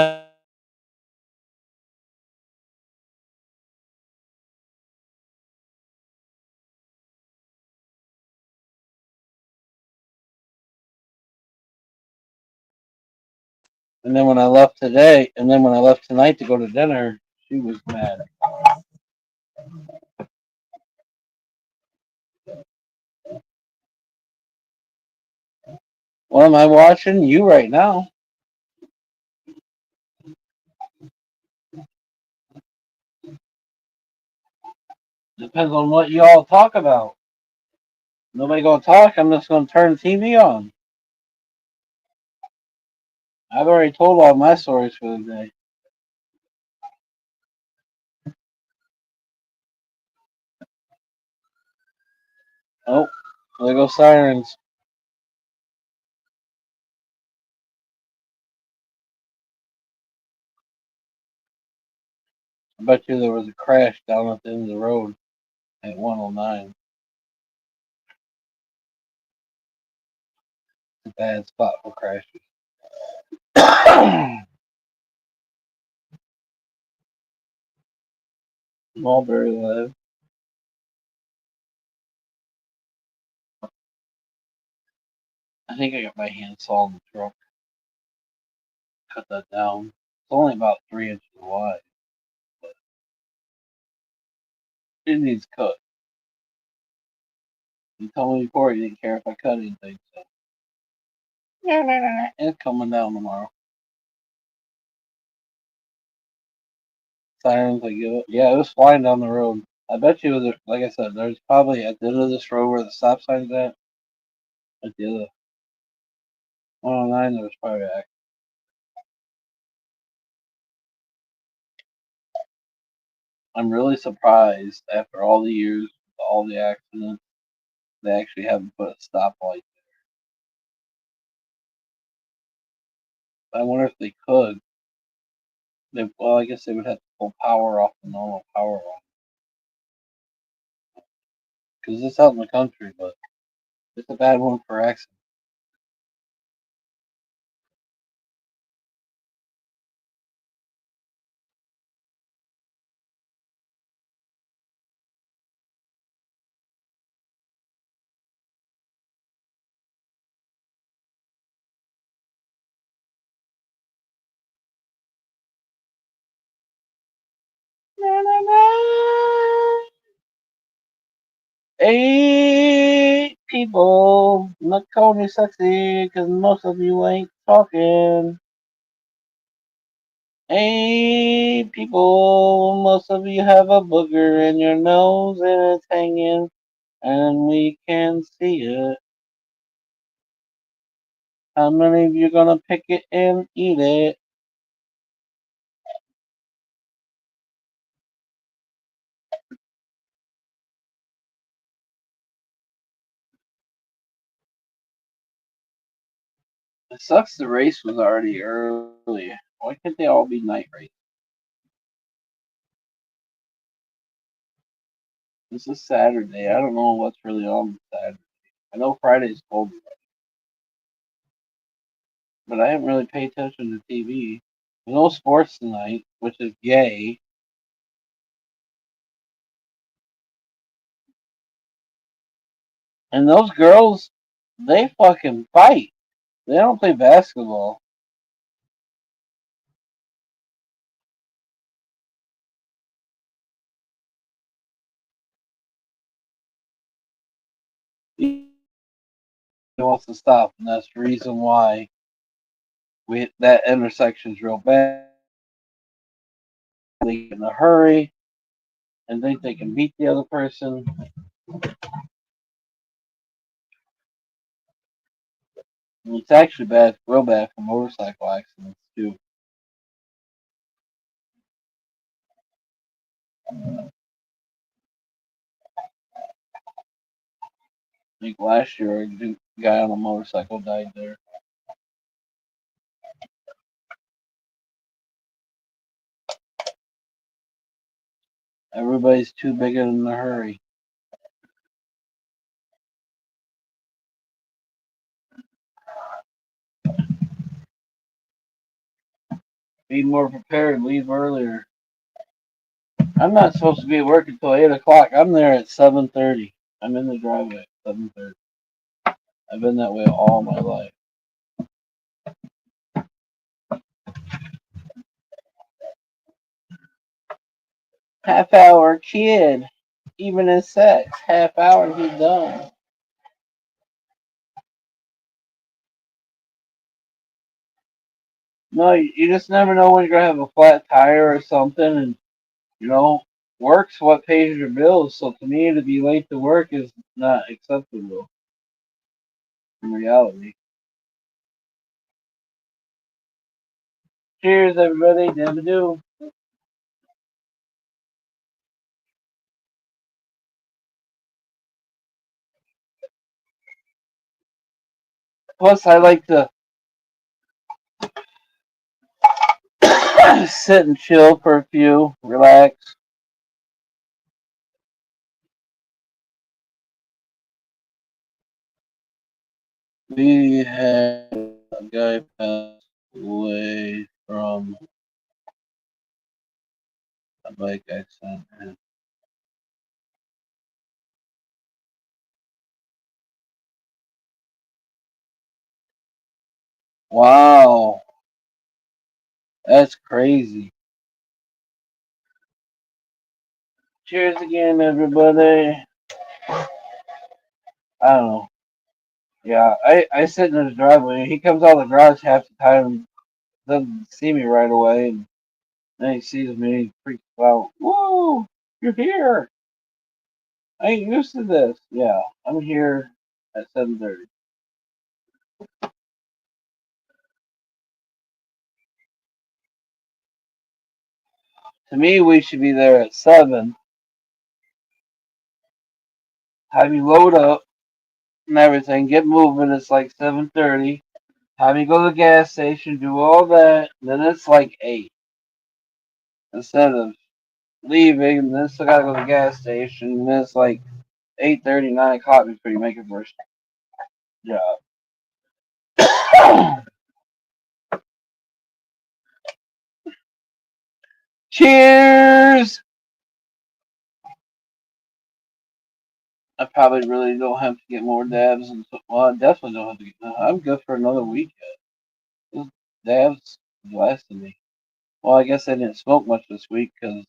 when I left today, and then when I left tonight to go to dinner, she was mad. What am I watching? You right now. Depends on what you all talk about. Nobody gonna talk. I'm just gonna turn the TV on. I've already told all my stories for the day. Oh, there go sirens. I bet you there was a crash down at the end of the road at 109. It's a bad spot for crashes. Mulberry Live. I think I got my hand saw in the truck. Cut that down. It's only about 3 inches wide. It needs cut. You told me before you didn't care if I cut anything, so it's coming down tomorrow. Sirens, I give it. Yeah, it was flying down the road. I bet you, like I said, there's probably at the end of this road where the stop sign's at the other 109, there was probably an accident. I'm really surprised after all the years, all the accidents, they actually haven't put a stoplight. I wonder if they could. Well, I guess they would have to pull power off the normal power line because it's out in the country, but it's a bad one for accidents. Hey, people, not calling me sexy because most of you ain't talking. Hey, people, most of you have a booger in your nose and it's hanging, and we can see it. How many of you gonna pick it and eat it? It sucks the race was already early. Why can't they all be night races? This is Saturday. I don't know what's really on Saturday. I know Friday's cold. but I haven't really paid attention to TV. There's no sports tonight, which is gay. And those girls, they fucking fight. They don't play basketball. He wants to stop, and that's the reason why that intersection's real bad. They get in a hurry and think they can beat the other person. And it's actually bad, real bad for motorcycle accidents too. I think last year a guy on a motorcycle died there. Everybody's too big in a hurry. Be more prepared. Leave earlier. I'm not supposed to be at work until 8 o'clock. I'm there at 7:30. I'm in the driveway at 7:30. I've been that way all my life. Half hour kid, even in sex, half hour he's done. No, you just never know when you're gonna have a flat tire or something, and you know, work's what pays your bills. So to me, to be late to work is not acceptable in reality. Cheers, everybody. Never do. Plus, I like to sit and chill for a few, relax. We had a guy pass away from a bike accident. Wow, that's crazy. Cheers again, everybody. I don't know. Yeah, I sit in his driveway. He comes out of the garage half the time, doesn't see me right away, and then he sees me, he freaks out. Whoa, you're here! I ain't used to this. Yeah, I'm here at 7:30. To me, we should be there at 7. Have you load up and everything, get moving. It's like 7:30. Have you go to the gas station, do all that. Then it's like 8. Instead of leaving, and then still gotta go to the gas station. And then it's like 8:30, 9 o'clock before you make it first job. Cheers! I probably really don't have to get more dabs. And well, I definitely don't have to get. I'm good for another week. Those dabs blasted me. Well, I guess I didn't smoke much this week because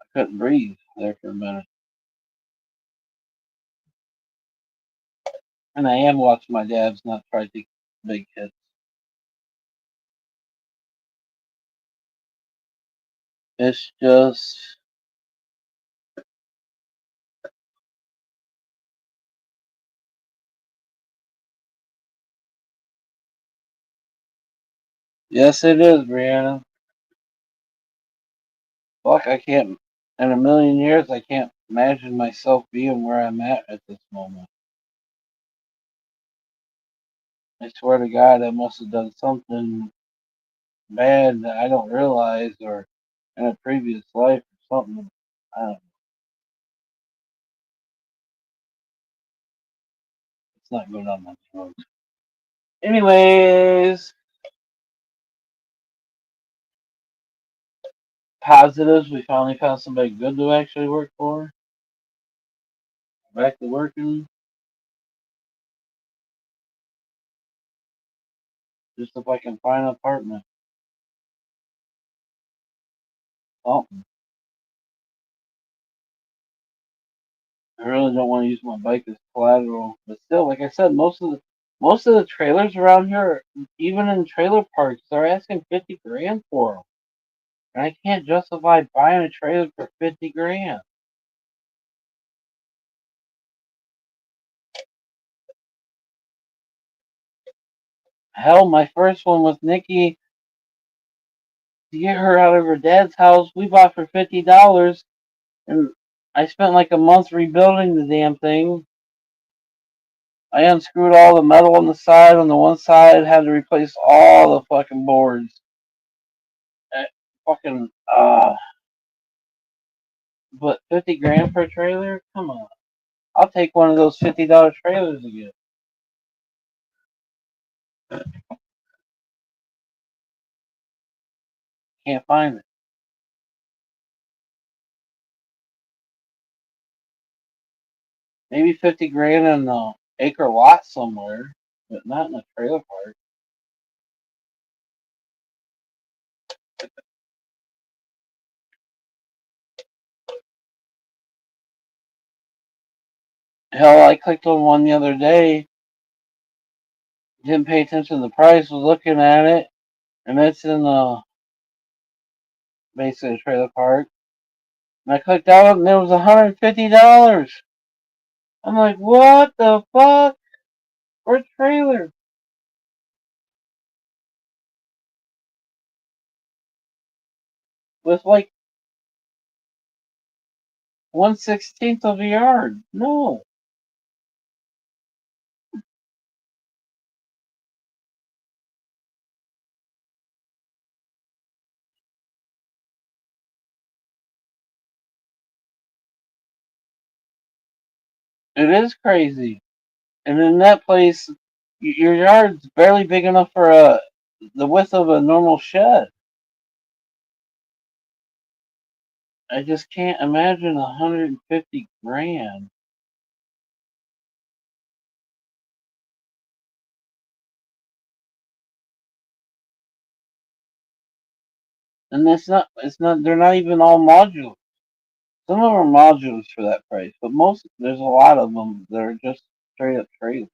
I couldn't breathe there for a minute. And I am watching my dabs, not try to take big hits. It's just, yes, it is, Brianna. Fuck, I can't, in a million years, I can't imagine myself being where I'm at this moment. I swear to God, I must have done something bad that I don't realize, or in a previous life, or something. I don't know. It's not good on my throat. Anyways, positives. We finally found somebody good to actually work for. Back to working. Just if I can find an apartment. Something. I really don't want to use my bike as collateral, but still, like I said, most of the trailers around here, even in trailer parks, they're asking 50 grand for them, and I can't justify buying a trailer for 50 grand. Hell, my first one with Nikki to get her out of her dad's house, we bought for $50, and I spent like a month rebuilding the damn thing. I unscrewed all the metal on the side. On the one side, had to replace all the fucking boards. Uh, fucking but 50 grand for a trailer? Come on. I'll take one of those $50 trailers again. Can't find it. Maybe 50 grand in the acre lot somewhere, but not in a trailer park. Hell, I clicked on one the other day, didn't pay attention to the price, was looking at it, and it's in basically a trailer park. And I clicked out and it was $150. I'm like, what the fuck? For a trailer. With like 1/16 of a yard. No. It is crazy. And in that place, your yard's barely big enough for the width of a normal shed. I just can't imagine 150 grand. And they're not even all modular. Some of them are modulars for that price, but there's a lot of them that are just straight up trailers.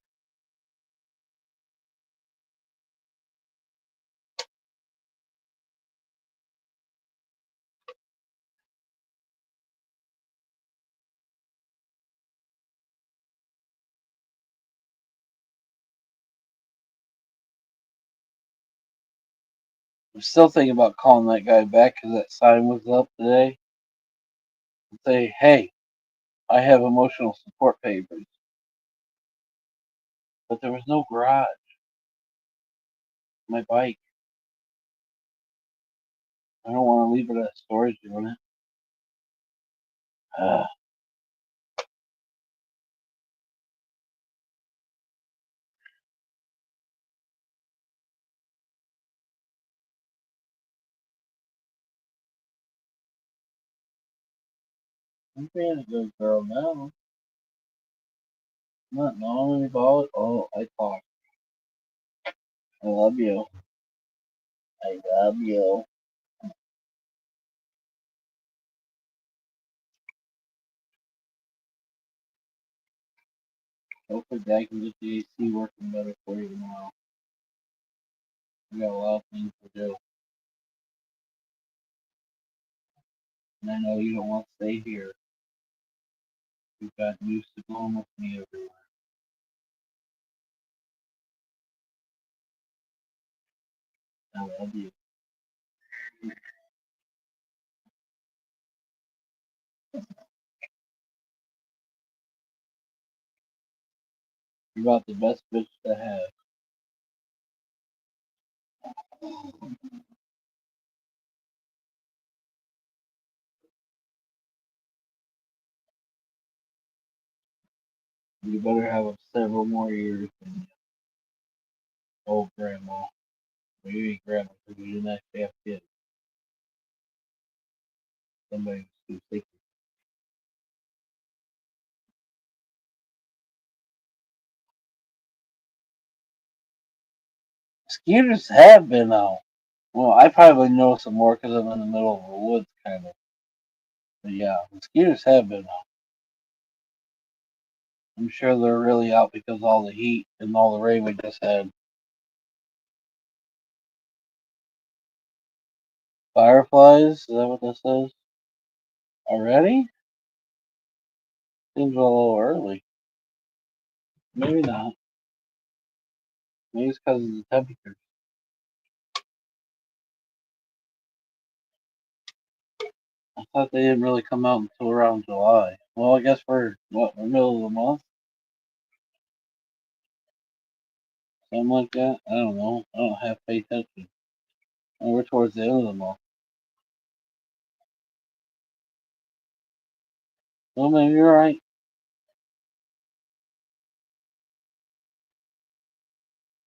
I'm still thinking about calling that guy back because that sign was up today. And say, hey, I have emotional support papers. But there was no garage. My bike. I don't want to leave it at a storage unit. Uh, I'm being a good girl now. I'm not gnawing about it. Oh, I talk. I love you. I love you. Hopefully, Dad can get the AC working better for you tomorrow. We got a lot of things to do. And I know you don't want to stay here. You've got used to going with me everywhere. I love you. You're about the best bitch to have. You better have several more years. old grandma. Maybe grandma because we didn't actually have kids. Somebody was too sick. Mosquitoes have been out. Well, I probably know some more because I'm in the middle of the woods, kind of. But yeah, mosquitoes have been out. I'm sure they're really out because of all the heat and all the rain we just had. Fireflies? Is that what this says? Already? Seems a little early. Maybe not. Maybe it's because of the temperature. I thought they didn't really come out until around July. Well, I guess we're, what, in the middle of the month? Something like that? I don't know. I don't have to pay attention. And we're towards the end of the month. Well, maybe you're right.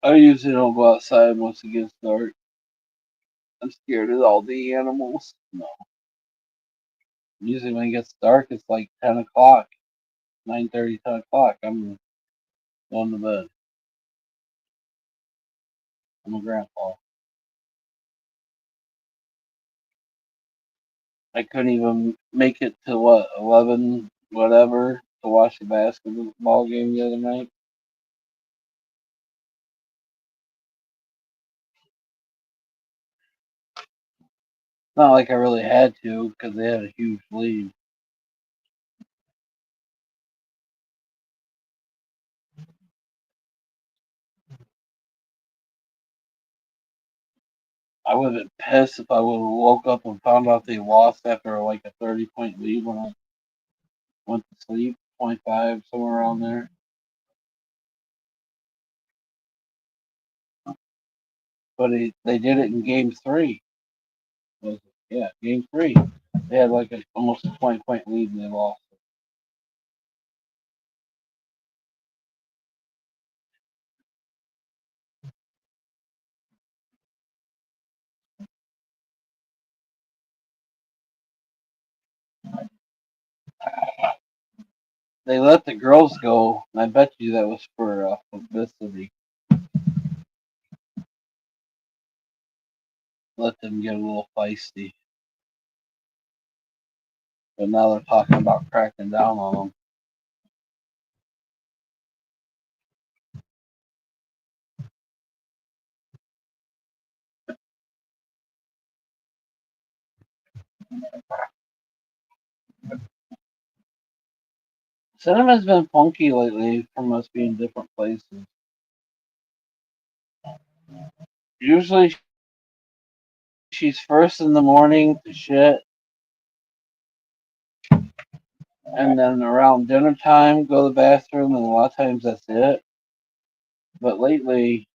I usually don't go outside once it gets dark. I'm scared of all the animals. No. Usually when it gets dark, it's like 10 o'clock, 9:30, 10 o'clock. I'm going to bed. I'm a grandpa. I couldn't even make it to what, 11, whatever, to watch the basketball game the other night. Not like I really had to because they had a huge lead. I would have been pissed if I would have woke up and found out they lost after like a 30-point lead when I went to sleep, 25, somewhere around there. But they did it in game three. Yeah, game three. They had like almost a 20-point lead and they lost. They let the girls go, and I bet you that was for publicity. Let them get a little feisty. But now they're talking about cracking down on them. Cinema's been funky lately from us being different places. Usually she's first in the morning to shit, and then around dinner time go to the bathroom, and a lot of times that's it. But lately,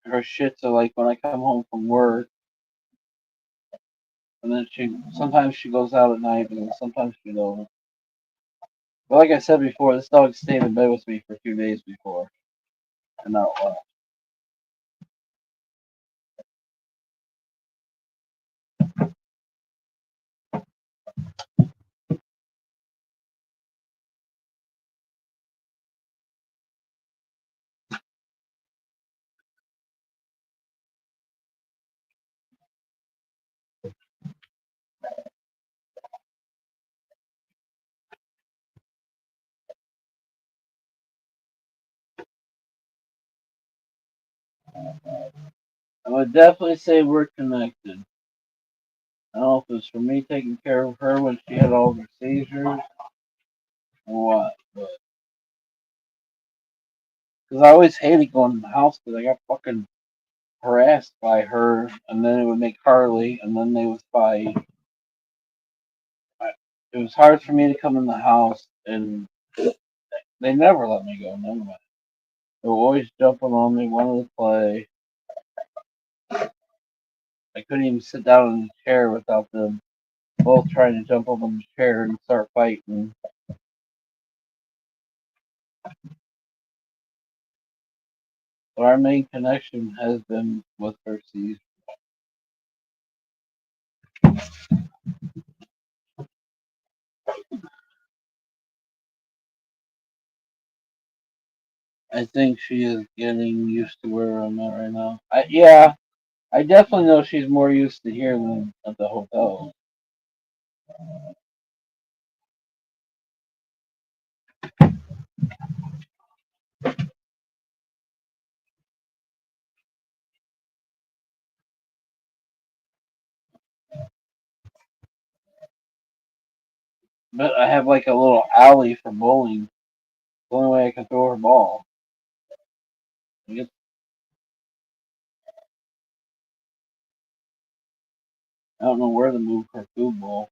her shits are like when I come home from work, and then sometimes she goes out at night, and sometimes she don't. But like I said before, this dog stayed in bed with me for 2 days before, and now it left. I would definitely say we're connected. I don't know if it was for me taking care of her when she had all her seizures or what, but because I always hated going in the house because I got fucking harassed by her, and then it would make Harley, and then they would fight. It was hard for me to come in the house, and they never let me go. Never mind. They were always jumping on me, wanting to play. I couldn't even sit down in the chair without them both trying to jump up on the chair and start fighting. But our main connection has been with her seizure. I think she is getting used to where I'm at right now. Yeah, I definitely know she's more used to here than at the hotel. But I have like a little alley for bowling. The only way I can throw her ball. I guess- I don't know where to move her food bowl.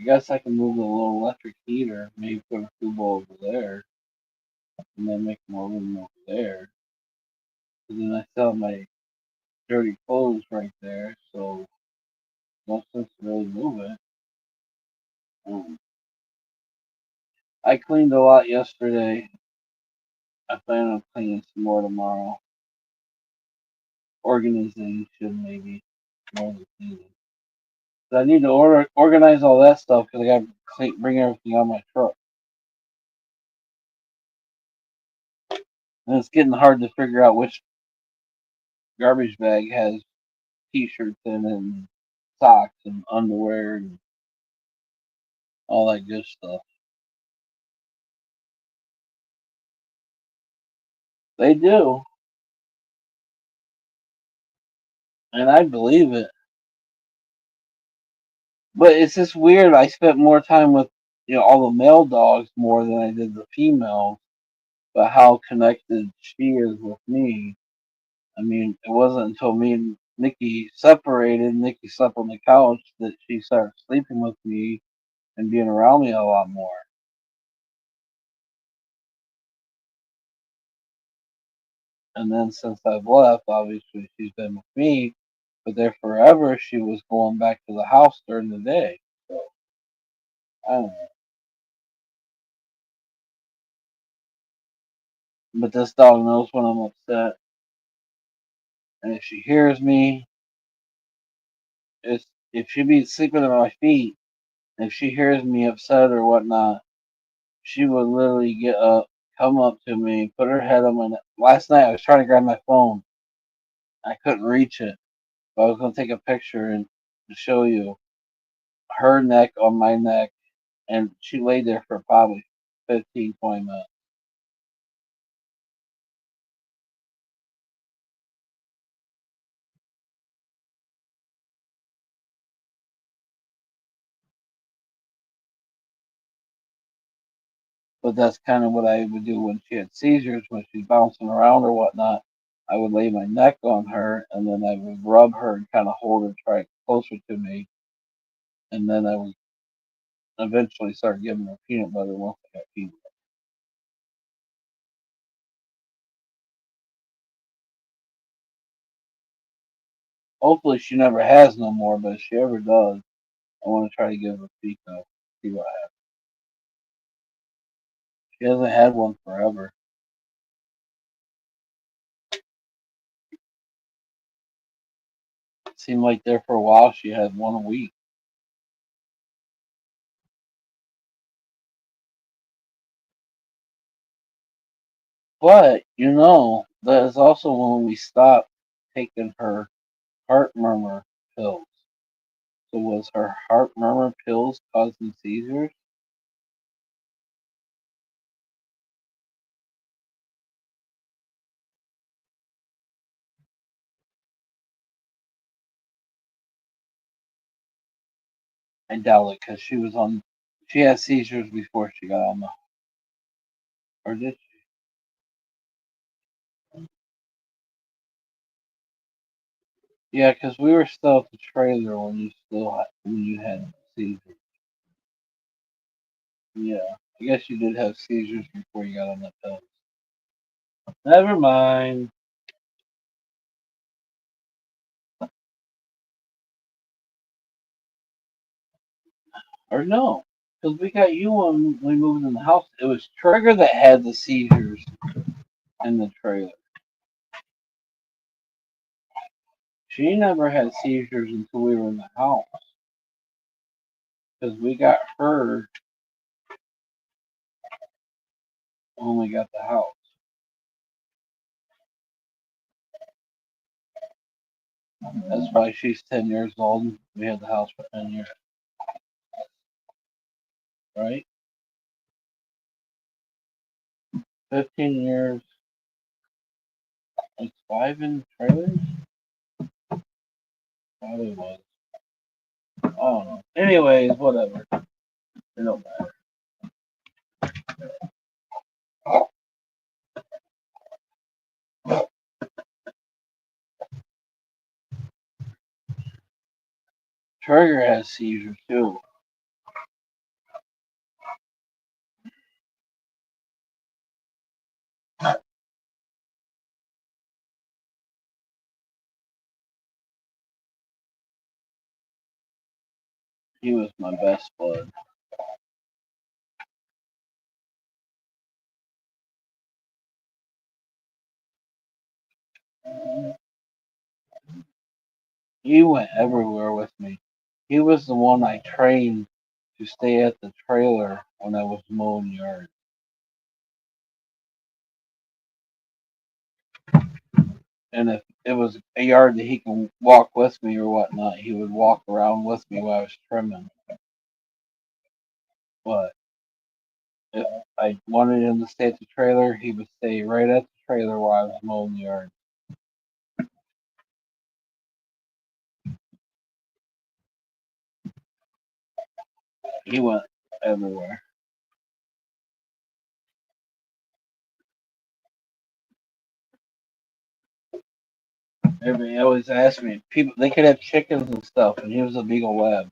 I guess I can move the little electric heater. Maybe put a food bowl over there, and then make more room over there. And then I still have my dirty clothes right there, so no sense to really move it. Um, I cleaned a lot yesterday. I plan on cleaning some more tomorrow. Organization, maybe more than cleaning. But I need to organize all that stuff because I got to bring everything on my truck. And it's getting hard to figure out which garbage bag has t-shirts in it and socks and underwear and all that good stuff. They do, and I believe it. But it's just weird. I spent more time with all the male dogs more than I did the females. But how connected she is with me. I mean, it wasn't until me and Nikki separated, Nikki slept on the couch, that she started sleeping with me and being around me a lot more. And then since I've left, obviously she's been with me, but there forever she was going back to the house during the day. So I don't know. But this dog knows when I'm upset, and if she hears me, if she be sleeping at my feet, if she hears me upset or whatnot, she would literally get up, come up to me, put her head on my neck. Last night I was trying to grab my phone, I couldn't reach it, but I was gonna take a picture and show you her neck on my neck, and she laid there for probably 15, 20 minutes. But that's kind of what I would do when she had seizures, when she's bouncing around or whatnot. I would lay my neck on her, and then I would rub her and kind of hold her, try it closer to me, and then I would eventually start giving her peanut butter once I got peanut butter. Hopefully, she never has no more, but if she ever does, I want to try to give her a Pico, see what happens. She hasn't had one forever. It seemed like there for a while she had one a week. But, that is also when we stopped taking her heart murmur pills. So was her heart murmur pills causing seizures? I doubt it because she had seizures before she got on the, or did she? Yeah, because we were still at the trailer when you had seizures. Yeah, I guess you did have seizures before you got on the pills. Never mind. Or no, because we got you when we moved in the house. It was Trigger that had the seizures in the trailer. She never had seizures until we were in the house. Because we got her when we got the house. That's why she's 10 years old. We had the house for 10 years. Right? 15 years. It's 5 in trailers? Probably was. I don't know. Anyways, whatever. It don't matter. Trigger has seizures too. He was my best bud. He went everywhere with me. He was the one I trained to stay at the trailer when I was mowing yards. And if it was a yard that he can walk with me or whatnot, he would walk around with me while I was trimming. But if I wanted him to stay at the trailer, he would stay right at the trailer while I was mowing the yard. He went everywhere. Everybody always asked me, people they could have chickens and stuff, and he was a Beagle Lab.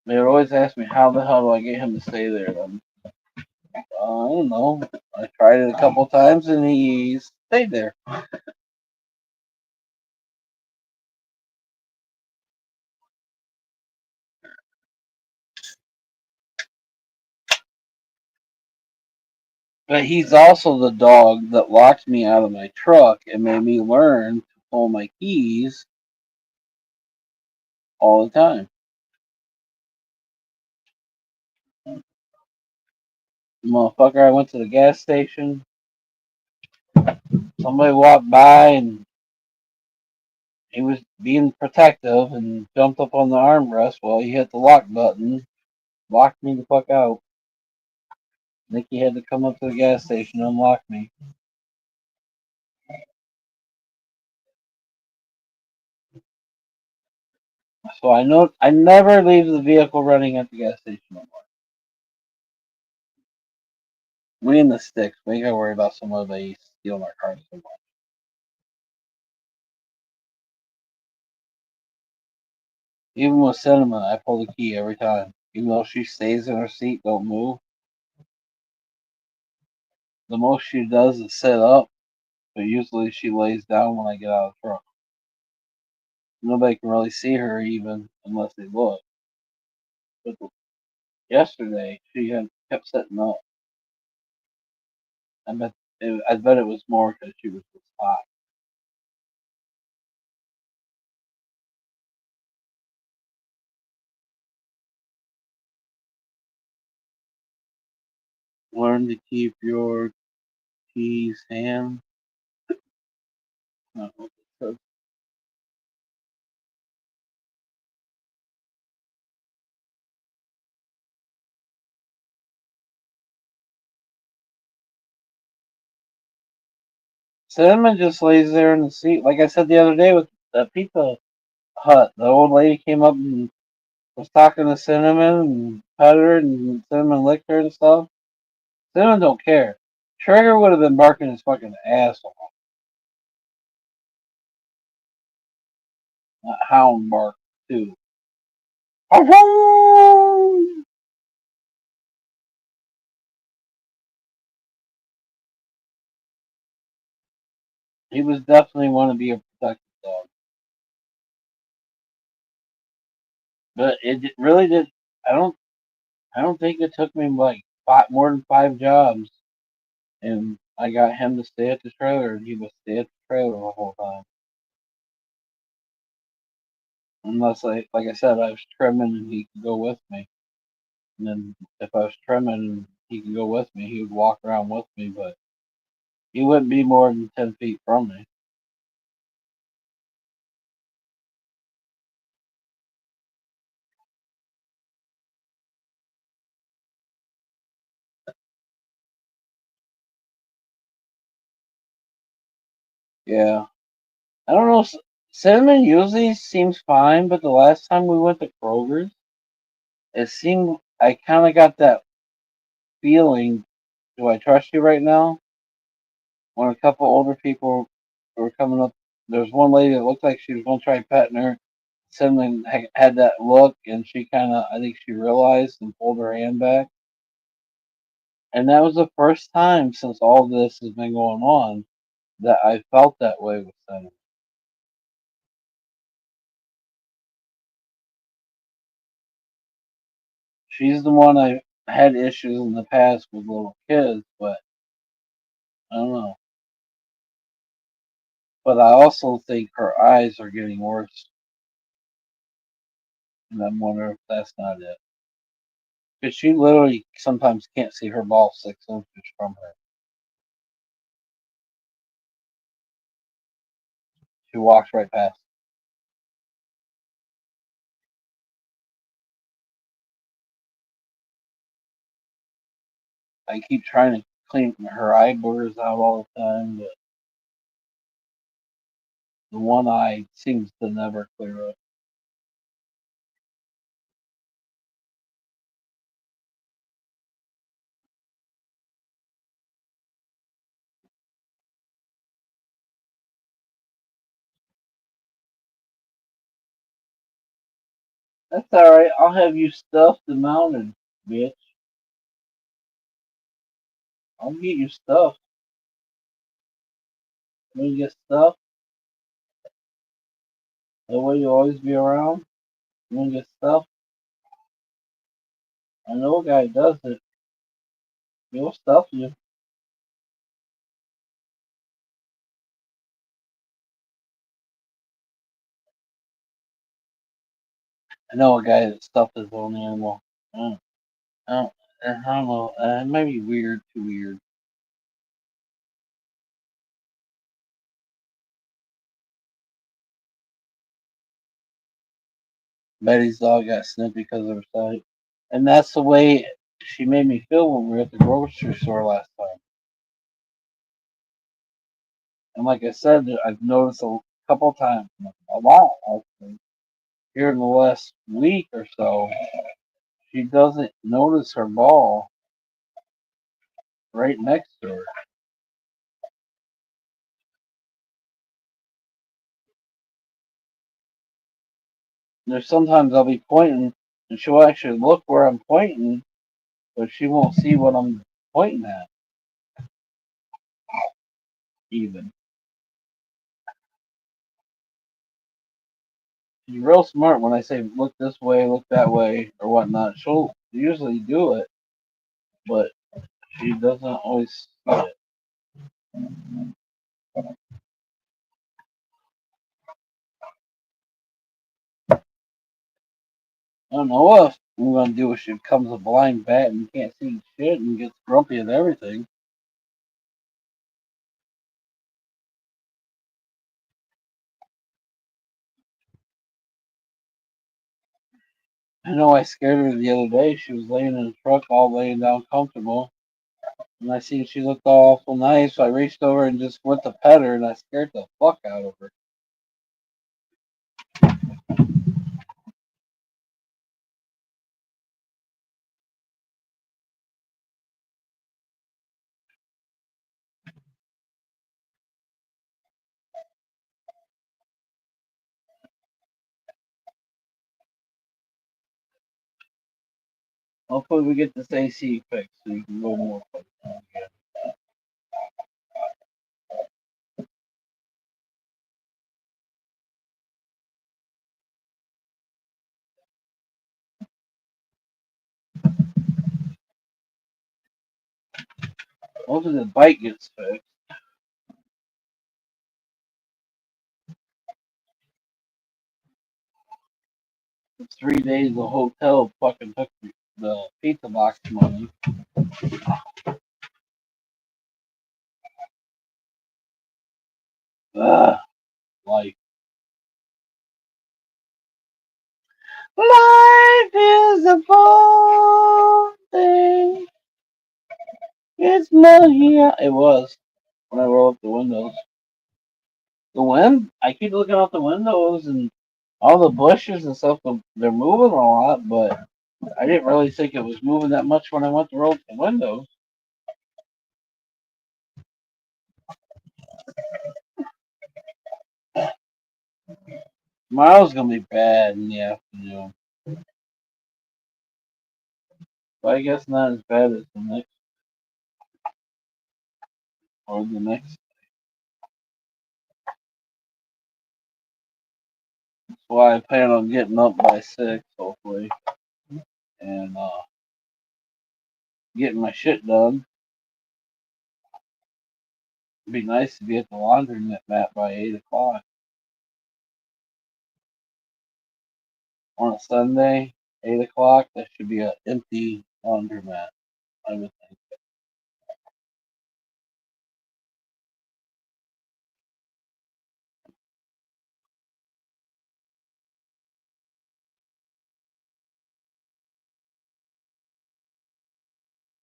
They would always ask me, how the hell do I get him to stay there? I don't know. I tried it a couple times, and he stayed there. But he's also the dog that locked me out of my truck and made me learn to pull my keys all the time. Motherfucker, I went to the gas station. Somebody walked by and he was being protective and jumped up on the armrest while he hit the lock button, locked me the fuck out. Nikki had to come up to the gas station and unlock me. So I know I never leave the vehicle running at the gas station no more. We in the sticks. We ain't gotta worry about somebody stealing our cars so much. Even with Cinema, I pull the key every time. Even though she stays in her seat, don't move. The most she does is sit up, but usually she lays down when I get out of the truck. Nobody can really see her even unless they look. But yesterday, she had kept sitting up. I bet it was more because she was just hot. Learn to keep your keys hand. Cinnamon just lays there in the seat. Like I said the other day with the Pizza Hut, the old lady came up and was talking to Cinnamon and pet her, and Cinnamon licked her and stuff. Cinnamon don't care. Trigger would have been barking his fucking ass off. That hound bark too. He was definitely want to be a protective dog, but really did. I don't. I don't think it took me like more than 5 jobs, and I got him to stay at the trailer, and he would stay at the trailer the whole time. unless like I said, I was trimming and he could go with me. And then if I was trimming and he could go with me, he would walk around with me, but he wouldn't be more than 10 feet from me. Yeah, I don't know. Cinnamon usually seems fine, but the last time we went to Kroger's, it seemed I kind of got that feeling. Do I trust you right now? When a couple older people were coming up, there was one lady that looked like she was going to try petting her. Cinnamon had that look, and she kind of, I think she realized and pulled her hand back. And that was the first time since all this has been going on that I felt that way with Cinnamon. She's the one I had issues in the past with little kids, but I don't know. But I also think her eyes are getting worse, and I'm wondering if that's not it. Because she literally sometimes can't see her ball 6 inches from her. She walks right past. I keep trying to clean her eye boogers out all the time, but the one eye seems to never clear up. That's alright. I'll have you stuffed and mounted, bitch. I'll get you stuffed. When you get stuffed, that way you'll always be around. When you get stuffed, I know a guy who does it. He'll stuff you. I know a guy that stuffed his own animal. I don't, I don't know. It might be weird, too weird. Betty's dog got snipped because of her sight. And that's the way she made me feel when we were at the grocery store last time. And like I said, I've noticed a couple times, a lot actually, here in the last week or so, she doesn't notice her ball right next to her. There's sometimes I'll be pointing and she'll actually look where I'm pointing, but she won't see what I'm pointing at, even. She's real smart when I say look this way, look that way, or whatnot. She'll usually do it, but she doesn't always see it. I don't know what I'm gonna do if she becomes a blind bat and can't see shit and gets grumpy at everything. I know I scared her the other day. She was laying in the truck, all laying down comfortable, and I seen she looked all awful nice. So I reached over and just went to pet her, and I scared the fuck out of her. Hopefully, we get this AC fixed so you can go more places. Hopefully, the bike gets fixed. 3 days the hotel fucking took the pizza box money. Ugh, like life is a full thing. It's muggy. It was when I rolled up the windows. The wind. I keep looking out the windows and all the bushes and stuff. They're moving a lot, but I didn't really think it was moving that much when I went to roll up the windows. Tomorrow's gonna be bad in the afternoon, but I guess not as bad as the next or the next. That's why I plan on getting up by 6, hopefully, and getting my shit done. It'd be nice to be at the laundromat mat by 8 o'clock on a Sunday. 8 o'clock, that should be an empty laundromat. I would think.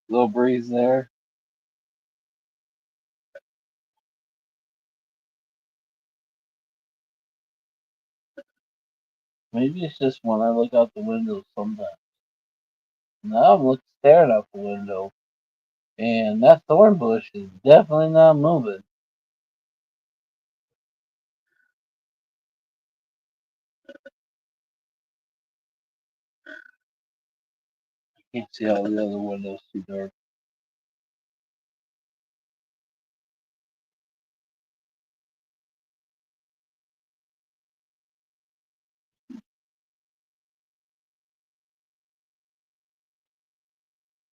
Little breeze there. Maybe it's just when I look out the window sometimes. Now I'm looking staring out the window, and that thorn bush is definitely not moving. Can't see all the other windows too dark.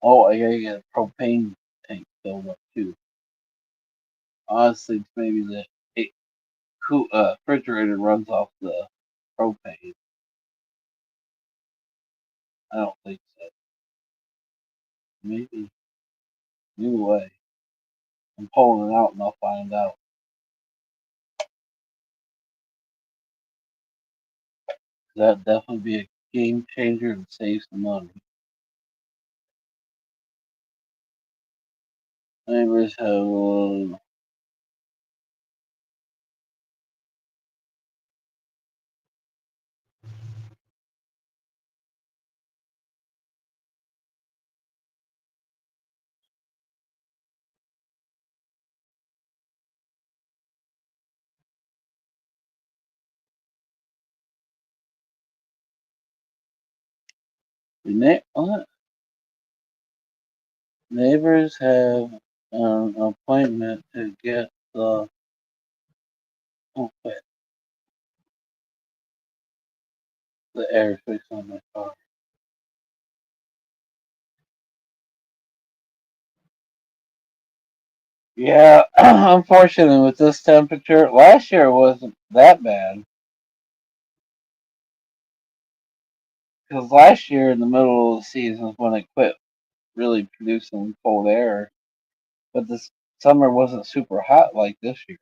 Oh, I gotta get a propane tank filled up too. Honestly, maybe the it, refrigerator runs off the propane. I don't think so. Maybe. Either way, I'm pulling it out and I'll find out. That'd definitely be a game changer and save some money. Neighbors have what? Neighbors have an appointment to get oh, wait, the air fixed on my car. Yeah, unfortunately, with this temperature, last year it wasn't that bad. Because last year, in the middle of the season, is when it quit really producing cold air. But this summer wasn't super hot like this year.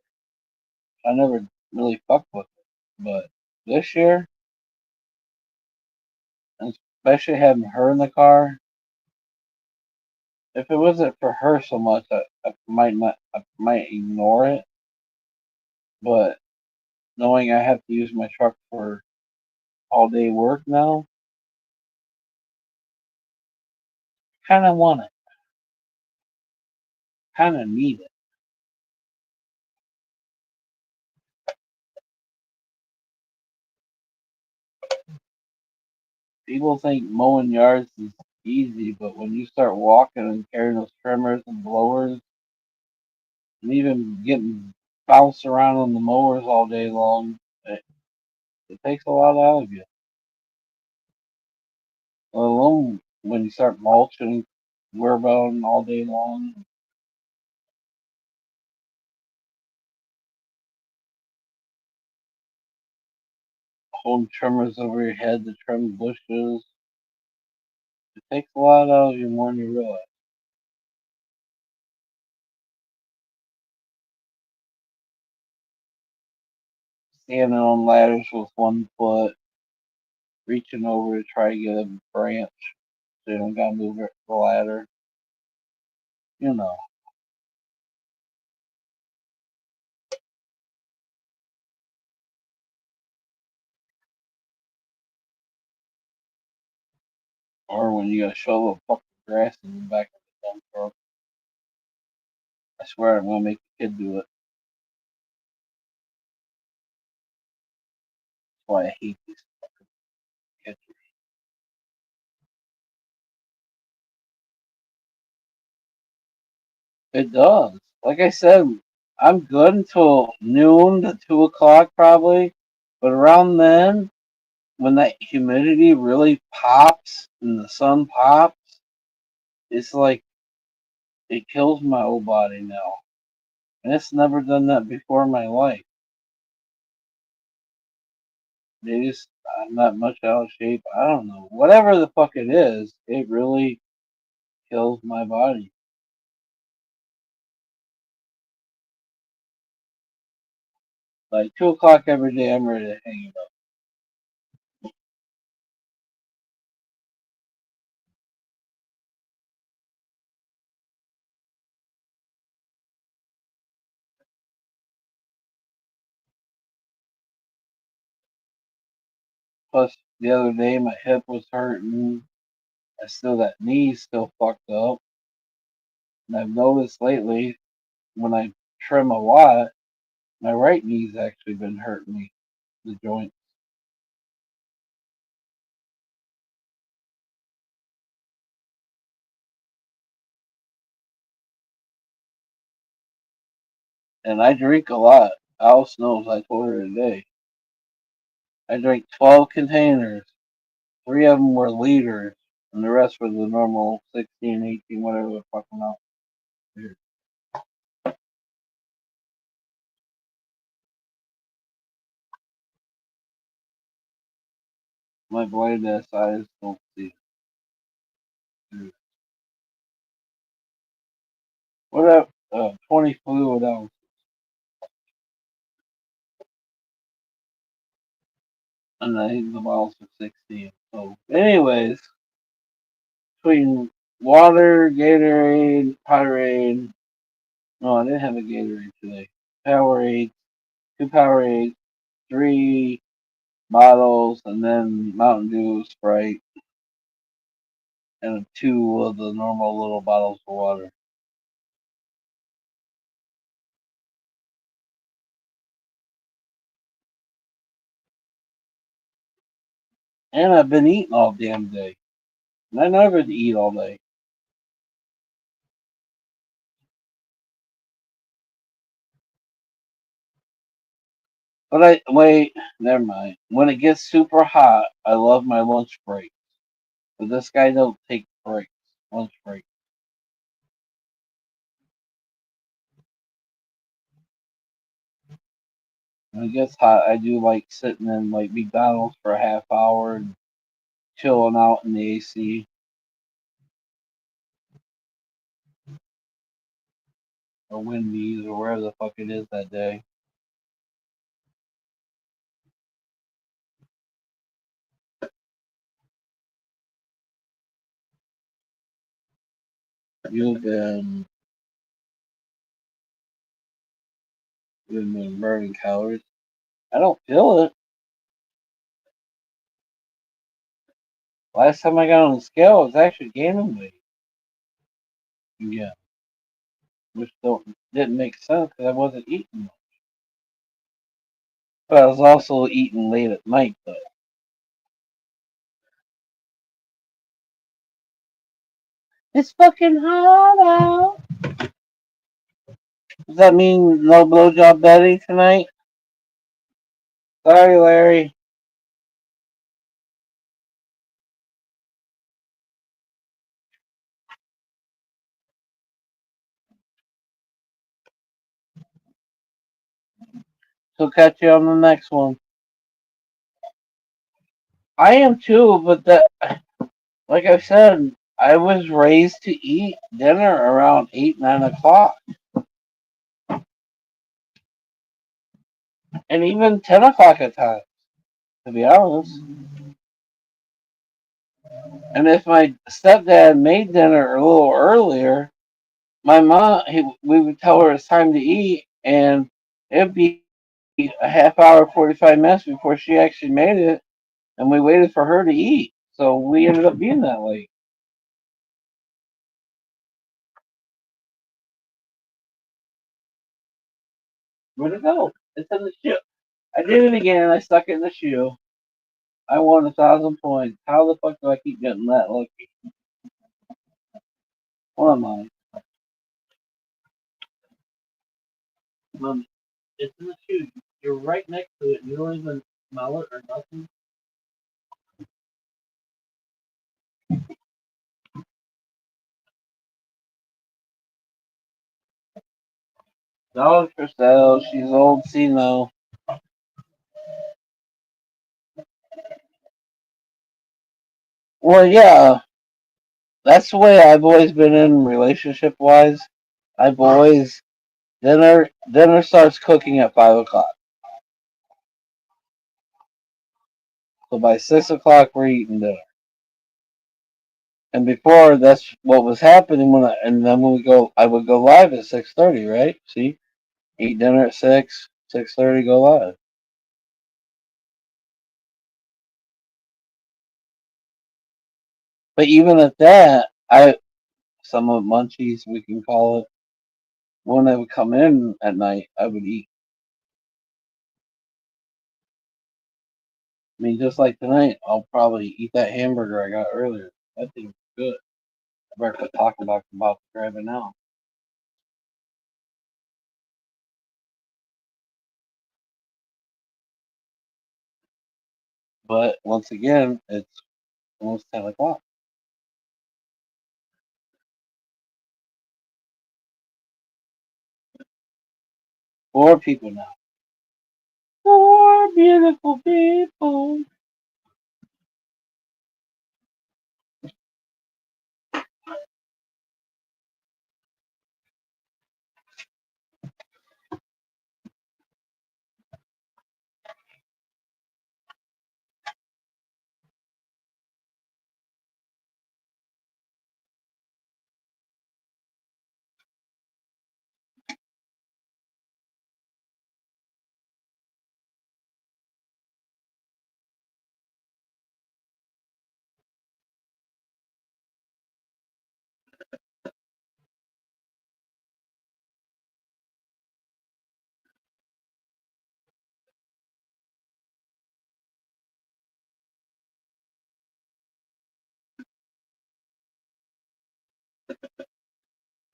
I never really fucked with it. But this year, and especially having her in the car, if it wasn't for her so much, I might not, I might ignore it. But knowing I have to use my truck for all day work now, kind of want it, kind of need it. People think mowing yards is easy, but when you start walking and carrying those trimmers and blowers, and even getting bounced around on the mowers all day long, it takes a lot out of you. Let alone when you start mulching, wearbound all day long. holding trimmers over your head to trim bushes. It takes a lot out of you more than you realize. Standing on ladders with one foot, reaching over to try to get a branch so you don't gotta move the ladder. You know. Or when you gotta shovel fucking grass in the back of the dump truck. I swear I'm gonna make the kid do it. That's why I hate these kids. It does. Like I said, I'm good until noon to 2 o'clock probably. But around then, when that humidity really pops and the sun pops, it's like it kills my whole body now. And it's never done that before in my life. They just I'm not much out of shape. I don't know. Whatever the fuck it is, it really kills my body. Like 2 o'clock every day, I'm ready to hang it up. Plus, the other day my hip was hurting. I still that knee's still fucked up. And I've noticed lately when I trim a lot, my right knee's actually been hurting me, the joint. And I drink a lot. Alice knows I told her today. I drank 12 containers. Three of them were liters, and the rest were the normal 16, 18, whatever the fucking out. My blind ass eyes don't see it. What up? 20 fluid ounce. And I think the bottles are 16. So, anyways, between water, Gatorade, Powerade. No, I didn't have a Gatorade today. Powerade, two Powerade, three bottles, and then Mountain Dew, Sprite, and two of the normal little bottles of water. And I've been eating all damn day. And I never eat all day. But never mind. When it gets super hot, I love my lunch break. But this guy don't take breaks, lunch break. When it gets hot, I do like sitting in like McDonald's for a half hour and chilling out in the AC or Wendy's or wherever the fuck it is that day. You've been burning calories. I don't feel it. Last time I got on the scale, I was actually gaining weight. Yeah, which didn't make sense because I wasn't eating. But I was also eating late at night though. It's fucking hot out. Does that mean no blowjob Betty tonight? Sorry, Larry. So catch you on the next one. I am too, but that, like I said, I was raised to eat dinner around 8, 9 o'clock, and even 10 o'clock at times. To be honest, and if my stepdad made dinner a little earlier, my mom, we would tell her it's time to eat, and it'd be a half hour, 45 minutes before she actually made it, and we waited for her to eat. So we ended up being that late. Where'd it go? It's in the shoe. I did it again. I stuck it in the shoe. I won 1,000 points. How the fuck do I keep getting that lucky? What am I? It's in the shoe. You're right next to it. You don't even smell it or nothing. No, Chriselle. She's old. See no. Well, yeah. That's the way I've always been in relationship wise. I've always dinner starts cooking at 5 o'clock. So by 6 o'clock we're eating dinner. And before that's what was happening and then when we go I would go live at 6:30, right? See? Eat dinner at 6:30 go live. But even at that, I some of munchies we can call it. When I would come in at night, I would eat. I mean, just like tonight, I'll probably eat that hamburger I got earlier. That thing's good. I better quit talking about to grab it now. But once again, it's almost 10 o'clock. 4 people now. 4 beautiful people.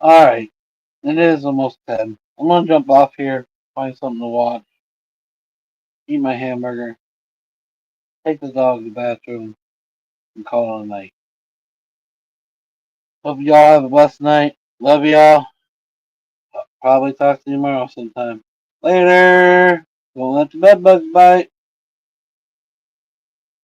All right, it is almost 10. I'm gonna jump off here, find something to watch, eat my hamburger, take the dog to the bathroom, and call it a night. Hope y'all have a blessed night. Love y'all. I'll probably talk to you tomorrow sometime. Later. Don't let the bed bugs bite.